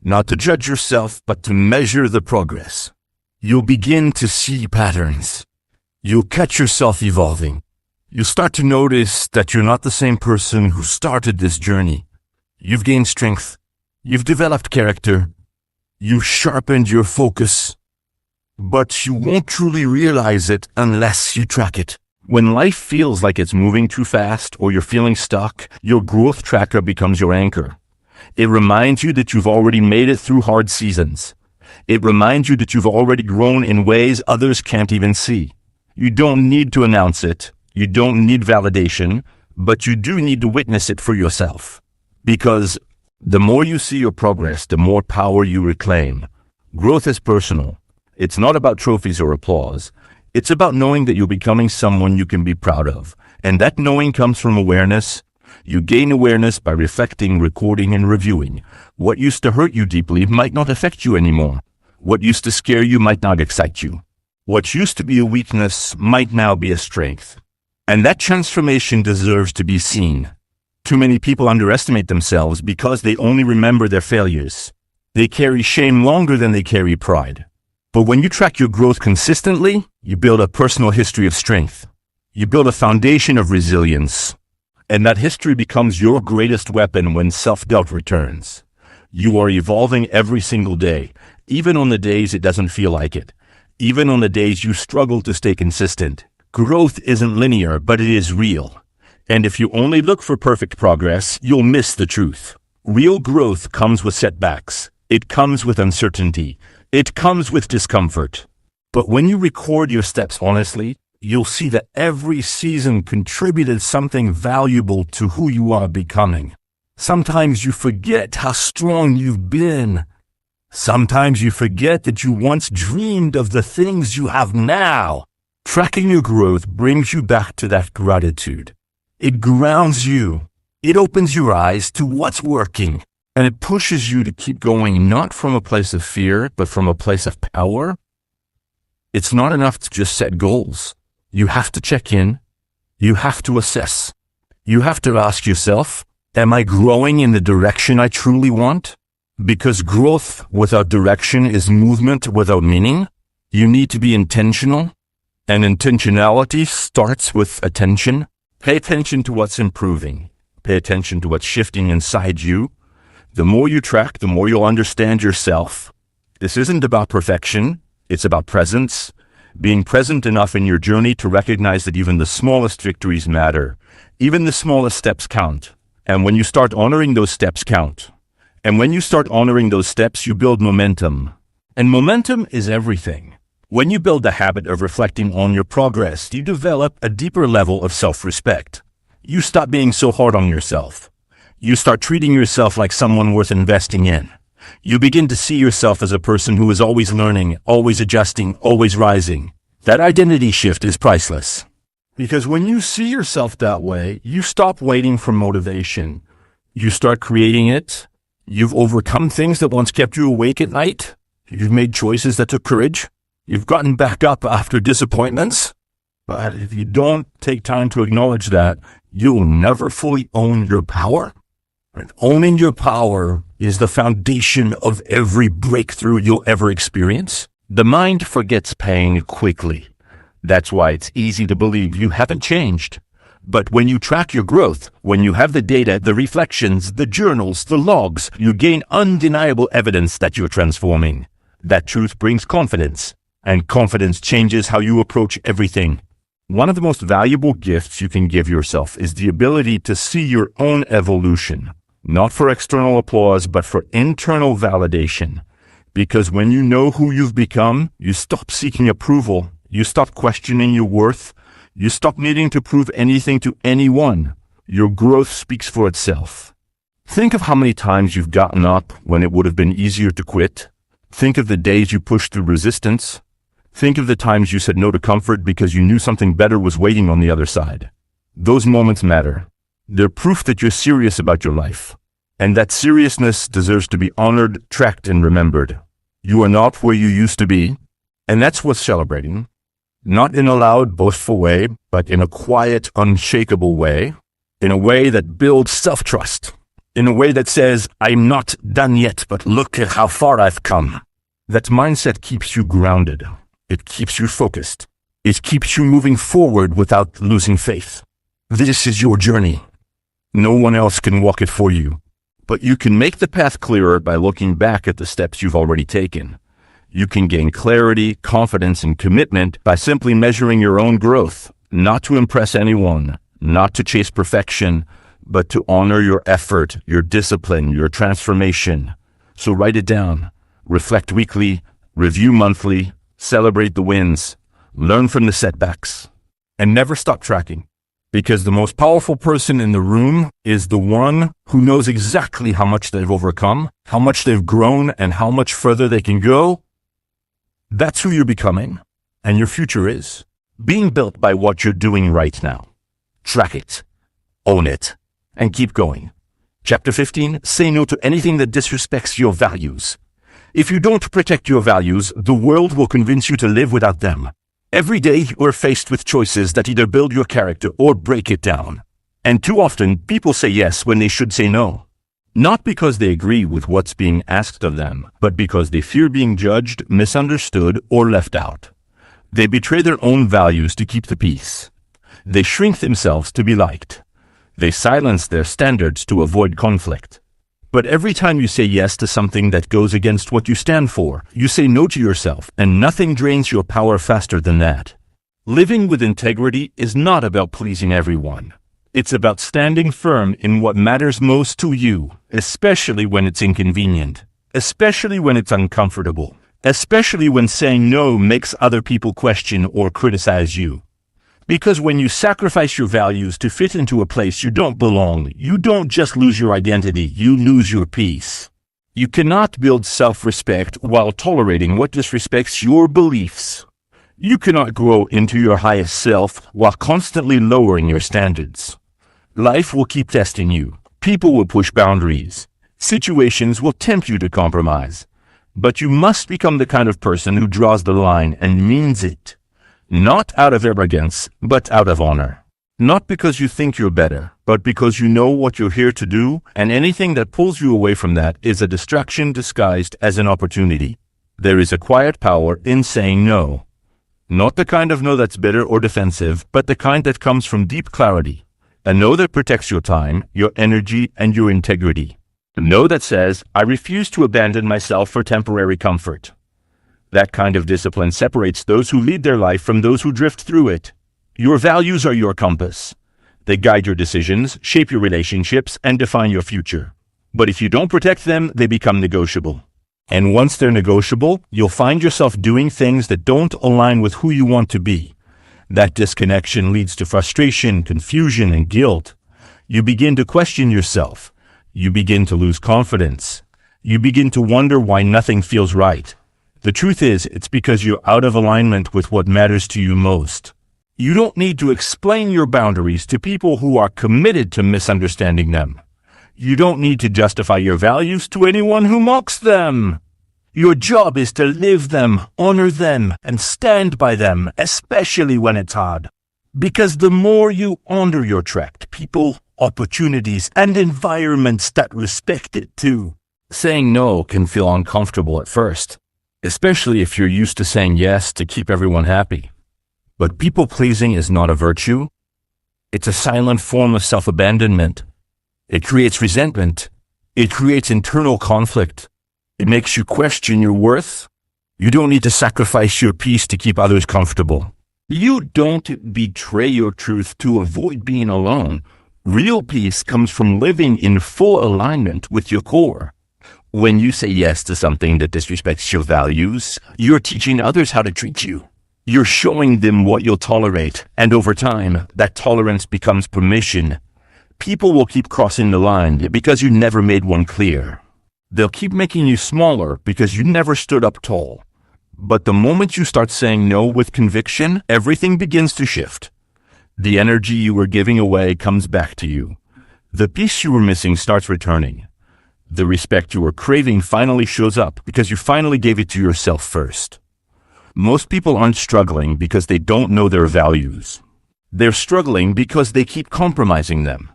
Not to judge yourself, but to measure the progress. You'll begin to see patterns. You'll catch yourself evolving. You'll start to notice that you're not the same person who started this journey. You've gained strength. You've developed character. You've sharpened your focus. But you won't truly realize it unless you track it. When life feels like it's moving too fast or you're feeling stuck, your growth tracker becomes your anchor. It reminds you that you've already made it through hard seasons. It reminds you that you've already grown in ways others can't even see. You don't need to announce it. You don't need validation, but you do need to witness it for yourself. Because the more you see your progress, the more power you reclaim. Growth is personal. It's not about trophies or applause. It's about knowing that you're becoming someone you can be proud of. And that knowing comes from awareness. You gain awareness by reflecting, recording, and reviewing. What used to hurt you deeply might not affect you anymore. What used to scare you might not excite you. What used to be a weakness might now be a strength. And that transformation deserves to be seen. Too many people underestimate themselves because they only remember their failures. They carry shame longer than they carry pride. But when you track your growth consistently, you build a personal history of strength. You build a foundation of resilience. And that history becomes your greatest weapon when self-doubt returns. You are evolving every single day, even on the days it doesn't feel like it. Even on the days you struggle to stay consistent. Growth isn't linear, but it is real. And if you only look for perfect progress, you'll miss the truth. Real growth comes with setbacks. It comes with uncertainty. It comes with discomfort. But when you record your steps honestly, you'll see that every season contributed something valuable to who you are becoming. Sometimes you forget how strong you've been. Sometimes you forget that you once dreamed of the things you have now. Tracking your growth brings you back to that gratitude. It grounds you. It opens your eyes to what's working. And it pushes you to keep going, not from a place of fear, but from a place of power. It's not enough to just set goals. You have to check in. You have to assess. You have to ask yourself, am I growing in the direction I truly want? Because growth without direction is movement without meaning. You need to be intentional. And intentionality starts with attention. Pay attention to what's improving. Pay attention to what's shifting inside you. The more you track, the more you'll understand yourself. This isn't about perfection. It's about presence. Being present enough in your journey to recognize that even the smallest victories matter. Even the smallest steps count. And when you start honoring those steps count. And when you start honoring those steps, you build momentum. And momentum is everything. When you build the habit of reflecting on your progress, you develop a deeper level of self-respect. You stop being so hard on yourself. You start treating yourself like someone worth investing in. You begin to see yourself as a person who is always learning, always adjusting, always rising. That identity shift is priceless. Because when you see yourself that way, you stop waiting for motivation. You start creating it. You've overcome things that once kept you awake at night. You've made choices that took courage. You've gotten back up after disappointments. But if you don't take time to acknowledge that, you'll never fully own your power. And owning your power is the foundation of every breakthrough you'll ever experience. The mind forgets pain quickly. That's why it's easy to believe you haven't changed. But when you track your growth, when you have the data, the reflections, the journals, the logs, you gain undeniable evidence that you're transforming. That truth brings confidence, and confidence changes how you approach everything. One of the most valuable gifts you can give yourself is the ability to see your own evolution. Not for external applause, but for internal validation. Because when you know who you've become, you stop seeking approval. You stop questioning your worth. You stop needing to prove anything to anyone. Your growth speaks for itself. Think of how many times you've gotten up when it would have been easier to quit. Think of the days you pushed through resistance. Think of the times you said no to comfort because you knew something better was waiting on the other side. Those moments matter. They're proof that you're serious about your life. And that seriousness deserves to be honored, tracked, and remembered. You are not where you used to be, and that's worth celebrating. Not in a loud, boastful way, but in a quiet, unshakable way. In a way that builds self-trust. In a way that says, I'm not done yet, but look at how far I've come. That mindset keeps you grounded. It keeps you focused. It keeps you moving forward without losing faith. This is your journey. No one else can walk it for you. But you can make the path clearer by looking back at the steps you've already taken. You can gain clarity, confidence, and commitment by simply measuring your own growth, not to impress anyone, not to chase perfection, but to honor your effort, your discipline, your transformation. So write it down, reflect weekly, review monthly, celebrate the wins, learn from the setbacks, and never stop tracking. Because the most powerful person in the room is the one who knows exactly how much they've overcome, how much they've grown, and how much further they can go. That's who you're becoming, and your future is being built by what you're doing right now. Track it, own it, and keep going. Chapter 15, say no to anything that disrespects your values. If you don't protect your values, the world will convince you to live without them. Every day you are faced with choices that either build your character or break it down. And too often, people say yes when they should say no. Not because they agree with what's being asked of them, but because they fear being judged, misunderstood, or left out. They betray their own values to keep the peace. They shrink themselves to be liked. They silence their standards to avoid conflict. But every time you say yes to something that goes against what you stand for, you say no to yourself, and nothing drains your power faster than that. Living with integrity is not about pleasing everyone. It's about standing firm in what matters most to you, especially when it's inconvenient, especially when it's uncomfortable, especially when saying no makes other people question or criticize you. Because when you sacrifice your values to fit into a place you don't belong, you don't just lose your identity, you lose your peace. You cannot build self-respect while tolerating what disrespects your beliefs. You cannot grow into your highest self while constantly lowering your standards. Life will keep testing you. People will push boundaries. Situations will tempt you to compromise. But you must become the kind of person who draws the line and means it. Not out of arrogance, but out of honor. Not because you think you're better, but because you know what you're here to do, and anything that pulls you away from that is a distraction disguised as an opportunity. There is a quiet power in saying no. Not the kind of no that's bitter or defensive, but the kind that comes from deep clarity. A no that protects your time, your energy, and your integrity. A no that says, I refuse to abandon myself for temporary comfort. That kind of discipline separates those who lead their life from those who drift through it. Your values are your compass. They guide your decisions, shape your relationships, and define your future. But if you don't protect them, they become negotiable. And once they're negotiable, you'll find yourself doing things that don't align with who you want to be. That disconnection leads to frustration, confusion, and guilt. You begin to question yourself. You begin to lose confidence. You begin to wonder why nothing feels right. The truth is, it's because you're out of alignment with what matters to you most. You don't need to explain your boundaries to people who are committed to misunderstanding them. You don't need to justify your values to anyone who mocks them. Your job is to live them, honor them, and stand by them, especially when it's hard. Because the more you honor your tract, people, opportunities, and environments that respect it too. Saying no can feel uncomfortable at first, especially if you're used to saying yes to keep everyone happy. But people-pleasing is not a virtue. It's a silent form of self-abandonment. It creates resentment. It creates internal conflict. It makes you question your worth. You don't need to sacrifice your peace to keep others comfortable. You don't betray your truth to avoid being alone. Real peace comes from living in full alignment with your core. When you say yes to something that disrespects your values, you're teaching others how to treat you. You're showing them what you'll tolerate, and over time, that tolerance becomes permission. People will keep crossing the line because you never made one clear. They'll keep making you smaller because you never stood up tall. But the moment you start saying no with conviction, everything begins to shift. The energy you were giving away comes back to you. The peace you were missing starts returning. The respect you were craving finally shows up because you finally gave it to yourself first. Most people aren't struggling because they don't know their values. They're struggling because they keep compromising them.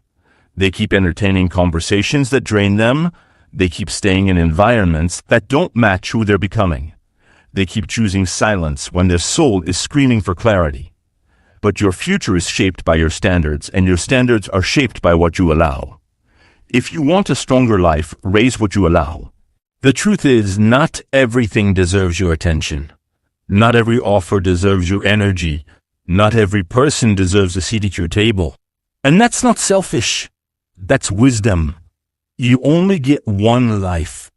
They keep entertaining conversations that drain them. They keep staying in environments that don't match who they're becoming. They keep choosing silence when their soul is screaming for clarity. But your future is shaped by your standards, and your standards are shaped by what you allow. If you want a stronger life, raise what you allow. The truth is, not everything deserves your attention. Not every offer deserves your energy. Not every person deserves a seat at your table. And that's not selfish. That's wisdom. You only get one life,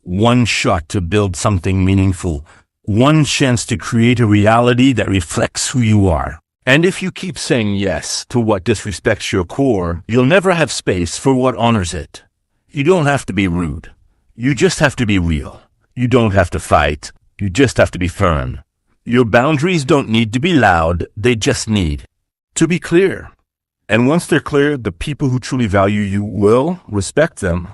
one shot to build something meaningful, one chance to create a reality that reflects who you are. And if you keep saying yes to what disrespects your core, you'll never have space for what honors it. You don't have to be rude. You just have to be real. You don't have to fight. You just have to be firm. Your boundaries don't need to be loud. They just need to be clear. And once they're clear, the people who truly value you will respect them.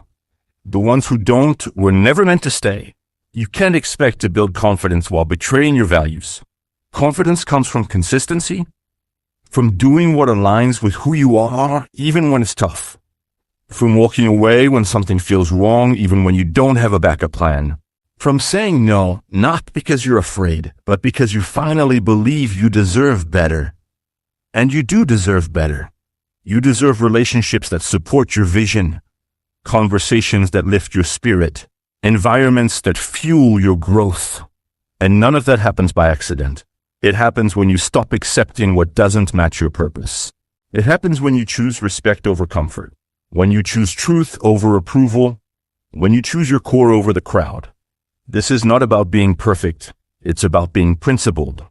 The ones who don't were never meant to stay. You can't expect to build confidence while betraying your values. Confidence comes from consistency, from doing what aligns with who you are, even when it's tough, from walking away when something feels wrong, even when you don't have a backup plan, from saying no, not because you're afraid, but because you finally believe you deserve better. And you do deserve better. You deserve relationships that support your vision, conversations that lift your spirit, environments that fuel your growth. And none of that happens by accident. It happens when you stop accepting what doesn't match your purpose. It happens when you choose respect over comfort, when you choose truth over approval, when you choose your core over the crowd. This is not about being perfect. It's about being principled.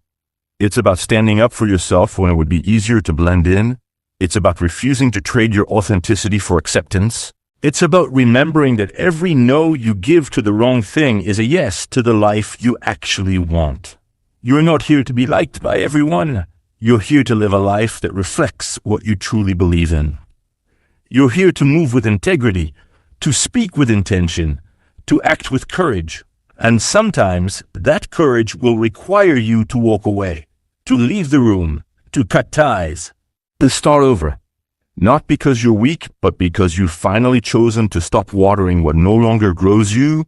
It's about standing up for yourself when it would be easier to blend in. It's about refusing to trade your authenticity for acceptance. It's about remembering that every no you give to the wrong thing is a yes to the life you actually want. You're not here to be liked by everyone. You're here to live a life that reflects what you truly believe in. You're here to move with integrity, to speak with intention, to act with courage. And sometimes that courage will require you to walk away, to leave the room, to cut ties, to start over. Not because you're weak, but because you've finally chosen to stop watering what no longer grows you.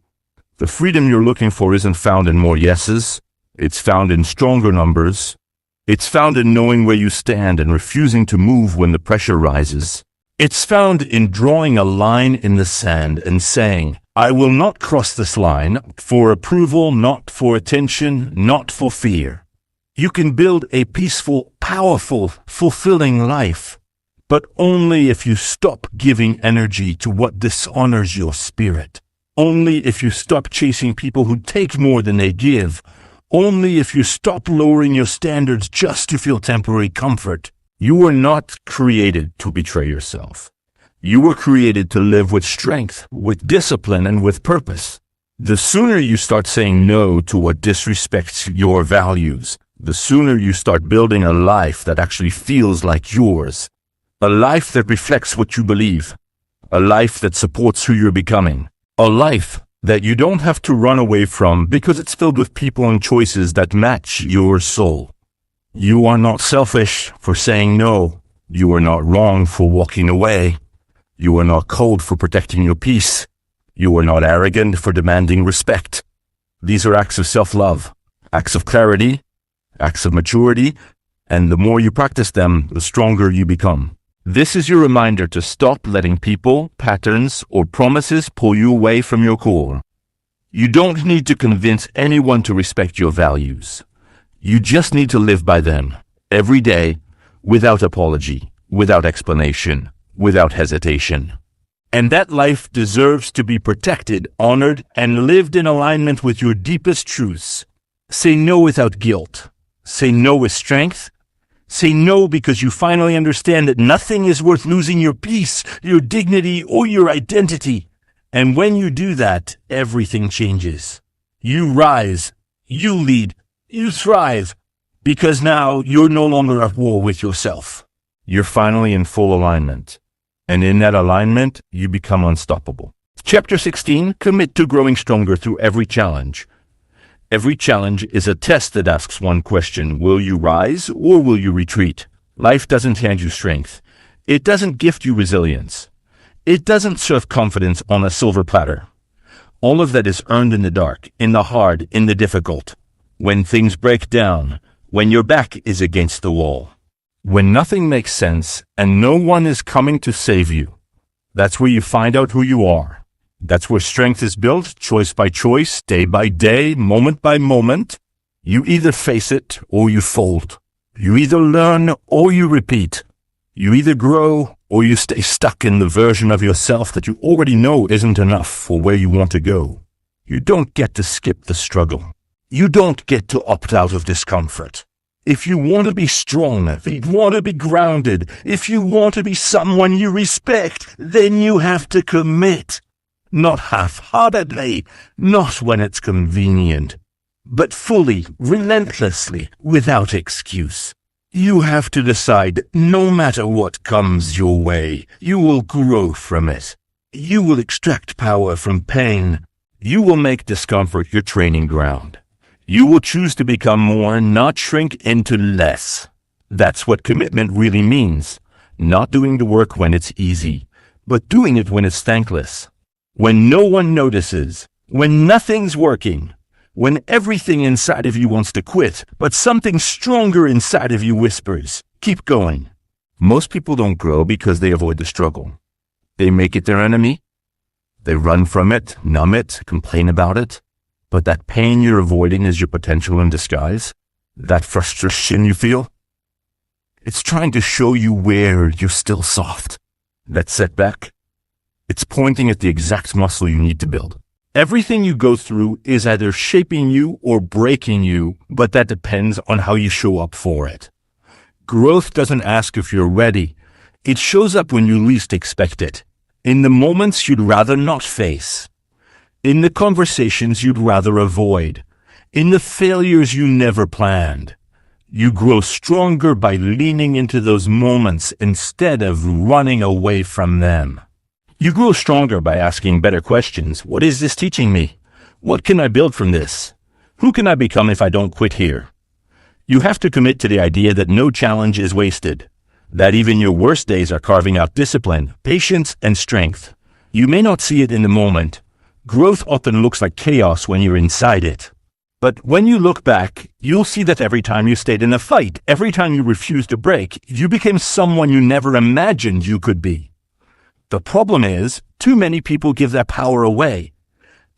The freedom you're looking for isn't found in more yeses. It's found in stronger numbers. It's found in knowing where you stand and refusing to move when the pressure rises. It's found in drawing a line in the sand and saying, I will not cross this line for approval, not for attention, not for fear. You can build a peaceful, powerful, fulfilling life, but only if you stop giving energy to what dishonors your spirit. Only if you stop chasing people who take more than they give. Only if you stop lowering your standards just to feel temporary comfort. You were not created to betray yourself. You were created to live with strength, with discipline, and with purpose. The sooner you start saying no to what disrespects your values, the sooner you start building a life that actually feels like yours. A life that reflects what you believe. A life that supports who you're becoming. A life that you don't have to run away from because it's filled with people and choices that match your soul. You are not selfish for saying no. You are not wrong for walking away. You are not cold for protecting your peace. You are not arrogant for demanding respect. These are acts of self-love, acts of clarity, acts of maturity, and the more you practice them, the stronger you become. This is your reminder to stop letting people, patterns, or promises pull you away from your core. You don't need to convince anyone to respect your values. You just need to live by them, every day, without apology, without explanation, without hesitation. And that life deserves to be protected, honored, and lived in alignment with your deepest truths. Say no without guilt. Say no with strength. Say no because you finally understand that nothing is worth losing your peace, your dignity, or your identity. And when you do that, everything changes. You rise, you lead, you thrive, because now you're no longer at war with yourself. You're finally in full alignment. And in that alignment, you become unstoppable. Chapter 16, commit to growing stronger through every challenge. Every challenge is a test that asks one question: will you rise or will you retreat? Life doesn't hand you strength. It doesn't gift you resilience. It doesn't serve confidence on a silver platter. All of that is earned in the dark, in the hard, in the difficult. When things break down, when your back is against the wall. When nothing makes sense and no one is coming to save you. That's where you find out who you are. That's where strength is built, choice by choice, day by day, moment by moment. You either face it or you fold. You either learn or you repeat. You either grow or you stay stuck in the version of yourself that you already know isn't enough for where you want to go. You don't get to skip the struggle. You don't get to opt out of discomfort. If you want to be strong, if you want to be grounded, if you want to be someone you respect, then you have to commit. Not half-heartedly, not when it's convenient, but fully, relentlessly, without excuse. You have to decide, no matter what comes your way, you will grow from it. You will extract power from pain. You will make discomfort your training ground. You will choose to become more, not shrink into less. That's what commitment really means. Not doing the work when it's easy, but doing it when it's thankless. When no one notices, when nothing's working, when everything inside of you wants to quit, but something stronger inside of you whispers, keep going. Most people don't grow because they avoid the struggle. They make it their enemy. They run from it, numb it, complain about it. But that pain you're avoiding is your potential in disguise. That frustration you feel, it's trying to show you where you're still soft. That setback, it's pointing at the exact muscle you need to build. Everything you go through is either shaping you or breaking you, but that depends on how you show up for it. Growth doesn't ask if you're ready. It shows up when you least expect it. In the moments you'd rather not face. In the conversations you'd rather avoid. In the failures you never planned. You grow stronger by leaning into those moments instead of running away from them. You grow stronger by asking better questions. What is this teaching me? What can I build from this? Who can I become if I don't quit here? You have to commit to the idea that no challenge is wasted, that even your worst days are carving out discipline, patience, and strength. You may not see it in the moment. Growth often looks like chaos when you're inside it. But when you look back, you'll see that every time you stayed in a fight, every time you refused to break, you became someone you never imagined you could be. The problem is, too many people give their power away.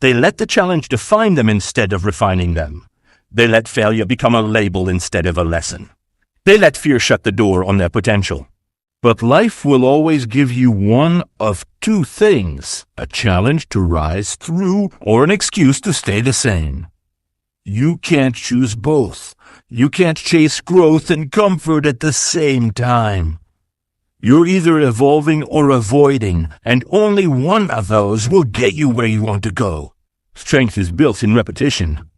They let the challenge define them instead of refining them. They let failure become a label instead of a lesson. They let fear shut the door on their potential. But life will always give you one of two things: a challenge to rise through or an excuse to stay the same. You can't choose both. You can't chase growth and comfort at the same time. You're either evolving or avoiding, and only one of those will get you where you want to go. Strength is built in repetition,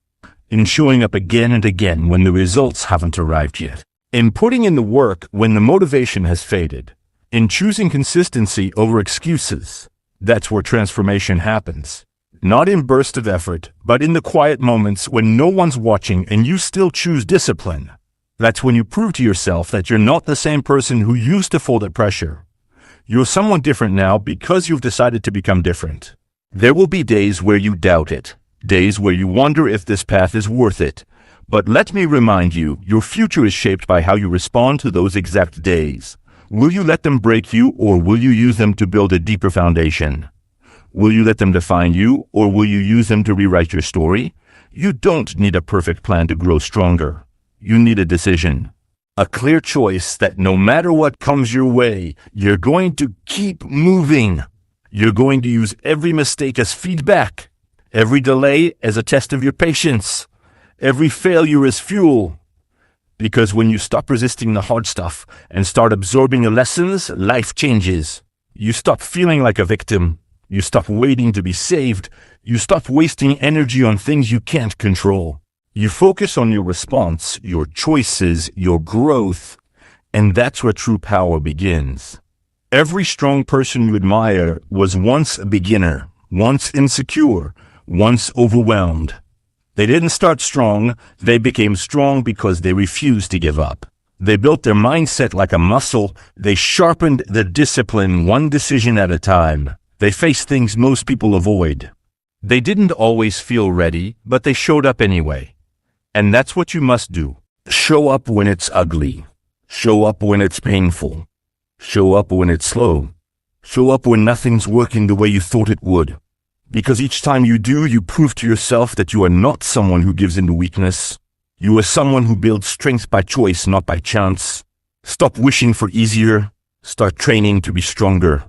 in showing up again and again when the results haven't arrived yet, in putting in the work when the motivation has faded, in choosing consistency over excuses. That's where transformation happens. Not in bursts of effort, but in the quiet moments when no one's watching and you still choose discipline. That's when you prove to yourself that you're not the same person who used to fold at pressure. You're someone different now because you've decided to become different. There will be days where you doubt it, days where you wonder if this path is worth it. But let me remind you, your future is shaped by how you respond to those exact days. Will you let them break you, or will you use them to build a deeper foundation? Will you let them define you, or will you use them to rewrite your story? You don't need a perfect plan to grow stronger. You need a decision, a clear choice that no matter what comes your way, you're going to keep moving. You're going to use every mistake as feedback, every delay as a test of your patience, every failure as fuel. Because when you stop resisting the hard stuff and start absorbing the lessons, life changes. You stop feeling like a victim. You stop waiting to be saved. You stop wasting energy on things you can't control. You focus on your response, your choices, your growth, and that's where true power begins. Every strong person you admire was once a beginner, once insecure, once overwhelmed. They didn't start strong, they became strong because they refused to give up. They built their mindset like a muscle, they sharpened the discipline one decision at a time. They faced things most people avoid. They didn't always feel ready, but they showed up anyway. And that's what you must do. Show up when it's ugly. Show up when it's painful. Show up when it's slow. Show up when nothing's working the way you thought it would. Because each time you do, you prove to yourself that you are not someone who gives in to weakness. You are someone who builds strength by choice, not by chance. Stop wishing for easier. Start training to be stronger,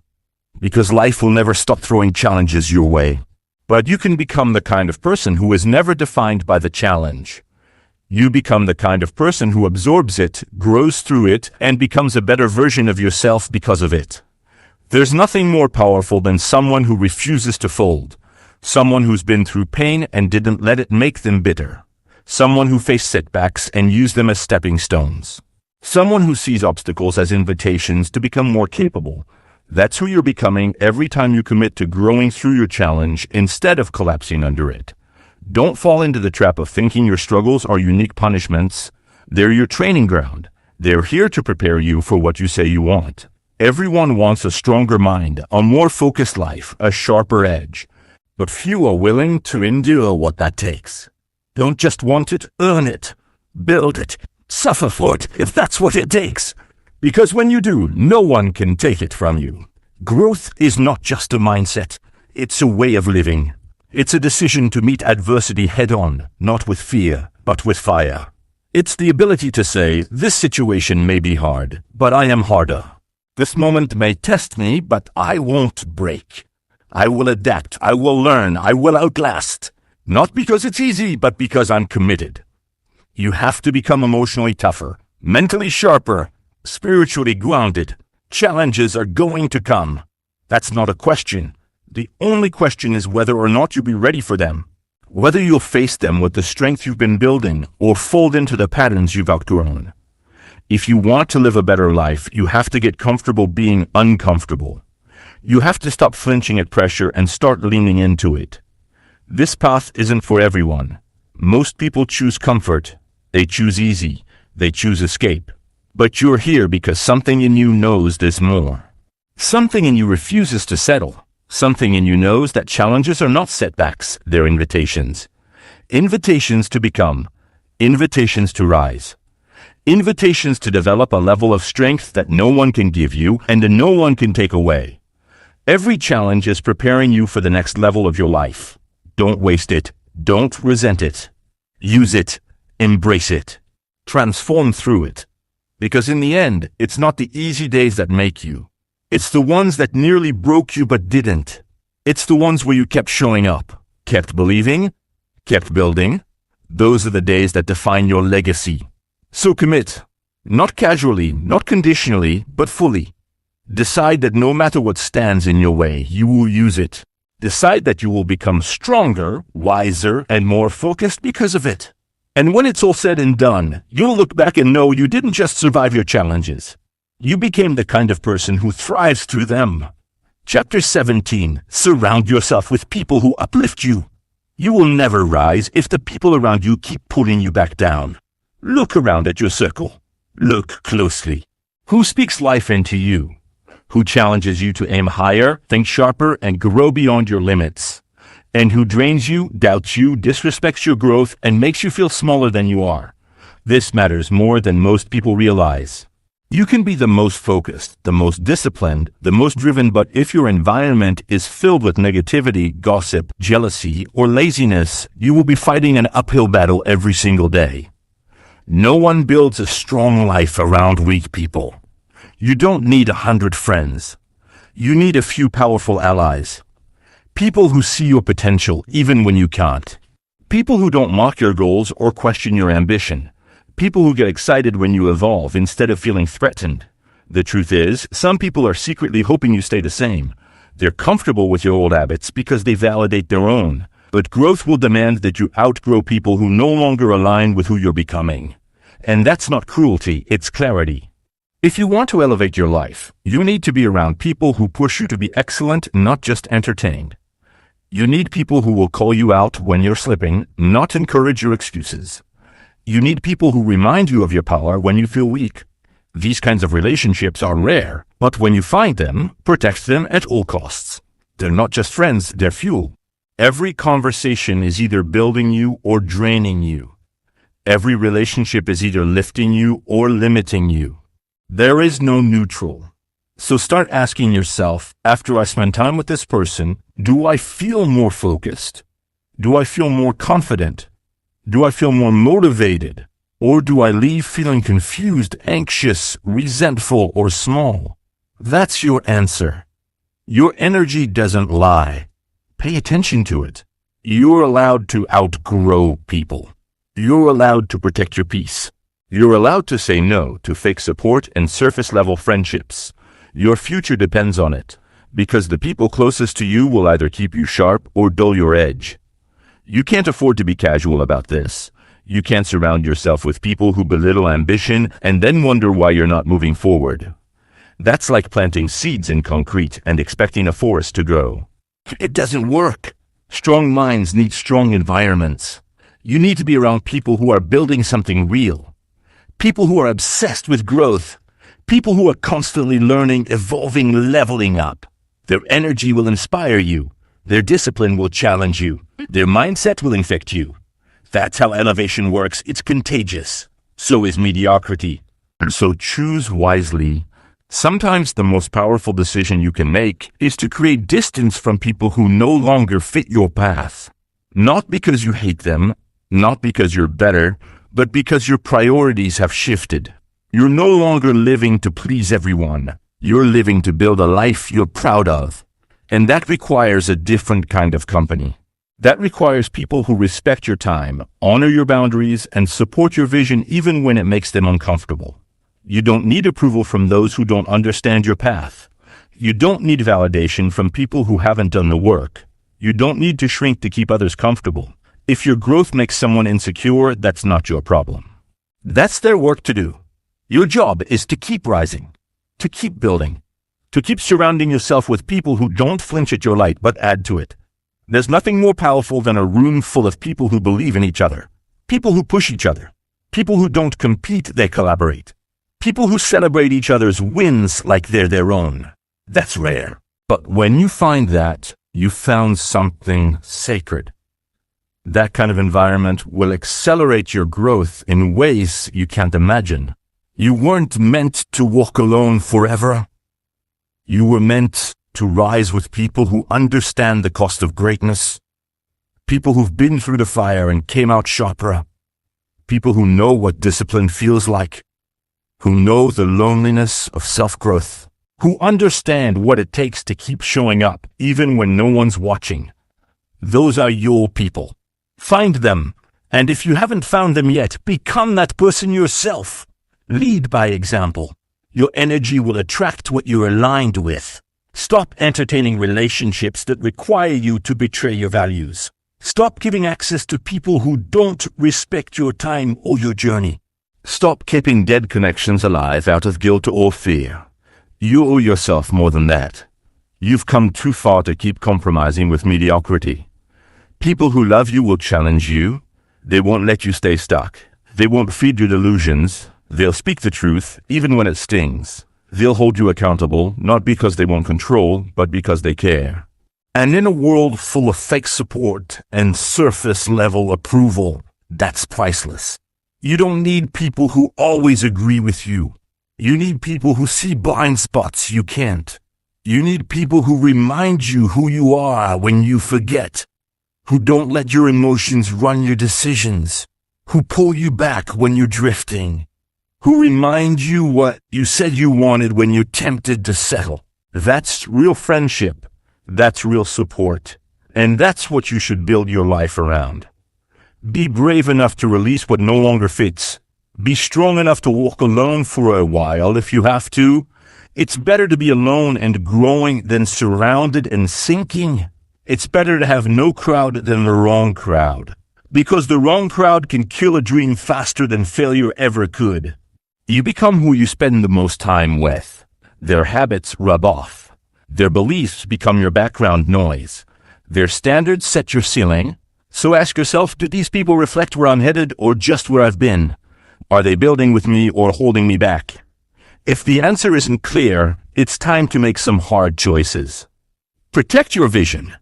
because life will never stop throwing challenges your way. But you can become the kind of person who is never defined by the challenge. You become the kind of person who absorbs it, grows through it, and becomes a better version of yourself because of it. There's nothing more powerful than someone who refuses to fold. Someone who's been through pain and didn't let it make them bitter. Someone who faced setbacks and used them as stepping stones. Someone who sees obstacles as invitations to become more capable. That's who you're becoming every time you commit to growing through your challenge instead of collapsing under it. Don't fall into the trap of thinking your struggles are unique punishments. They're your training ground. They're here to prepare you for what you say you want. Everyone wants a stronger mind, a more focused life, a sharper edge. But few are willing to endure what that takes. Don't just want it, earn it. Build it. Suffer for it, if that's what it takes. Because when you do, no one can take it from you. Growth is not just a mindset. It's a way of living. It's a decision to meet adversity head-on, not with fear, but with fire. It's the ability to say, this situation may be hard, but I am harder. This moment may test me, but I won't break. I will adapt, I will learn, I will outlast. Not because it's easy, but because I'm committed. You have to become emotionally tougher, mentally sharper, spiritually grounded. Challenges are going to come. That's not a question. The only question is whether or not you'll be ready for them. Whether you'll face them with the strength you've been building or fold into the patterns you've outgrown. If you want to live a better life, you have to get comfortable being uncomfortable. You have to stop flinching at pressure and start leaning into it. This path isn't for everyone. Most people choose comfort. They choose easy. They choose escape. But you're here because something in you knows there's more. Something in you refuses to settle. Something in you knows that challenges are not setbacks, they're invitations. Invitations to become. Invitations to rise. Invitations to develop a level of strength that no one can give you and that no one can take away. Every challenge is preparing you for the next level of your life. Don't waste it. Don't resent it. Use it. Embrace it. Transform through it. Because in the end, it's not the easy days that make you. It's the ones that nearly broke you but didn't. It's the ones where you kept showing up, kept believing, kept building. Those are the days that define your legacy. So commit. Not casually, not conditionally, but fully. Decide that no matter what stands in your way, you will use it. Decide that you will become stronger, wiser, and more focused because of it. And when it's all said and done, you'll look back and know you didn't just survive your challenges. You became the kind of person who thrives through them. Chapter 17. Surround yourself with people who uplift you. You will never rise if the people around you keep pulling you back down. Look around at your circle. Look closely. Who speaks life into you? Who challenges you to aim higher, think sharper, and grow beyond your limits? And who drains you, doubts you, disrespects your growth, and makes you feel smaller than you are? This matters more than most people realize. You can be the most focused, the most disciplined, the most driven, but if your environment is filled with negativity, gossip, jealousy, or laziness, you will be fighting an uphill battle every single day. No one builds a strong life around weak people. You don't need 100 friends. You need a few powerful allies. People who see your potential even when you can't. People who don't mock your goals or question your ambition. People who get excited when you evolve instead of feeling threatened. The truth is, some people are secretly hoping you stay the same. They're comfortable with your old habits because they validate their own. But growth will demand that you outgrow people who no longer align with who you're becoming. And that's not cruelty, it's clarity. If you want to elevate your life, you need to be around people who push you to be excellent, not just entertained. You need people who will call you out when you're slipping, not encourage your excuses. You need people who remind you of your power when you feel weak. These kinds of relationships are rare, but when you find them, protect them at all costs. They're not just friends, they're fuel. Every conversation is either building you or draining you. Every relationship is either lifting you or limiting you. There is no neutral. So start asking yourself, after I spend time with this person, do I feel more focused? Do I feel more confident? Do I feel more motivated? Or do I leave feeling confused, anxious, resentful, or small? That's your answer. Your energy doesn't lie. Pay attention to it. You're allowed to outgrow people. You're allowed to protect your peace. You're allowed to say no to fake support and surface-level friendships. Your future depends on it, because the people closest to you will either keep you sharp or dull your edge. You can't afford to be casual about this. You can't surround yourself with people who belittle ambition and then wonder why you're not moving forward. That's like planting seeds in concrete and expecting a forest to grow. It doesn't work. Strong minds need strong environments. You need to be around people who are building something real. People who are obsessed with growth. People who are constantly learning, evolving, leveling up. Their energy will inspire you. Their discipline will challenge you. Their mindset will infect you. That's how elevation works. It's contagious. So is mediocrity. So choose wisely. Sometimes the most powerful decision you can make is to create distance from people who no longer fit your path. Not because you hate them, not because you're better, but because your priorities have shifted. You're no longer living to please everyone. You're living to build a life you're proud of. And that requires a different kind of company. That requires people who respect your time, honor your boundaries, and support your vision even when it makes them uncomfortable. You don't need approval from those who don't understand your path. You don't need validation from people who haven't done the work. You don't need to shrink to keep others comfortable. If your growth makes someone insecure, that's not your problem. That's their work to do. Your job is to keep rising, to keep building, to keep surrounding yourself with people who don't flinch at your light but add to it. There's nothing more powerful than a room full of people who believe in each other, people who push each other, people who don't compete, they collaborate. People who celebrate each other's wins like they're their own. That's rare. But when you find that, you found something sacred. That kind of environment will accelerate your growth in ways you can't imagine. You weren't meant to walk alone forever. You were meant to rise with people who understand the cost of greatness. People who've been through the fire and came out sharper. People who know what discipline feels like. Who know the loneliness of self-growth, who understand what it takes to keep showing up even when no one's watching. Those are your people. Find them, and if you haven't found them yet, become that person yourself. Lead by example. Your energy will attract what you're aligned with. Stop entertaining relationships that require you to betray your values. Stop giving access to people who don't respect your time or your journey. Stop keeping dead connections alive out of guilt or fear. You owe yourself more than that. You've come too far to keep compromising with mediocrity. People who love you will challenge you. They won't let you stay stuck. They won't feed your delusions. They'll speak the truth, even when it stings. They'll hold you accountable, not because they want control, but because they care. And in a world full of fake support and surface-level approval, that's priceless. You don't need people who always agree with you. You need people who see blind spots you can't. You need people who remind you who you are when you forget. Who don't let your emotions run your decisions. Who pull you back when you're drifting. Who remind you what you said you wanted when you're tempted to settle. That's real friendship. That's real support. And that's what you should build your life around. Be brave enough to release what no longer fits. Be strong enough to walk alone for a while if you have to. It's better to be alone and growing than surrounded and sinking. It's better to have no crowd than the wrong crowd. Because the wrong crowd can kill a dream faster than failure ever could. You become who you spend the most time with. Their habits rub off. Their beliefs become your background noise. Their standards set your ceiling. So ask yourself, do these people reflect where I'm headed or just where I've been? Are they building with me or holding me back? If the answer isn't clear, it's time to make some hard choices. Protect your vision.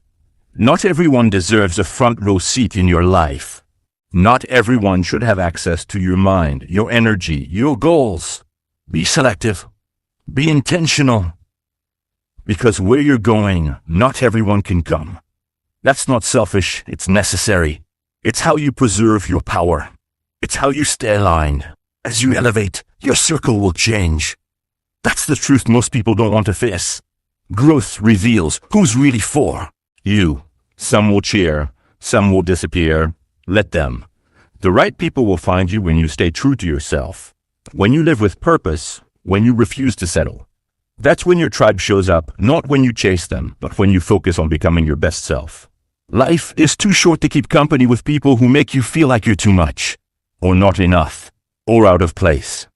Not everyone deserves a front row seat in your life. Not everyone should have access to your mind, your energy, your goals. Be selective. Be intentional. Because where you're going, not everyone can come. That's not selfish, it's necessary. It's how you preserve your power. It's how you stay aligned. As you elevate, your circle will change. That's the truth most people don't want to face. Growth reveals who's really for you. Some will cheer, some will disappear. Let them. The right people will find you when you stay true to yourself. When you live with purpose, when you refuse to settle. That's when your tribe shows up, not when you chase them, but when you focus on becoming your best self. Life is too short to keep company with people who make you feel like you're too much, or not enough, or out of place.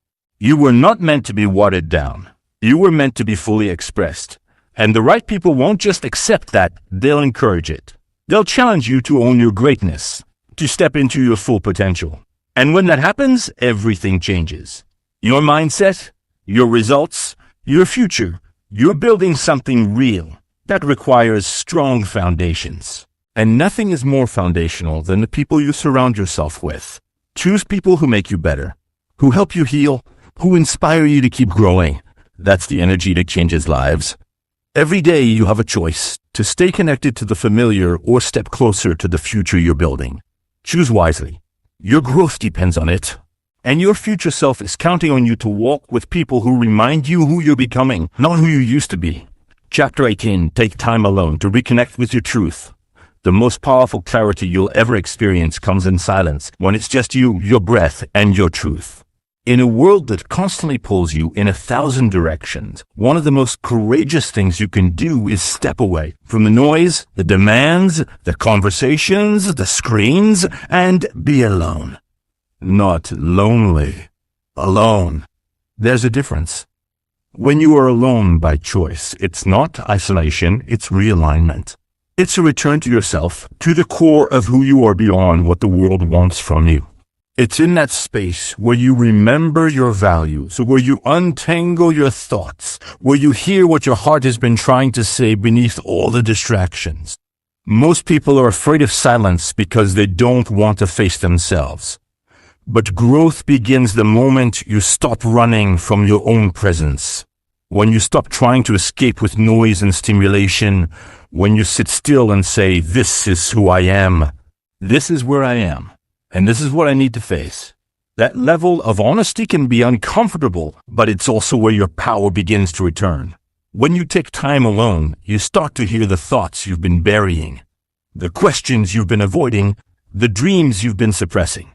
You were not meant to be watered down. You were meant to be fully expressed. And the right people won't just accept that, they'll encourage it. They'll challenge you to own your greatness, to step into your full potential. And when that happens, everything changes. Your mindset, your results, your future. You're building something real that requires strong foundations. And nothing is more foundational than the people you surround yourself with. Choose people who make you better, who help you heal, who inspire you to keep growing. That's the energy that changes lives. Every day you have a choice to stay connected to the familiar or step closer to the future you're building. Choose wisely. Your growth depends on it. And your future self is counting on you to walk with people who remind you who you're becoming, not who you used to be. Chapter 18, take time alone to reconnect with your truth. The most powerful clarity you'll ever experience comes in silence, when it's just you, your breath, and your truth. In a world that constantly pulls you in 1,000 directions, one of the most courageous things you can do is step away from the noise, the demands, the conversations, the screens, and be alone. Not lonely. Alone. There's a difference. When you are alone by choice, it's not isolation, it's realignment. It's a return to yourself, to the core of who you are beyond what the world wants from you. It's in that space where you remember your values, where you untangle your thoughts, where you hear what your heart has been trying to say beneath all the distractions. Most people are afraid of silence because they don't want to face themselves. But growth begins the moment you stop running from your own presence. When you stop trying to escape with noise and stimulation, when you sit still and say, this is who I am, this is where I am, and this is what I need to face. That level of honesty can be uncomfortable, but it's also where your power begins to return. When you take time alone, you start to hear the thoughts you've been burying, the questions you've been avoiding, the dreams you've been suppressing.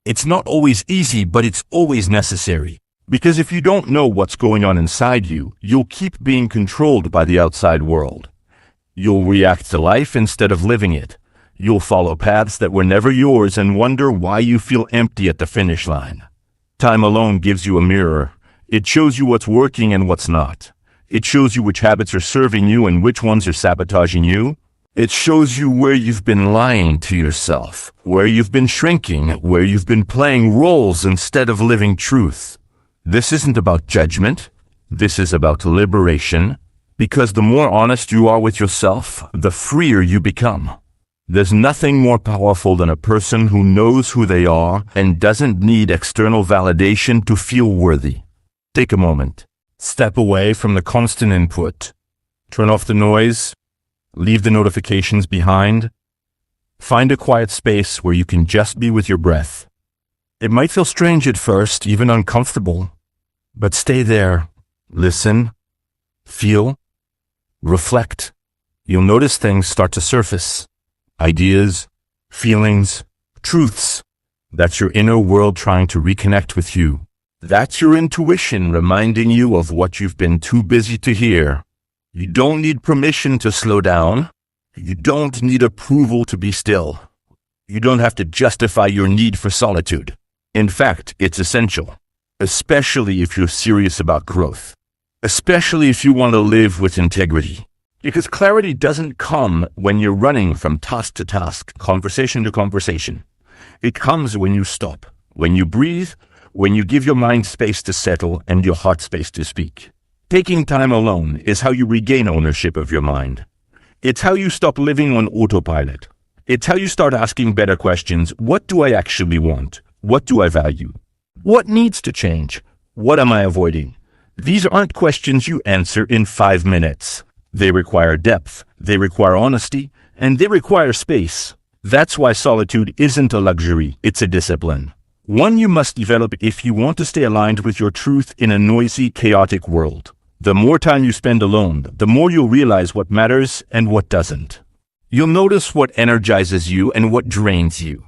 It's not always easy, but it's always necessary. Because if you don't know what's going on inside you, you'll keep being controlled by the outside world. You'll react to life instead of living it. You'll follow paths that were never yours and wonder why you feel empty at the finish line. Time alone gives you a mirror. It shows you what's working and what's not. It shows you which habits are serving you and which ones are sabotaging you. It shows you where you've been lying to yourself, where you've been shrinking, where you've been playing roles instead of living truth. This isn't about judgment. This is about liberation. Because the more honest you are with yourself, the freer you become. There's nothing more powerful than a person who knows who they are and doesn't need external validation to feel worthy. Take a moment. Step away from the constant input. Turn off the noise. Leave the notifications behind. Find a quiet space where you can just be with your breath. It might feel strange at first, even uncomfortable, but stay there. Listen. Feel. Reflect. You'll notice things start to surface. Ideas, feelings, truths. That's your inner world trying to reconnect with you. That's your intuition reminding you of what you've been too busy to hear. You don't need permission to slow down. You don't need approval to be still. You don't have to justify your need for solitude. In fact, it's essential, especially if you're serious about growth, especially if you want to live with integrity. Because clarity doesn't come when you're running from task to task, conversation to conversation. It comes when you stop, when you breathe, when you give your mind space to settle and your heart space to speak. Taking time alone is how you regain ownership of your mind. It's how you stop living on autopilot. It's how you start asking better questions. What do I actually want? What do I value? What needs to change? What am I avoiding? These aren't questions you answer in 5 minutes. They require depth, they require honesty, and they require space. That's why solitude isn't a luxury, it's a discipline. One you must develop if you want to stay aligned with your truth in a noisy, chaotic world. The more time you spend alone, the more you'll realize what matters and what doesn't. You'll notice what energizes you and what drains you.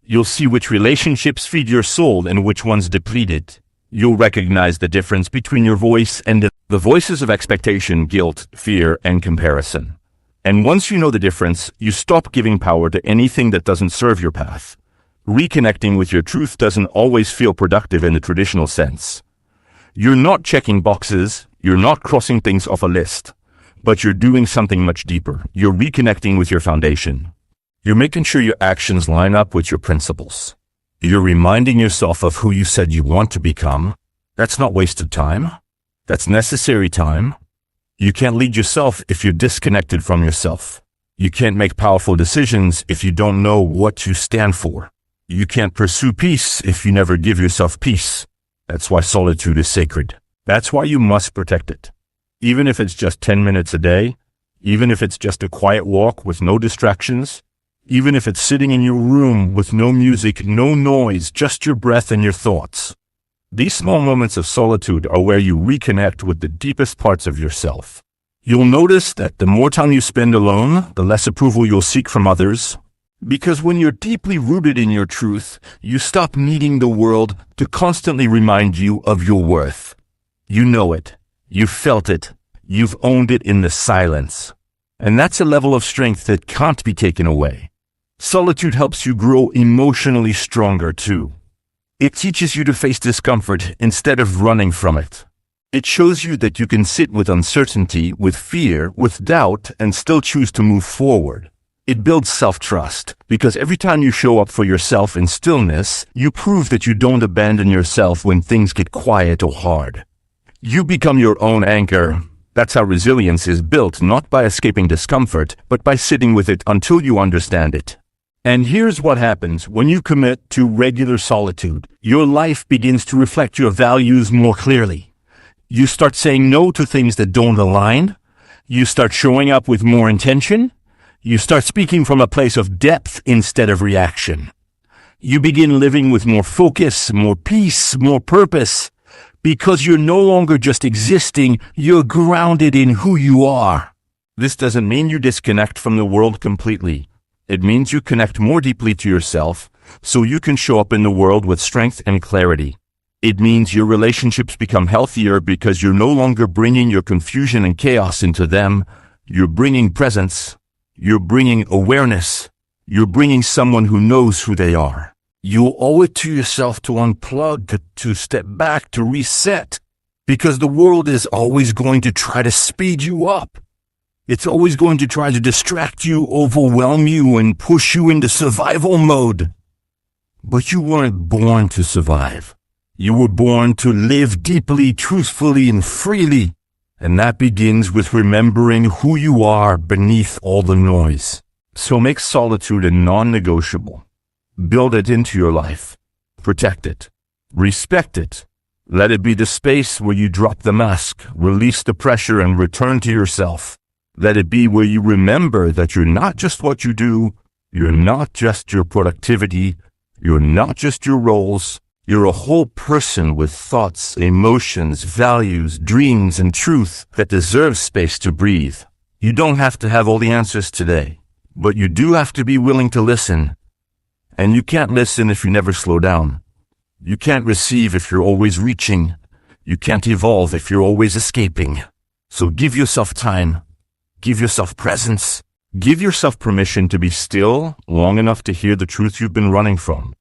You'll see which relationships feed your soul and which ones deplete it. You'll recognize the difference between your voice and the voices of expectation, guilt, fear, and comparison. And once you know the difference, you stop giving power to anything that doesn't serve your path. Reconnecting with your truth doesn't always feel productive in the traditional sense. You're not checking boxes, you're not crossing things off a list, but you're doing something much deeper. You're reconnecting with your foundation. You're making sure your actions line up with your principles. You're reminding yourself of who you said you want to become. That's not wasted time. That's necessary time. You can't lead yourself if you're disconnected from yourself. You can't make powerful decisions if you don't know what you stand for. You can't pursue peace if you never give yourself peace. That's why solitude is sacred. That's why you must protect it. Even if it's just 10 minutes a day, even if it's just a quiet walk with no distractions, even if it's sitting in your room with no music, no noise, just your breath and your thoughts. These small moments of solitude are where you reconnect with the deepest parts of yourself. You'll notice that the more time you spend alone, the less approval you'll seek from others. Because when you're deeply rooted in your truth, you stop needing the world to constantly remind you of your worth. You know it. You've felt it. You've owned it in the silence. And that's a level of strength that can't be taken away. Solitude helps you grow emotionally stronger too. It teaches you to face discomfort instead of running from it. It shows you that you can sit with uncertainty, with fear, with doubt, and still choose to move forward. It builds self-trust, because every time you show up for yourself in stillness, you prove that you don't abandon yourself when things get quiet or hard. You become your own anchor. That's how resilience is built, not by escaping discomfort, but by sitting with it until you understand it. And here's what happens when you commit to regular solitude. Your life begins to reflect your values more clearly. You start saying no to things that don't align. You start showing up with more intention. You start speaking from a place of depth instead of reaction. You begin living with more focus, more peace, more purpose. Because you're no longer just existing, you're grounded in who you are. This doesn't mean you disconnect from the world completely. It means you connect more deeply to yourself, so you can show up in the world with strength and clarity. It means your relationships become healthier because you're no longer bringing your confusion and chaos into them. You're bringing presence. You're bringing awareness. You're bringing someone who knows who they are. You owe it to yourself to unplug, to step back, to reset, because the world is always going to try to speed you up. It's always going to try to distract you, overwhelm you, and push you into survival mode. But you weren't born to survive. You were born to live deeply, truthfully, and freely. And that begins with remembering who you are beneath all the noise. So make solitude a non-negotiable. Build it into your life. Protect it. Respect it. Let it be the space where you drop the mask, release the pressure, and return to yourself. Let it be where you remember that you're not just what you do, you're not just your productivity, you're not just your roles, you're a whole person with thoughts, emotions, values, dreams, and truth that deserves space to breathe. You don't have to have all the answers today, but you do have to be willing to listen. And you can't listen if you never slow down. You can't receive if you're always reaching. You can't evolve if you're always escaping. So give yourself time. Give yourself presence. Give yourself permission to be still long enough to hear the truth you've been running from.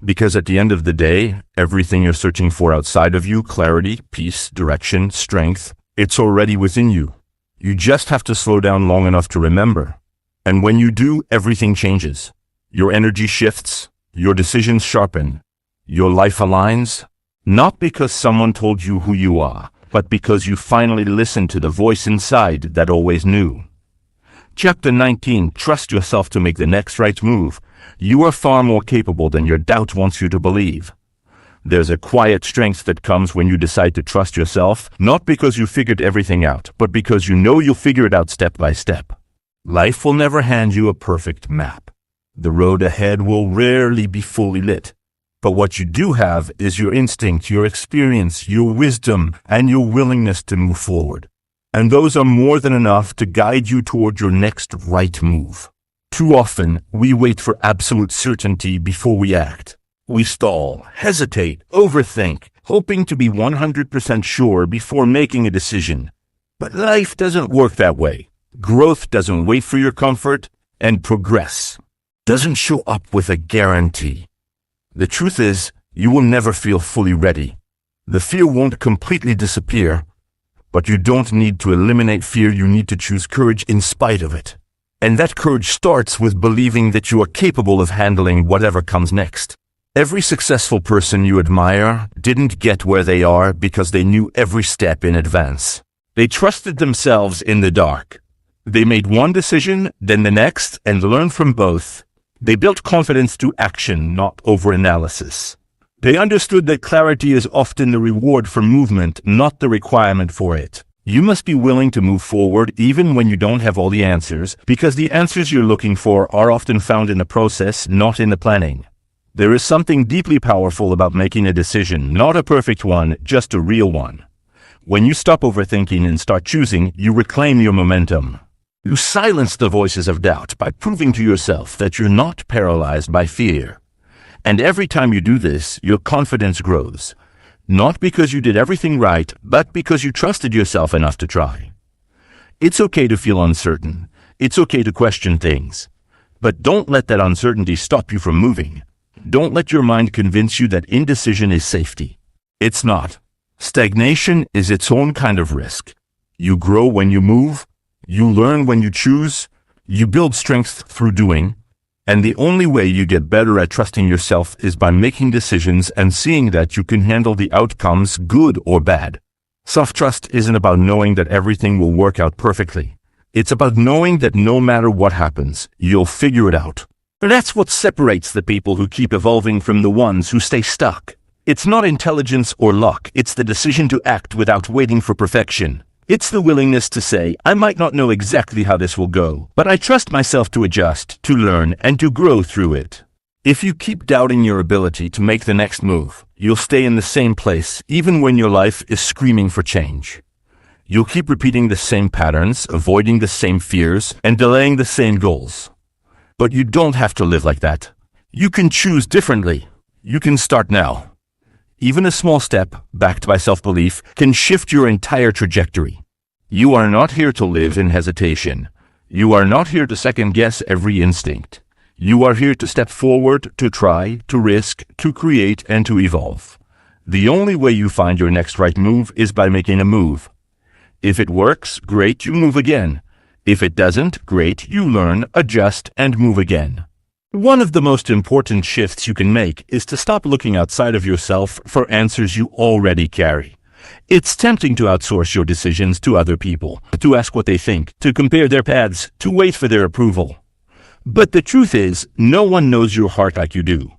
Because at the end of the day, everything you're searching for outside of you, clarity, peace, direction, strength, it's already within you. You just have to slow down long enough to remember. And when you do, everything changes. Your energy shifts, your decisions sharpen, your life aligns, not because someone told you who you are, but because you finally listened to the voice inside that always knew. Chapter 19, Trust yourself to make the next right move. You are far more capable than your doubt wants you to believe. There's a quiet strength that comes when you decide to trust yourself, not because you figured everything out, but because you know you'll figure it out step by step. Life will never hand you a perfect map. The road ahead will rarely be fully lit. But what you do have is your instinct, your experience, your wisdom, and your willingness to move forward. And those are more than enough to guide you toward your next right move. Too often, we wait for absolute certainty before we act. We stall, hesitate, overthink, hoping to be 100% sure before making a decision. But life doesn't work that way. Growth doesn't wait for your comfort, and progress doesn't show up with a guarantee. The truth is, you will never feel fully ready. The fear won't completely disappear, but you don't need to eliminate fear, you need to choose courage in spite of it. And that courage starts with believing that you are capable of handling whatever comes next. Every successful person you admire didn't get where they are because they knew every step in advance. They trusted themselves in the dark. They made one decision, then the next, and learned from both. They built confidence through action, not overanalysis. They understood that clarity is often the reward for movement, not the requirement for it. You must be willing to move forward even when you don't have all the answers, because the answers you're looking for are often found in the process, not in the planning. There is something deeply powerful about making a decision, not a perfect one, just a real one. When you stop overthinking and start choosing, you reclaim your momentum. You silence the voices of doubt by proving to yourself that you're not paralyzed by fear. And every time you do this, your confidence grows. Not because you did everything right, but because you trusted yourself enough to try. It's okay to feel uncertain. It's okay to question things. But don't let that uncertainty stop you from moving. Don't let your mind convince you that indecision is safety. It's not. Stagnation is its own kind of risk. You grow when you move. You learn when you choose. You build strength through doing. And the only way you get better at trusting yourself is by making decisions and seeing that you can handle the outcomes, good or bad. Self-trust isn't about knowing that everything will work out perfectly. It's about knowing that no matter what happens, you'll figure it out. That's what separates the people who keep evolving from the ones who stay stuck. It's not intelligence or luck, it's the decision to act without waiting for perfection. It's the willingness to say, I might not know exactly how this will go, but I trust myself to adjust, to learn, and to grow through it. If you keep doubting your ability to make the next move, you'll stay in the same place even when your life is screaming for change. You'll keep repeating the same patterns, avoiding the same fears, and delaying the same goals. But you don't have to live like that. You can choose differently. You can start now. Even a small step, backed by self-belief, can shift your entire trajectory. You are not here to live in hesitation. You are not here to second-guess every instinct. You are here to step forward, to try, to risk, to create, and to evolve. The only way you find your next right move is by making a move. If it works, great, you move again. If it doesn't, great, you learn, adjust, and move again. One of the most important shifts you can make is to stop looking outside of yourself for answers you already carry. It's tempting to outsource your decisions to other people, to ask what they think, to compare their paths, to wait for their approval. But the truth is, no one knows your heart like you do.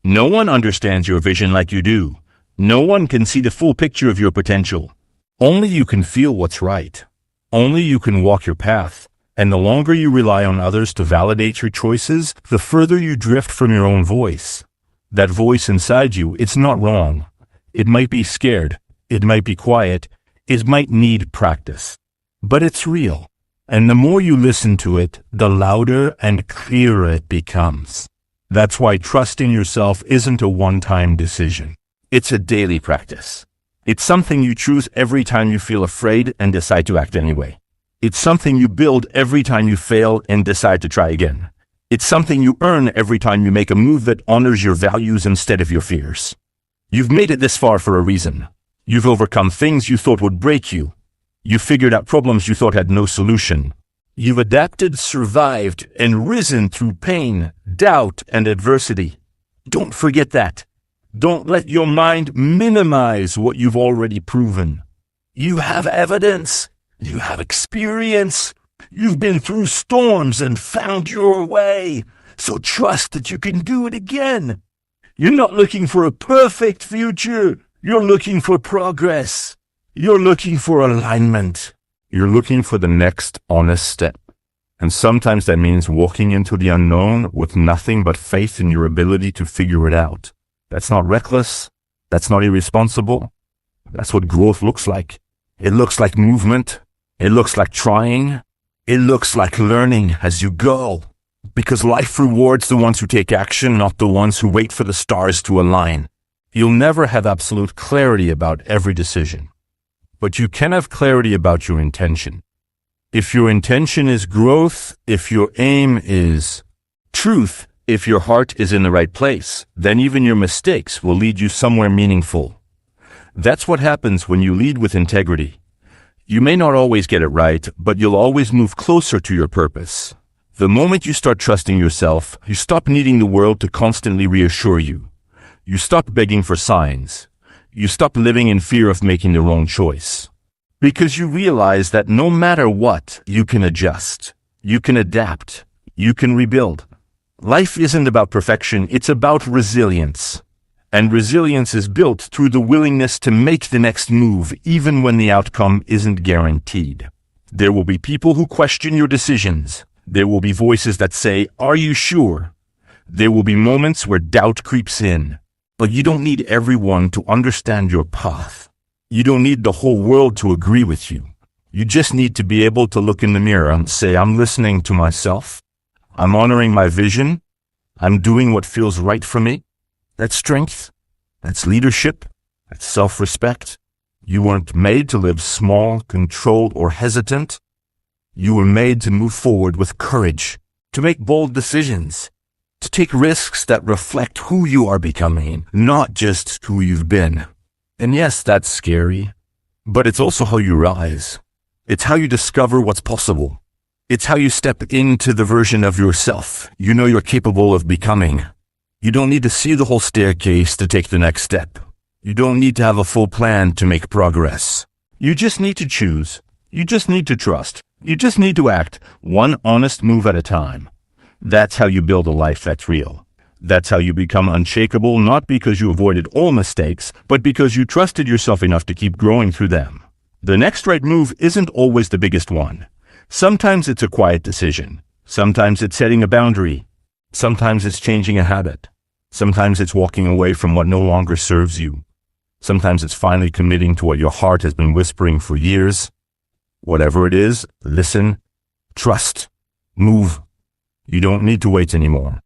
No one understands your vision like you do. No one can see the full picture of your potential. Only you can feel what's right. Only you can walk your path. And the longer you rely on others to validate your choices, the further you drift from your own voice. That voice inside you, it's not wrong. It might be scared. It might be quiet. It might need practice. But it's real. And the more you listen to it, the louder and clearer it becomes. That's why trusting yourself isn't a one-time decision. It's a daily practice. It's something you choose every time you feel afraid and decide to act anyway. It's something you build every time you fail and decide to try again. It's something you earn every time you make a move that honors your values instead of your fears. You've made it this far for a reason. You've overcome things you thought would break you. You figured out problems you thought had no solution. You've adapted, survived, and risen through pain, doubt, and adversity. Don't forget that. Don't let your mind minimize what you've already proven. You have evidence. You have experience. You've been through storms and found your way. So trust that you can do it again. You're not looking for a perfect future. You're looking for progress. You're looking for alignment. You're looking for the next honest step. And sometimes that means walking into the unknown with nothing but faith in your ability to figure it out. That's not reckless. That's not irresponsible. That's what growth looks like. It looks like movement. It looks like trying. It looks like learning as you go. Because life rewards the ones who take action, not the ones who wait for the stars to align. You'll never have absolute clarity about every decision. But you can have clarity about your intention. If your intention is growth, if your aim is truth, if your heart is in the right place, then even your mistakes will lead you somewhere meaningful. That's what happens when you lead with integrity. You may not always get it right, but you'll always move closer to your purpose. The moment you start trusting yourself, you stop needing the world to constantly reassure you. You stop begging for signs. You stop living in fear of making the wrong choice. Because you realize that no matter what, you can adjust. You can adapt. You can rebuild. Life isn't about perfection, it's about resilience. And resilience is built through the willingness to make the next move, even when the outcome isn't guaranteed. There will be people who question your decisions. There will be voices that say, "Are you sure?" There will be moments where doubt creeps in. But you don't need everyone to understand your path. You don't need the whole world to agree with you. You just need to be able to look in the mirror and say, "I'm listening to myself. I'm honoring my vision. I'm doing what feels right for me." That's strength. That's leadership. That's self-respect. You weren't made to live small, controlled, or hesitant. You were made to move forward with courage, to make bold decisions, to take risks that reflect who you are becoming, not just who you've been. And yes, that's scary, but it's also how you rise. It's how you discover what's possible. It's how you step into the version of yourself you know you're capable of becoming. You don't need to see the whole staircase to take the next step. You don't need to have a full plan to make progress. You just need to choose. You just need to trust. You just need to act one honest move at a time. That's how you build a life that's real. That's how you become unshakable, not because you avoided all mistakes, but because you trusted yourself enough to keep growing through them. The next right move isn't always the biggest one. Sometimes it's a quiet decision. Sometimes it's setting a boundary. Sometimes it's changing a habit. Sometimes it's walking away from what no longer serves you. Sometimes it's finally committing to what your heart has been whispering for years. Whatever it is, listen, trust, move. You don't need to wait anymore.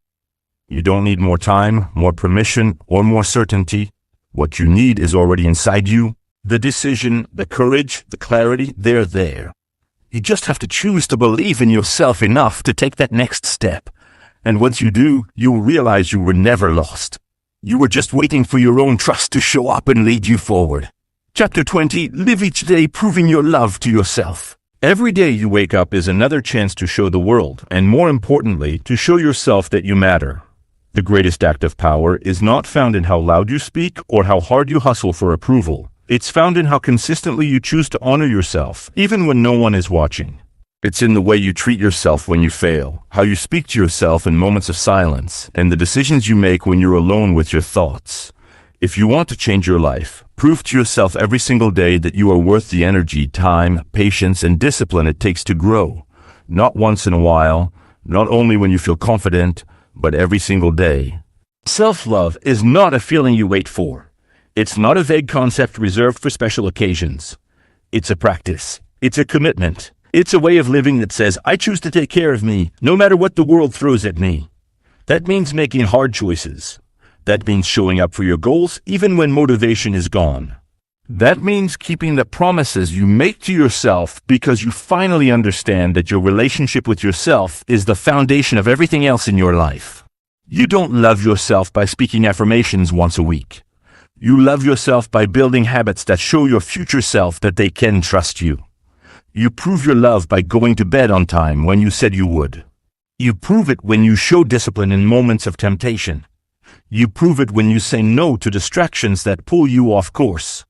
You don't need more time, more permission, or more certainty. What you need is already inside you. The decision, the courage, the clarity, they're there. You just have to choose to believe in yourself enough to take that next step. And once you do, you'll realize you were never lost. You were just waiting for your own trust to show up and lead you forward. Chapter 20, live each day proving your love to yourself. Every day you wake up is another chance to show the world, and more importantly, to show yourself that you matter. The greatest act of power is not found in how loud you speak or how hard you hustle for approval. It's found in how consistently you choose to honor yourself, even when no one is watching. It's in the way you treat yourself when you fail, how you speak to yourself in moments of silence, and the decisions you make when you're alone with your thoughts. If you want to change your life, prove to yourself every single day that you are worth the energy, time, patience, and discipline it takes to grow. Not once in a while, not only when you feel confident, but every single day. Self-love is not a feeling you wait for. It's not a vague concept reserved for special occasions. It's a practice. It's a commitment. It's a way of living that says, I choose to take care of me, no matter what the world throws at me. That means making hard choices. That means showing up for your goals, even when motivation is gone. That means keeping the promises you make to yourself because you finally understand that your relationship with yourself is the foundation of everything else in your life. You don't love yourself by speaking affirmations once a week. You love yourself by building habits that show your future self that they can trust you. You prove your love by going to bed on time when you said you would. You prove it when you show discipline in moments of temptation. You prove it when you say no to distractions that pull you off course.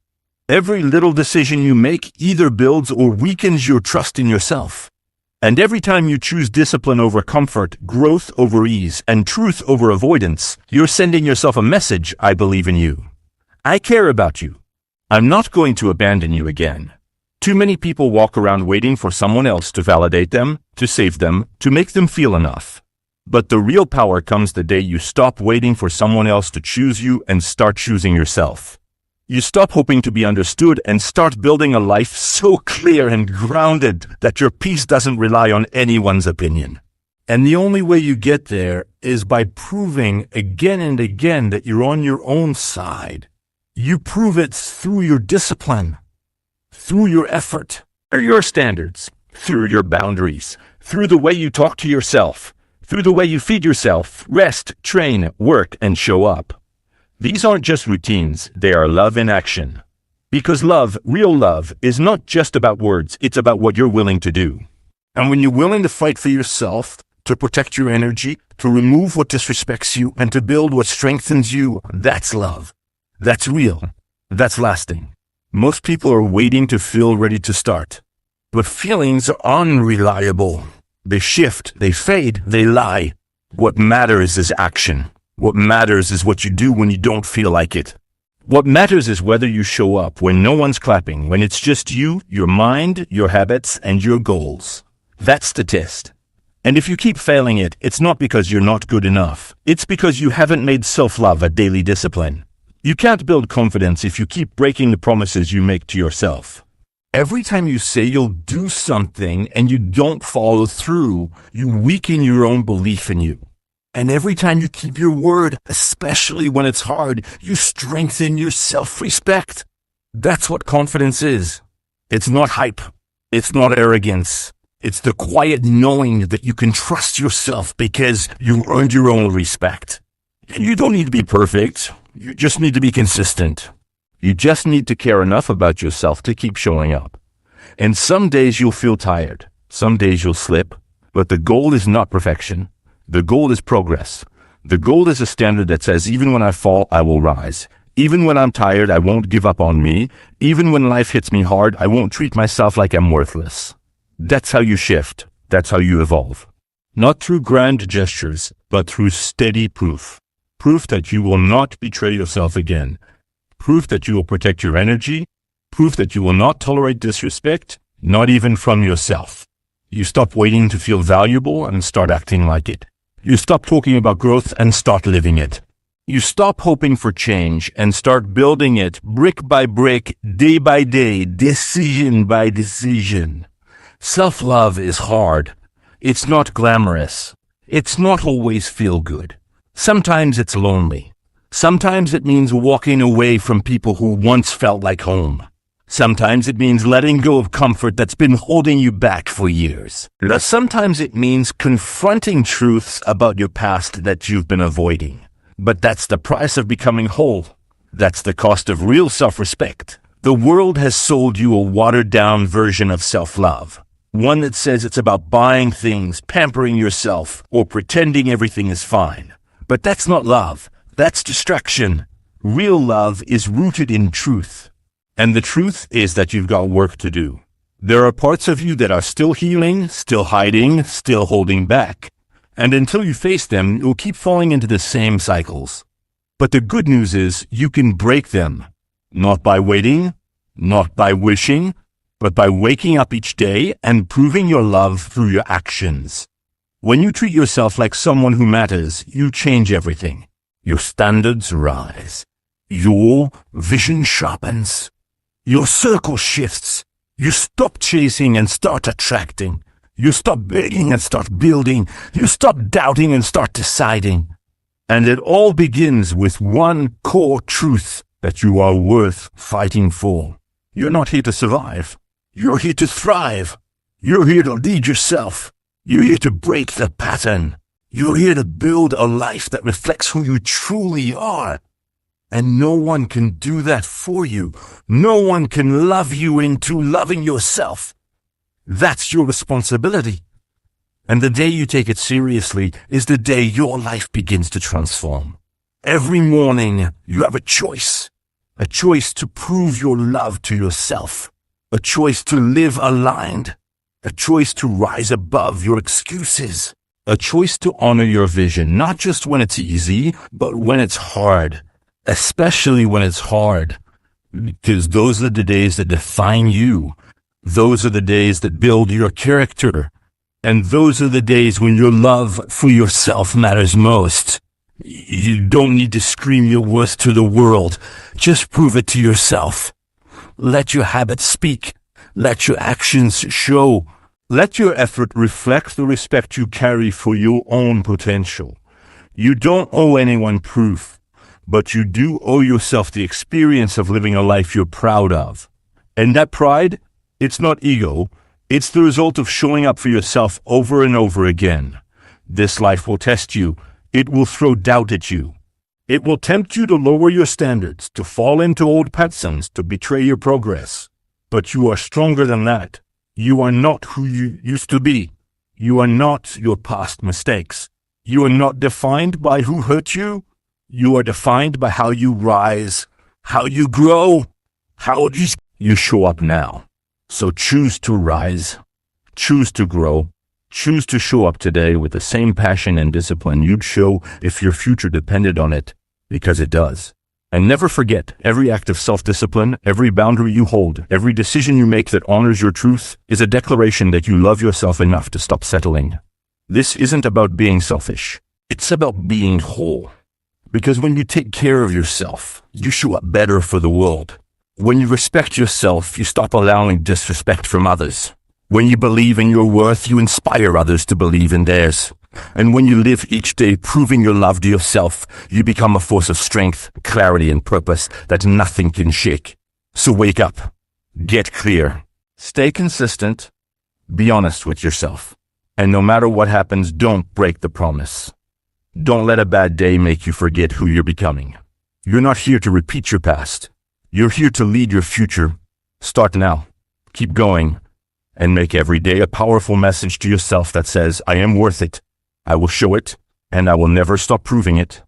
Every little decision you make either builds or weakens your trust in yourself. And every time you choose discipline over comfort, growth over ease, and truth over avoidance, you're sending yourself a message, I believe in you. I care about you. I'm not going to abandon you again. Too many people walk around waiting for someone else to validate them, to save them, to make them feel enough. But the real power comes the day you stop waiting for someone else to choose you and start choosing yourself. You stop hoping to be understood and start building a life so clear and grounded that your peace doesn't rely on anyone's opinion. And the only way you get there is by proving again and again that you're on your own side. You prove it through your discipline, through your effort, through your standards, through your boundaries, through the way you talk to yourself, through the way you feed yourself, rest, train, work, and show up. These aren't just routines, they are love in action. Because love, real love, is not just about words, it's about what you're willing to do. And when you're willing to fight for yourself, to protect your energy, to remove what disrespects you, and to build what strengthens you, that's love. That's real. That's lasting. Most people are waiting to feel ready to start. But feelings are unreliable. They shift, they fade, they lie. What matters is action. What matters is what you do when you don't feel like it. What matters is whether you show up when no one's clapping, when it's just you, your mind, your habits, and your goals. That's the test. And if you keep failing it, it's not because you're not good enough. It's because you haven't made self-love a daily discipline. You can't build confidence if you keep breaking the promises you make to yourself. Every time you say you'll do something and you don't follow through, you weaken your own belief in you. And every time you keep your word, especially when it's hard, you strengthen your self-respect. That's what confidence is. It's not hype. It's not arrogance. It's the quiet knowing that you can trust yourself because you earned your own respect. And you don't need to be perfect. You just need to be consistent. You just need to care enough about yourself to keep showing up. And some days you'll feel tired. Some days you'll slip. But the goal is not perfection. The goal is progress. The goal is a standard that says, even when I fall, I will rise. Even when I'm tired, I won't give up on me. Even when life hits me hard, I won't treat myself like I'm worthless. That's how you shift. That's how you evolve. Not through grand gestures, but through steady proof. Proof that you will not betray yourself again. Proof that you will protect your energy. Proof that you will not tolerate disrespect, not even from yourself. You stop waiting to feel valuable and start acting like it. You stop talking about growth and start living it. You stop hoping for change and start building it brick by brick, day by day, decision by decision. Self-love is hard. It's not glamorous. It's not always feel good. Sometimes it's lonely. Sometimes it means walking away from people who once felt like home. Sometimes it means letting go of comfort that's been holding you back for years. Sometimes it means confronting truths about your past that you've been avoiding. But that's the price of becoming whole. That's the cost of real self-respect. The world has sold you a watered-down version of self-love. One that says it's about buying things, pampering yourself, or pretending everything is fine. But that's not love. That's distraction. Real love is rooted in truth. And the truth is that you've got work to do. There are parts of you that are still healing, still hiding, still holding back. And until you face them, you'll keep falling into the same cycles. But the good news is you can break them. Not by waiting, not by wishing, but by waking up each day and proving your love through your actions. When you treat yourself like someone who matters, you change everything. Your standards rise. Your vision sharpens. Your circle shifts. You stop chasing and start attracting. You stop begging and start building. You stop doubting and start deciding. And it all begins with one core truth that you are worth fighting for. You're not here to survive. You're here to thrive. You're here to lead yourself. You're here to break the pattern. You're here to build a life that reflects who you truly are. And no one can do that for you. No one can love you into loving yourself. That's your responsibility. And the day you take it seriously is the day your life begins to transform. Every morning you have a choice to prove your love to yourself. A choice to live aligned. A choice to rise above your excuses. A choice to honor your vision, not just when it's easy, but when it's hard. Especially when it's hard. Because those are the days that define you. Those are the days that build your character. And those are the days when your love for yourself matters most. You don't need to scream your worth to the world. Just prove it to yourself. Let your habits speak. Let your actions show. Let your effort reflect the respect you carry for your own potential. You don't owe anyone proof, but you do owe yourself the experience of living a life you're proud of. And that pride, it's not ego. It's the result of showing up for yourself over and over again. This life will test you. It will throw doubt at you. It will tempt you to lower your standards, to fall into old patterns, to betray your progress. But you are stronger than that. You are not who you used to be. You are not your past mistakes. You are not defined by who hurt you. You are defined by how you rise, how you grow, how you show up now. So choose to rise, choose to grow, choose to show up today with the same passion and discipline you'd show if your future depended on it, because it does. And never forget, every act of self-discipline, every boundary you hold, every decision you make that honors your truth is a declaration that you love yourself enough to stop settling. This isn't about being selfish. It's about being whole. Because when you take care of yourself, you show up better for the world. When you respect yourself, you stop allowing disrespect from others. When you believe in your worth, you inspire others to believe in theirs. And when you live each day proving your love to yourself, you become a force of strength, clarity, and purpose that nothing can shake. So wake up. Get clear. Stay consistent. Be honest with yourself. And no matter what happens, don't break the promise. Don't let a bad day make you forget who you're becoming. You're not here to repeat your past. You're here to lead your future. Start now. Keep going. And make every day a powerful message to yourself that says, I am worth it. I will show it, and I will never stop proving it.